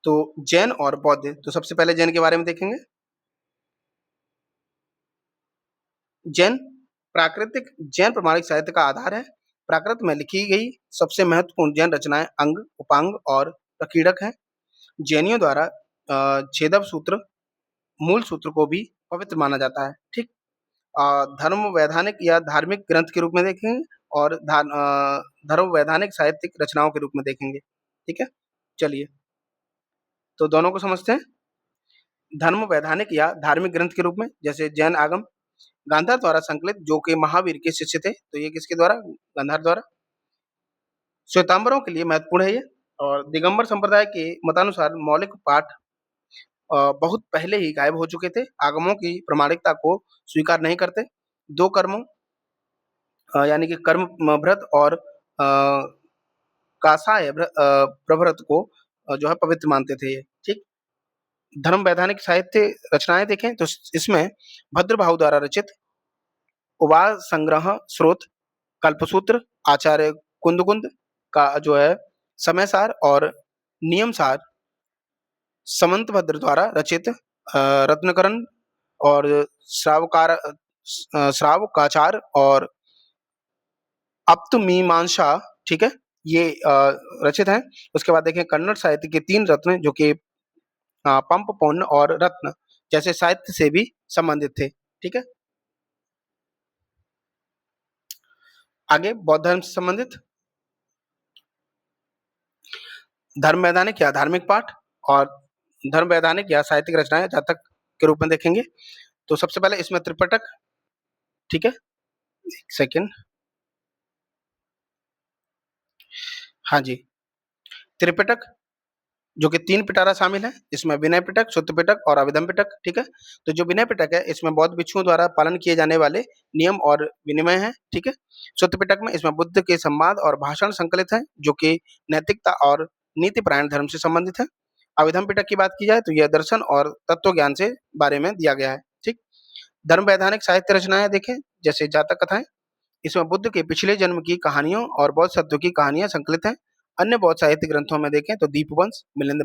Speaker 1: तो जैन और बौद्ध, तो सबसे पहले जैन के बारे में देखेंगे। जैन प्राकृतिक जैन प्रमाणिक साहित्य का आधार है। प्राकृत में लिखी गई सबसे महत्वपूर्ण जैन रचनाएं अंग, उपांग और प्रकीर्णक हैं। जैनियों द्वारा छेदव सूत्र, मूल सूत्र को भी पवित्र माना जाता है, ठीक? धर्म वैधानिक या धार्मिक ग्रंथ के रूप में देखेंगे और धर्म वैधानिक साहित्यिक रचनाओं के रूप में देखेंगे, ठीक है? चलिए, तो दोनों को समझते हैं। धर्म वैधानिक या धार्मिक ग्रंथ के रूप में जैसे जैन आगम, गांधार द्वारा संकलित जो कि महावीर के शिष्य थे, तो ये किसके द्वारा? गांधार द्वारा। श्वेतांबरों के लिए महत्वपूर्ण है ये। और दिगंबर संप्रदाय के मतानुसार मौलिक पाठ बहुत पहले ही गायब हो चुके थे, आगमों की प्रामाणिकता को स्वीकार नहीं करते। दो कर्मों यानी कि कर्म भ्रत और कासाय प्रभृत को जो है पवित्र मानते थे ये, ठीक? धर्म वैधानिक साहित्य रचनाएं देखें तो इसमें भद्रबाहु द्वारा रचित उवाद संग्रह स्रोत, कल्पसूत्र, आचार्य कुंदकुंद का जो है समयसार और नियमसार, समंतभद्र द्वारा रचित रत्नकरण और श्रावकाचार और अप्तमीमांसा, ठीक है? ये रचित हैं। उसके बाद देखें कन्नड़ साहित्य के 3 रत्न जो कि पंप, पुण्य और रत्न जैसे साहित्य से भी संबंधित थे। ठीक है? आगे बौद्ध धर्म से संबंधित धर्म वैधानिक या धार्मिक पाठ और धर्म वैधानिक या साहित्यिक रचनाएँ जातक के रूप में देखेंगे। तो सबसे पहले इसमें त्रिपिटक, ठीक है? 1 सेकंड। हाँ जी, त्रिपिटक जो कि 3 पिटारा शामिल है, इसमें विनय पिटक, सुत्त पिटक और अभिधम पिटक, ठीक है? तो जो विनय पिटक है, इसमें बौद्ध भिक्षुओं द्वारा पालन किए जाने वाले नियम और विनिमय हैं, ठीक है? सुत्त पिटक में इसमें बुद्ध के संवाद और भाषण संकलित हैं, जो कि नैतिकता और नीतिपरायण धर्म से संबंधित है। अभिधम पिटक की बात की जाए तो यह दर्शन और तत्व ज्ञान से बारे में दिया गया है, ठीक? धर्म वैधानिक साहित्य रचनाएँ देखें, जैसे जातक कथाएँ, इसमें बुद्ध के पिछले जन्म की कहानियों और बौद्ध सत्यों की कहानियां संकलित हैं। अन्य बौद्ध साहित्य ग्रंथों में देखें तो दीपवंश, मिलिंद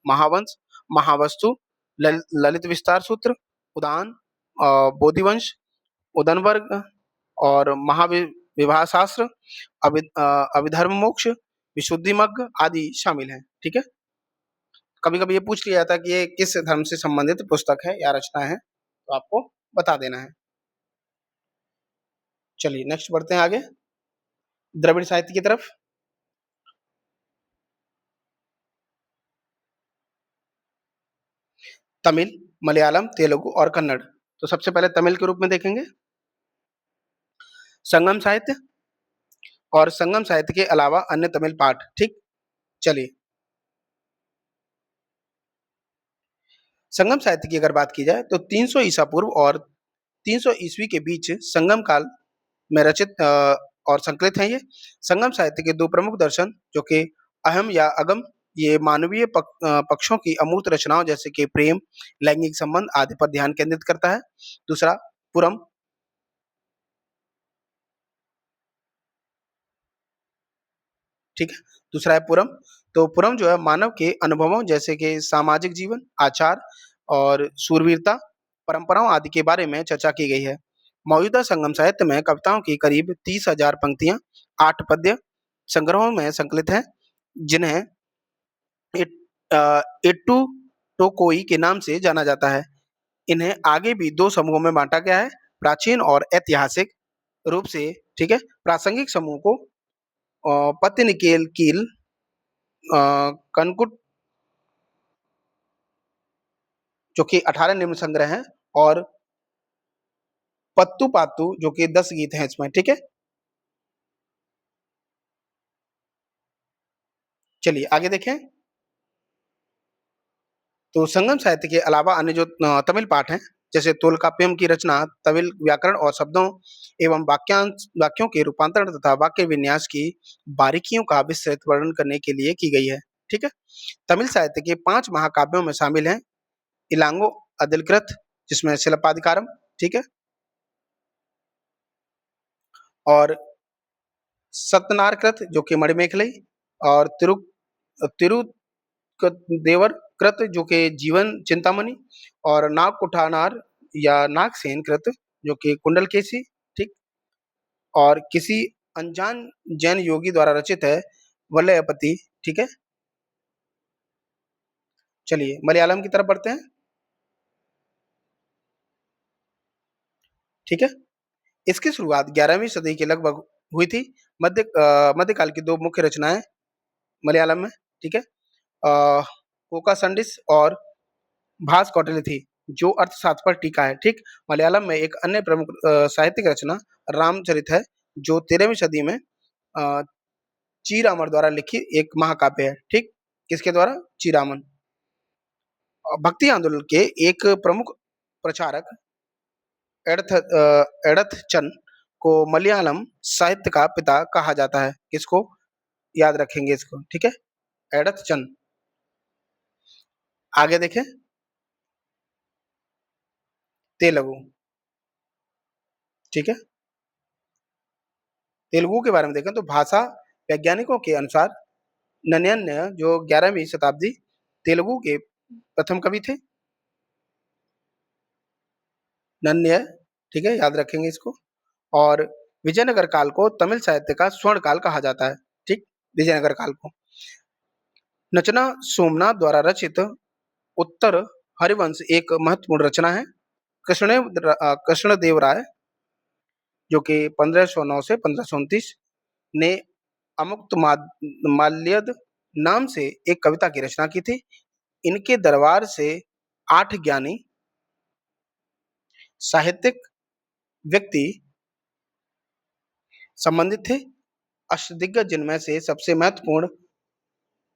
Speaker 1: महावंश, महावस्तु, ललित विस्तार सूत्र, उदान, बोधिवंश, उदनवर्ग और महाविवाह शास्त्र, अभिधर्म मोक्ष, विशुद्धिमग्ग आदि शामिल हैं। ठीक है? कभी कभी ये पूछ लिया जाता है कि ये किस धर्म से संबंधित पुस्तक है या रचना है, तो आपको बता देना है। चलिए नेक्स्ट बढ़ते हैं आगे द्रविड़ साहित्य की तरफ। तमिल, मलयालम, तेलुगु और कन्नड़। तो सबसे पहले तमिल के रूप में देखेंगे संगम साहित्य और संगम साहित्य के अलावा अन्य तमिल पाठ। ठीक, चलिए संगम साहित्य की अगर बात की जाए तो 300 ईसा पूर्व और 300 ईस्वी के बीच संगम काल में रचित और संकलित हैं ये। संगम साहित्य के दो प्रमुख दर्शन जो कि अहम या अगम, ये मानवीय पक्षों की अमूर्त रचनाओं जैसे कि प्रेम, लैंगिक संबंध आदि पर ध्यान केंद्रित करता है। दूसरा पुरम, ठीक है, दूसरा है पुरम। तो पुरम जो है मानव के अनुभवों जैसे कि सामाजिक जीवन, आचार और शूरवीरता, परंपराओं आदि के बारे में चर्चा की गई है। मौजूदा संगम साहित्य में कविताओं की करीब 30,000 पंक्तियां 8 पद्य संग्रहों में संकलित हैं, जिन्हें एट्टू टोकोई के नाम से जाना जाता है। इन्हें आगे भी दो समूहों में बांटा गया है, प्राचीन और ऐतिहासिक रूप से। ठीक है, प्रासंगिक समूह को पत्तनिकेल कील, कनकुट जो कि 18 निम्न संग्रह हैं और पत्तू पातू जो कि 10 गीत हैं इसमें। ठीक है, चलिए आगे देखें। तो संगम साहित्य के अलावा अन्य जो तमिल पाठ हैं जैसे तोलकाप्पियम की रचना तमिल व्याकरण और शब्दों एवं वाक्यों के रूपांतरण तथा वाक्य विन्यास की बारीकियों का विस्तृत वर्णन करने के लिए की गई है। ठीक है, तमिल साहित्य के 5 महाकाव्यों में शामिल हैं इलांगो अदिलकृत जिसमें शिल्पाधिकारम, ठीक है, और सतनारकृत जो कि मणिमेखलाई और तिरु देवर कृत जो कि जीवन चिंतामणि और नागकुठानार या नागसेन कृत जो कि कुंडलकेसी। ठीक, और किसी अनजान जैन योगी द्वारा रचित है वलयपति। ठीक है, चलिए मलयालम की तरफ बढ़ते हैं। ठीक है, इसकी शुरुआत 11वीं सदी के लगभग हुई थी। मध्यकाल की दो मुख्य रचनाएं मलयालम में, ठीक है, कोकासंडिस और भास कौटिल्य थी जो अर्थशास्त्र पर टीका है। ठीक, मलयालम में एक अन्य प्रमुख साहित्यिक रचना रामचरित है जो 13वीं सदी में अ, चीरामन द्वारा लिखी एक महाकाव्य है। ठीक, किसके द्वारा? चीरामन। भक्ति आंदोलन के एक प्रमुख प्रचारक एडथ चन को मलयालम साहित्य का पिता कहा जाता है। किसको? याद रखेंगे इसको। ठीक है, एडथ चन। आगे देखें तेलुगु। ठीक है, तेलुगु के बारे में देखें तो भाषा वैज्ञानिकों के अनुसार नन्यन जो 11वीं शताब्दी तेलुगु के प्रथम कवि थे। नन्य, ठीक है, याद रखेंगे इसको। और विजयनगर काल को तमिल साहित्य का स्वर्ण काल कहा जाता है। ठीक, विजयनगर काल को। रचना सोमनाथ द्वारा रचित उत्तर हरिवंश एक महत्वपूर्ण रचना है। कृष्णदेव राय जो कि 1509 से 1529 ने अमुक्त माल्यद नाम से एक कविता की रचना की थी। इनके दरबार से 8 ज्ञानी साहित्यिक व्यक्ति संबंधित थे। अष्टदिग्गज जिनमें से सबसे महत्वपूर्ण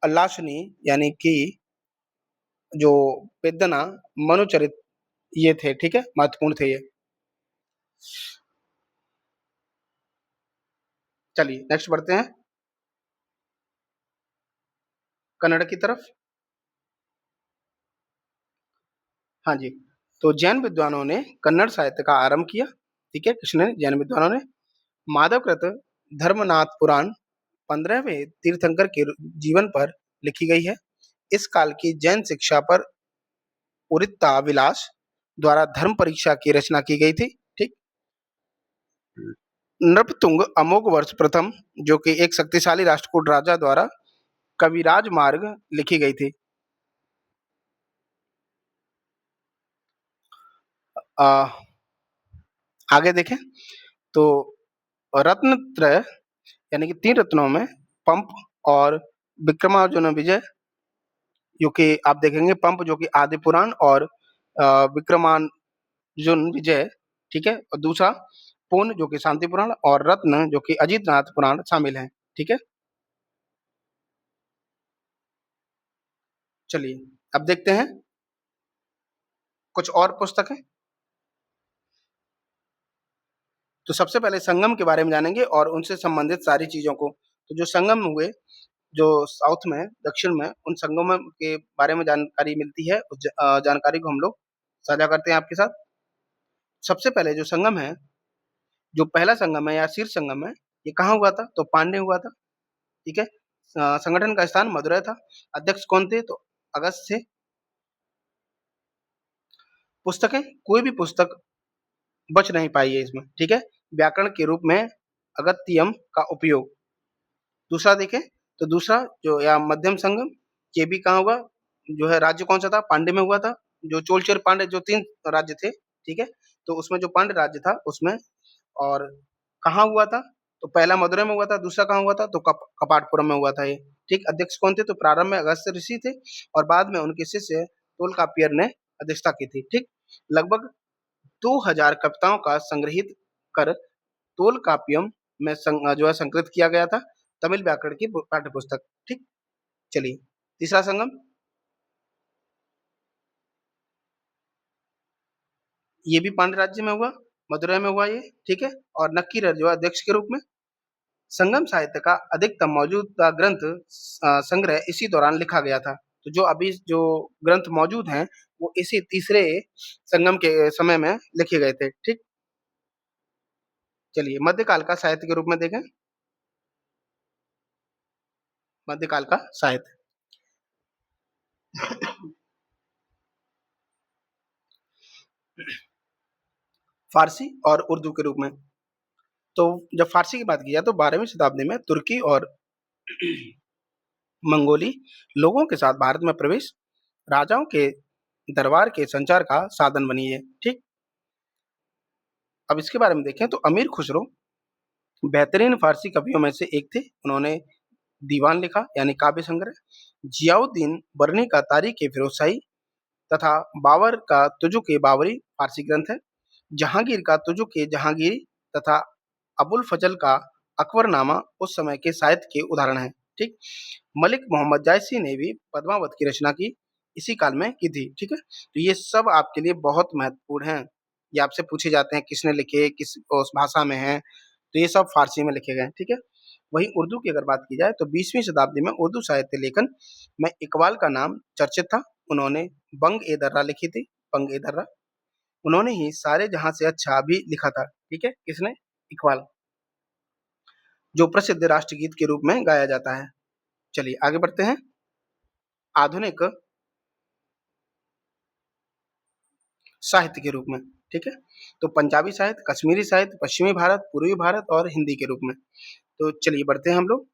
Speaker 1: अल्लाशनी यानी कि जो पेद्दना मनुचरित ये थे, ठीक है, महत्वपूर्ण थे ये। चलिए नेक्स्ट बढ़ते हैं कन्नड़ की तरफ। हाँ जी, तो जैन विद्वानों ने कन्नड़ साहित्य का आरंभ किया, ठीक है, किसने? जैन विद्वानों ने। माधवकृत धर्मनाथ पुराण 15वें तीर्थंकर के जीवन पर लिखी गई है। इस काल की जैन शिक्षा पर उरित्ता विलास द्वारा धर्म परीक्षा की रचना की गई थी, ठीक। नृपतुंग अमोघ वर्ष प्रथम जो कि एक शक्तिशाली राष्ट्रकूट राजा द्वारा कविराज मार्ग लिखी गई थी। आगे देखें तो रत्न त्रय यानी कि 3 रत्नों में पंप और विक्रमार्जुन विजय जो कि आप देखेंगे पंप जो कि आदि पुराण और विक्रमार्जुन विजय, ठीक है, और दूसरा पूर्ण जो कि शांति पुराण और रत्न जो कि अजितनाथ पुराण शामिल हैं, ठीक है। चलिए अब देखते हैं कुछ और पुस्तकें। तो सबसे पहले संगम के बारे में जानेंगे और उनसे संबंधित सारी चीजों को। तो जो संगम हुए जो साउथ में, दक्षिण में, उन संगमों के बारे में जानकारी मिलती है। उस जानकारी को हम लोग साझा करते हैं आपके साथ। सबसे पहले जो संगम है, जो पहला संगम है या शीर्ष संगम है, ये कहाँ हुआ था? तो पांडे हुआ था, ठीक है। संगठन का स्थान मदुरै था। अध्यक्ष कौन थे? तो अगस्त थे। पुस्तकें, कोई भी पुस्तक बच नहीं पाई है इसमें, ठीक है। व्याकरण के रूप में अगस्त्यम का उपयोग। दूसरा देखें तो दूसरा जो या मध्यम संगम, ये भी कहाँ हुआ? जो है राज्य कौन सा था? पांड्य में हुआ था। जो चोल पांड्य जो 3 राज्य थे, ठीक है। तो उसमें जो पांड्य राज्य था उसमें, और कहाँ हुआ था? तो पहला मदुरै में हुआ था, दूसरा कहाँ हुआ था? तो कपाटपुरम में हुआ था ये, ठीक। अध्यक्ष कौन थे? तो प्रारंभ में अगस्त्य ऋषि थे और बाद में उनके शिष्य तोलकापियर ने अध्यक्षता की थी, ठीक। लगभग 2000 कविताओं का संग्रहित कर तोलकाप्पियम में जो है संकलित किया गया था, तमिल व्याकरण की पाठ्य पुस्तक, ठीक। चलिए तीसरा संगम, ये भी पांड्य राज्य में हुआ, मदुरै में हुआ ये, ठीक है। और नक्कीरर जो है अध्यक्ष के रूप में। संगम साहित्य का अधिकतम मौजूदा ग्रंथ संग्रह इसी दौरान लिखा गया था। तो जो अभी जो ग्रंथ मौजूद हैं वो इसी तीसरे संगम के समय में लिखे गए थे, ठीक। चलिए मध्यकाल का साहित्य के रूप में देखें। मध्यकाल का साहित्य फारसी और उर्दू के रूप में। तो जब फारसी की बात की जाए तो 12वीं शताब्दी में तुर्की और मंगोली लोगों के साथ भारत में प्रवेश राजाओं के दरबार के संचार का साधन बनी है, ठीक। अब इसके बारे में देखें तो अमीर खुसरो बेहतरीन फारसी कवियों में से एक थे। उन्होंने दीवान लिखा यानी काव्य संग्रह। जियाउद्दीन बरनी का तारीख ए फिरोजशाही तथा बाबर का तुजुक ए बाबरी फारसी ग्रंथ है। जहांगीर का तुजुक ए जहांगीरी तथा अबुल फजल का अकबरनामा उस समय के साहित्य के उदाहरण हैं, ठीक। मलिक मोहम्मद जायसी ने भी पद्मावत की रचना की इसी काल में की थी, ठीक है। तो ये सब आपके लिए बहुत महत्वपूर्ण हैं। ये आपसे पूछे जाते हैं किसने लिखे, किस उस भाषा में है, तो ये सब फारसी में लिखे गए हैं, ठीक है। वहीं उर्दू की अगर बात की जाए तो 20वीं शताब्दी में उर्दू साहित्य लेखन में इकबाल का नाम चर्चित था। उन्होंने बंग ए दर्रा लिखी थी, बंग ए दर्रा। उन्होंने ही सारे जहां से अच्छा भी लिखा था, ठीक है। किसने? इकबाल, जो प्रसिद्ध राष्ट्रगीत के रूप में गाया जाता है। चलिए आगे बढ़ते हैं। आधुनिक साहित्य के रूप में, ठीक है। तो पंजाबी साहित्य, कश्मीरी साहित्य, पश्चिमी भारत, पूर्वी भारत और हिंदी के रूप में। तो चलिए बढ़ते हैं हम लोग।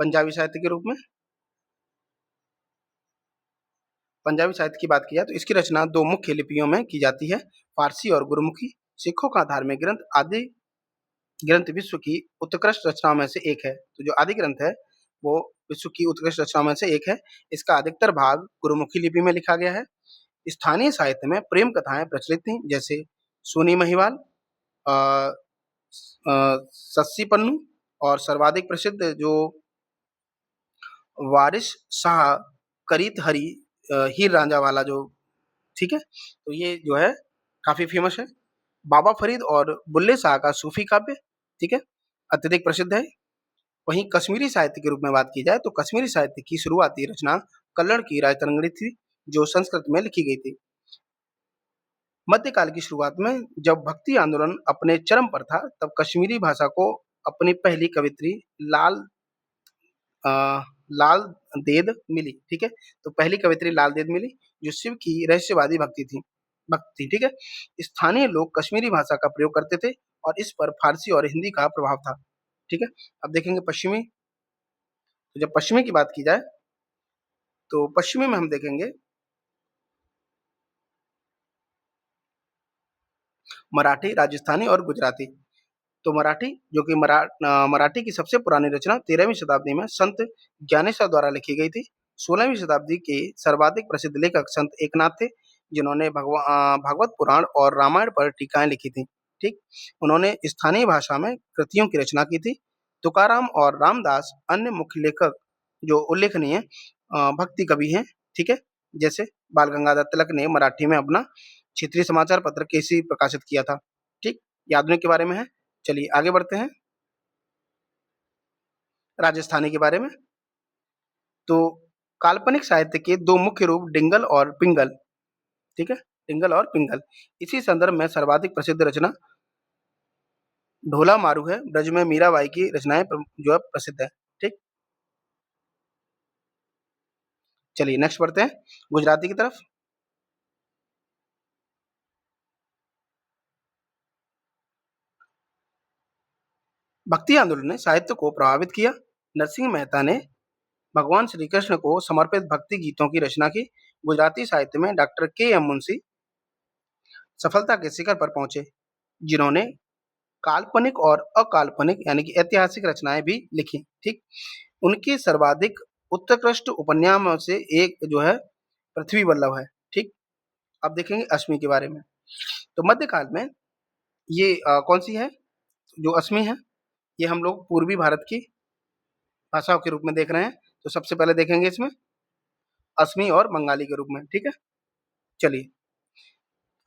Speaker 1: पंजाबी साहित्य के रूप में। पंजाबी साहित्य की बात की जाए तो इसकी रचना 2 मुख्य लिपियों में की जाती है, फारसी और गुरमुखी। सिखों का धार्मिक ग्रंथ आदि ग्रंथ विश्व की उत्कृष्ट रचनाओं में से एक है। तो जो आदि ग्रंथ है, वो विश्व की उत्कृष्ट रचनाओं में से एक है। इसका अधिकतर भाग गुरुमुखी लिपि में लिखा गया है। स्थानीय साहित्य में प्रेम कथाएँ प्रचलित थीं, जैसे सोनी महिवाल, अ सस्सी पन्नू और सर्वाधिक प्रसिद्ध जो वारिस शाह करीत हरी हीर रांझा वाला जो, ठीक है? तो ये जो है काफ़ी फ़ेमस है। बाबा फरीद और बुल्ले शाह का सूफ़ी काव्य, ठीक है? अत्यधिक प्रसिद्ध है। वहीं कश्मीरी साहित्य के रूप में बात की जाए तो कश्मीरी साहित्य की शुरुआती रचना कल्लड़ की राजतरंगिणी थी, जो संस्कृत में लिखी गई थी। मध्यकाल की शुरुआत में जब भक्ति आंदोलन अपने चरम पर था, तब कश्मीरी भाषा को अपनी पहली कवियत्री लाल अ, लाल देद मिली, ठीक है? तो पहली कवियत्री लाल देद मिली, जो शिव की रहस्यवादी भक्ति, ठीक है? स्थानीय लोग कश्मीरी भाषा का प्रयोग करते थे और इस पर फारसी और हिंदी का प्रभाव था, ठीक है? अब देखेंगे पश्चिमी, तो जब पश्चिमी की बात की जाए, तो पश्चिमी में हम देखेंगे मराठी, राजस्थानी और गुजराती। तो मराठी, जो कि मराठी की सबसे पुरानी रचना 13वीं शताब्दी में संत ज्ञानेश्वर द्वारा लिखी गई थी। 16वीं शताब्दी के सर्वाधिक प्रसिद्ध लेखक संत एकनाथ थे, जिन्होंने भागवत पुराण और रामायण पर टीकाएँ लिखी थीं, ठीक? उन्होंने स्थानीय भाषा में कृतियों की रचना की थी। तुकाराम और रामदास अन्य मुख्य लेखक जो उल्लेखनीय भक्ति कवि हैं, ठीक है? जैसे बाल गंगाधर तिलक ने मराठी में अपना क्षेत्रीय समाचार पत्र केसरी प्रकाशित किया था, ठीक? ये आधुनिक के बारे में है। चलिए आगे बढ़ते हैं राजस्थानी के बारे में। तो काल्पनिक साहित्य के 2 मुख्य रूप डिंगल और पिंगल, ठीक है? डिंगल और पिंगल। इसी संदर्भ में सर्वाधिक प्रसिद्ध रचना ढोला मारू है। ब्रज में मीराबाई की रचनाएँ जो है प्रसिद्ध है, ठीक? चलिए नेक्स्ट बढ़ते हैं गुजराती की तरफ। भक्ति आंदोलन ने साहित्य को प्रभावित किया। नरसिंह मेहता ने भगवान श्री कृष्ण को समर्पित भक्ति गीतों की रचना की। गुजराती साहित्य में डॉक्टर के एम मुंशी सफलता के शिखर पर पहुंचे, जिन्होंने काल्पनिक और अकाल्पनिक यानी कि ऐतिहासिक रचनाएं भी लिखी, ठीक? उनके सर्वाधिक उत्कृष्ट उपन्यास में से एक जो है पृथ्वी वल्लभ है, ठीक? अब देखेंगे अश्मी के बारे में। तो मध्यकाल में ये कौन सी है जो अश्मी है, ये हम लोग पूर्वी भारत की भाषाओं के रूप में देख रहे हैं। तो सबसे पहले देखेंगे इसमें अश्मी और बंगाली के रूप में, ठीक है? चलिए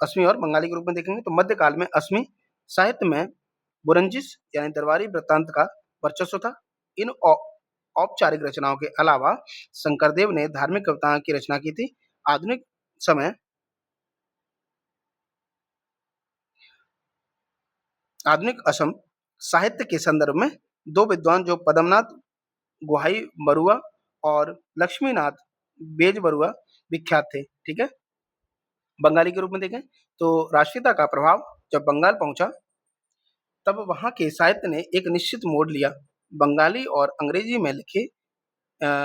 Speaker 1: अश्मी और बंगाली के रूप में देखेंगे। तो मध्यकाल में अश्मी साहित्य में बुरंजिश यानी दरबारी वृत्तांत का वर्चस्व था। इन औपचारिक रचनाओं के अलावा शंकरदेव ने धार्मिक कविताओं की रचना की थी। आधुनिक समय आधुनिक असम साहित्य के संदर्भ में 2 विद्वान जो पद्मनाथ गोहाई बरुआ और लक्ष्मीनाथ बेजबरुआ विख्यात थे, ठीक है? बंगाली के रूप में देखें तो राष्ट्रीयता का प्रभाव जब बंगाल पहुंचा, तब वहाँ के साहित्य ने एक निश्चित मोड़ लिया। बंगाली और अंग्रेजी में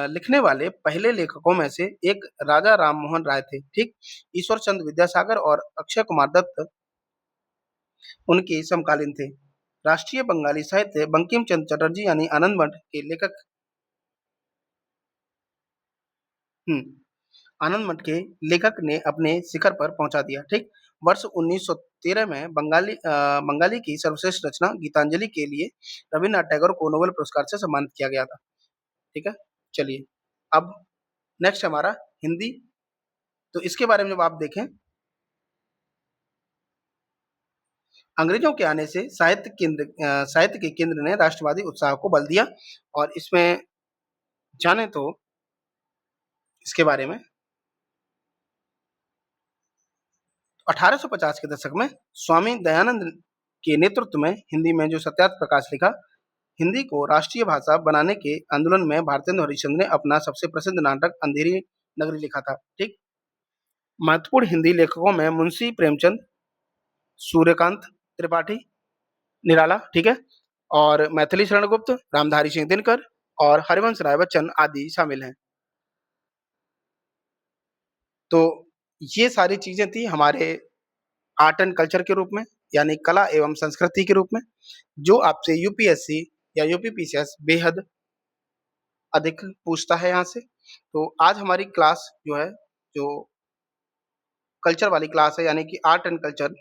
Speaker 1: लिखने वाले पहले लेखकों में से एक राजा राम मोहन राय थे, ठीक? ईश्वर चंद्र विद्यासागर और अक्षय कुमार दत्त उनके समकालीन थे। राष्ट्रीय बंगाली साहित्य बंकिम चंद्र चटर्जी यानी आनंद मठ के लेखक हुँ, आनंद मठ के लेखक ने अपने शिखर पर पहुँचा दिया, ठीक? वर्ष 1913 में बंगाली की सर्वश्रेष्ठ रचना गीतांजलि के लिए रवीन्द्रनाथ टैगोर को नोबेल पुरस्कार से सम्मानित किया गया था, ठीक है? चलिए, अब नेक्स्ट हमारा हिंदी। तो इसके बारे में जब आप देखें, अंग्रेजों के आने से साहित्य के केंद्र ने राष्ट्रवादी उत्साह को बल दिया और इसमें जाने तो इसके बारे में 1850 के दशक में स्वामी दयानंद के नेतृत्व में हिंदी में जो सत्यार्थ प्रकाश लिखा, हिंदी को राष्ट्रीय भाषा बनाने के आंदोलन में भारतेंदु हरिश्चंद्र ने अपना सबसे प्रसिद्ध नाटक अंधेरी नगरी लिखा था, ठीक? महत्वपूर्ण हिंदी लेखकों में मुंशी प्रेमचंद, सूर्यकांत त्रिपाठी निराला, ठीक है? और मैथिली शरण गुप्त, रामधारी सिंह दिनकर और हरिवंश राय बच्चन आदि शामिल हैं। तो ये सारी चीज़ें थी हमारे आर्ट एंड कल्चर के रूप में, यानी कला एवं संस्कृति के रूप में, जो आपसे यूपीएससी या यूपीपीसीएस बेहद अधिक पूछता है यहाँ से। तो आज हमारी क्लास जो है, जो कल्चर वाली क्लास है, यानी कि आर्ट एंड कल्चर,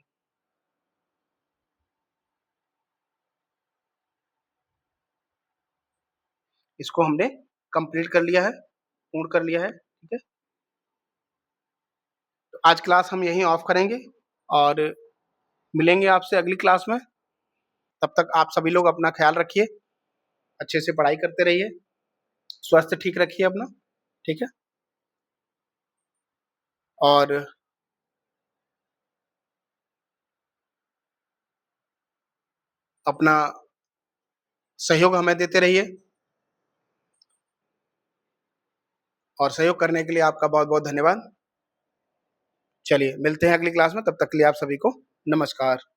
Speaker 1: इसको हमने कंप्लीट कर लिया है, पूर्ण कर लिया है, ठीक है? तो आज क्लास हम यहीं ऑफ करेंगे और मिलेंगे आपसे अगली क्लास में। तब तक आप सभी लोग अपना ख्याल रखिए, अच्छे से पढ़ाई करते रहिए, स्वास्थ्य ठीक रखिए अपना, ठीक है? और अपना सहयोग हमें देते रहिए, और सहयोग करने के लिए आपका बहुत-बहुत धन्यवाद। चलिए, मिलते हैं अगली क्लास में, तब तक के लिए आप सभी को नमस्कार।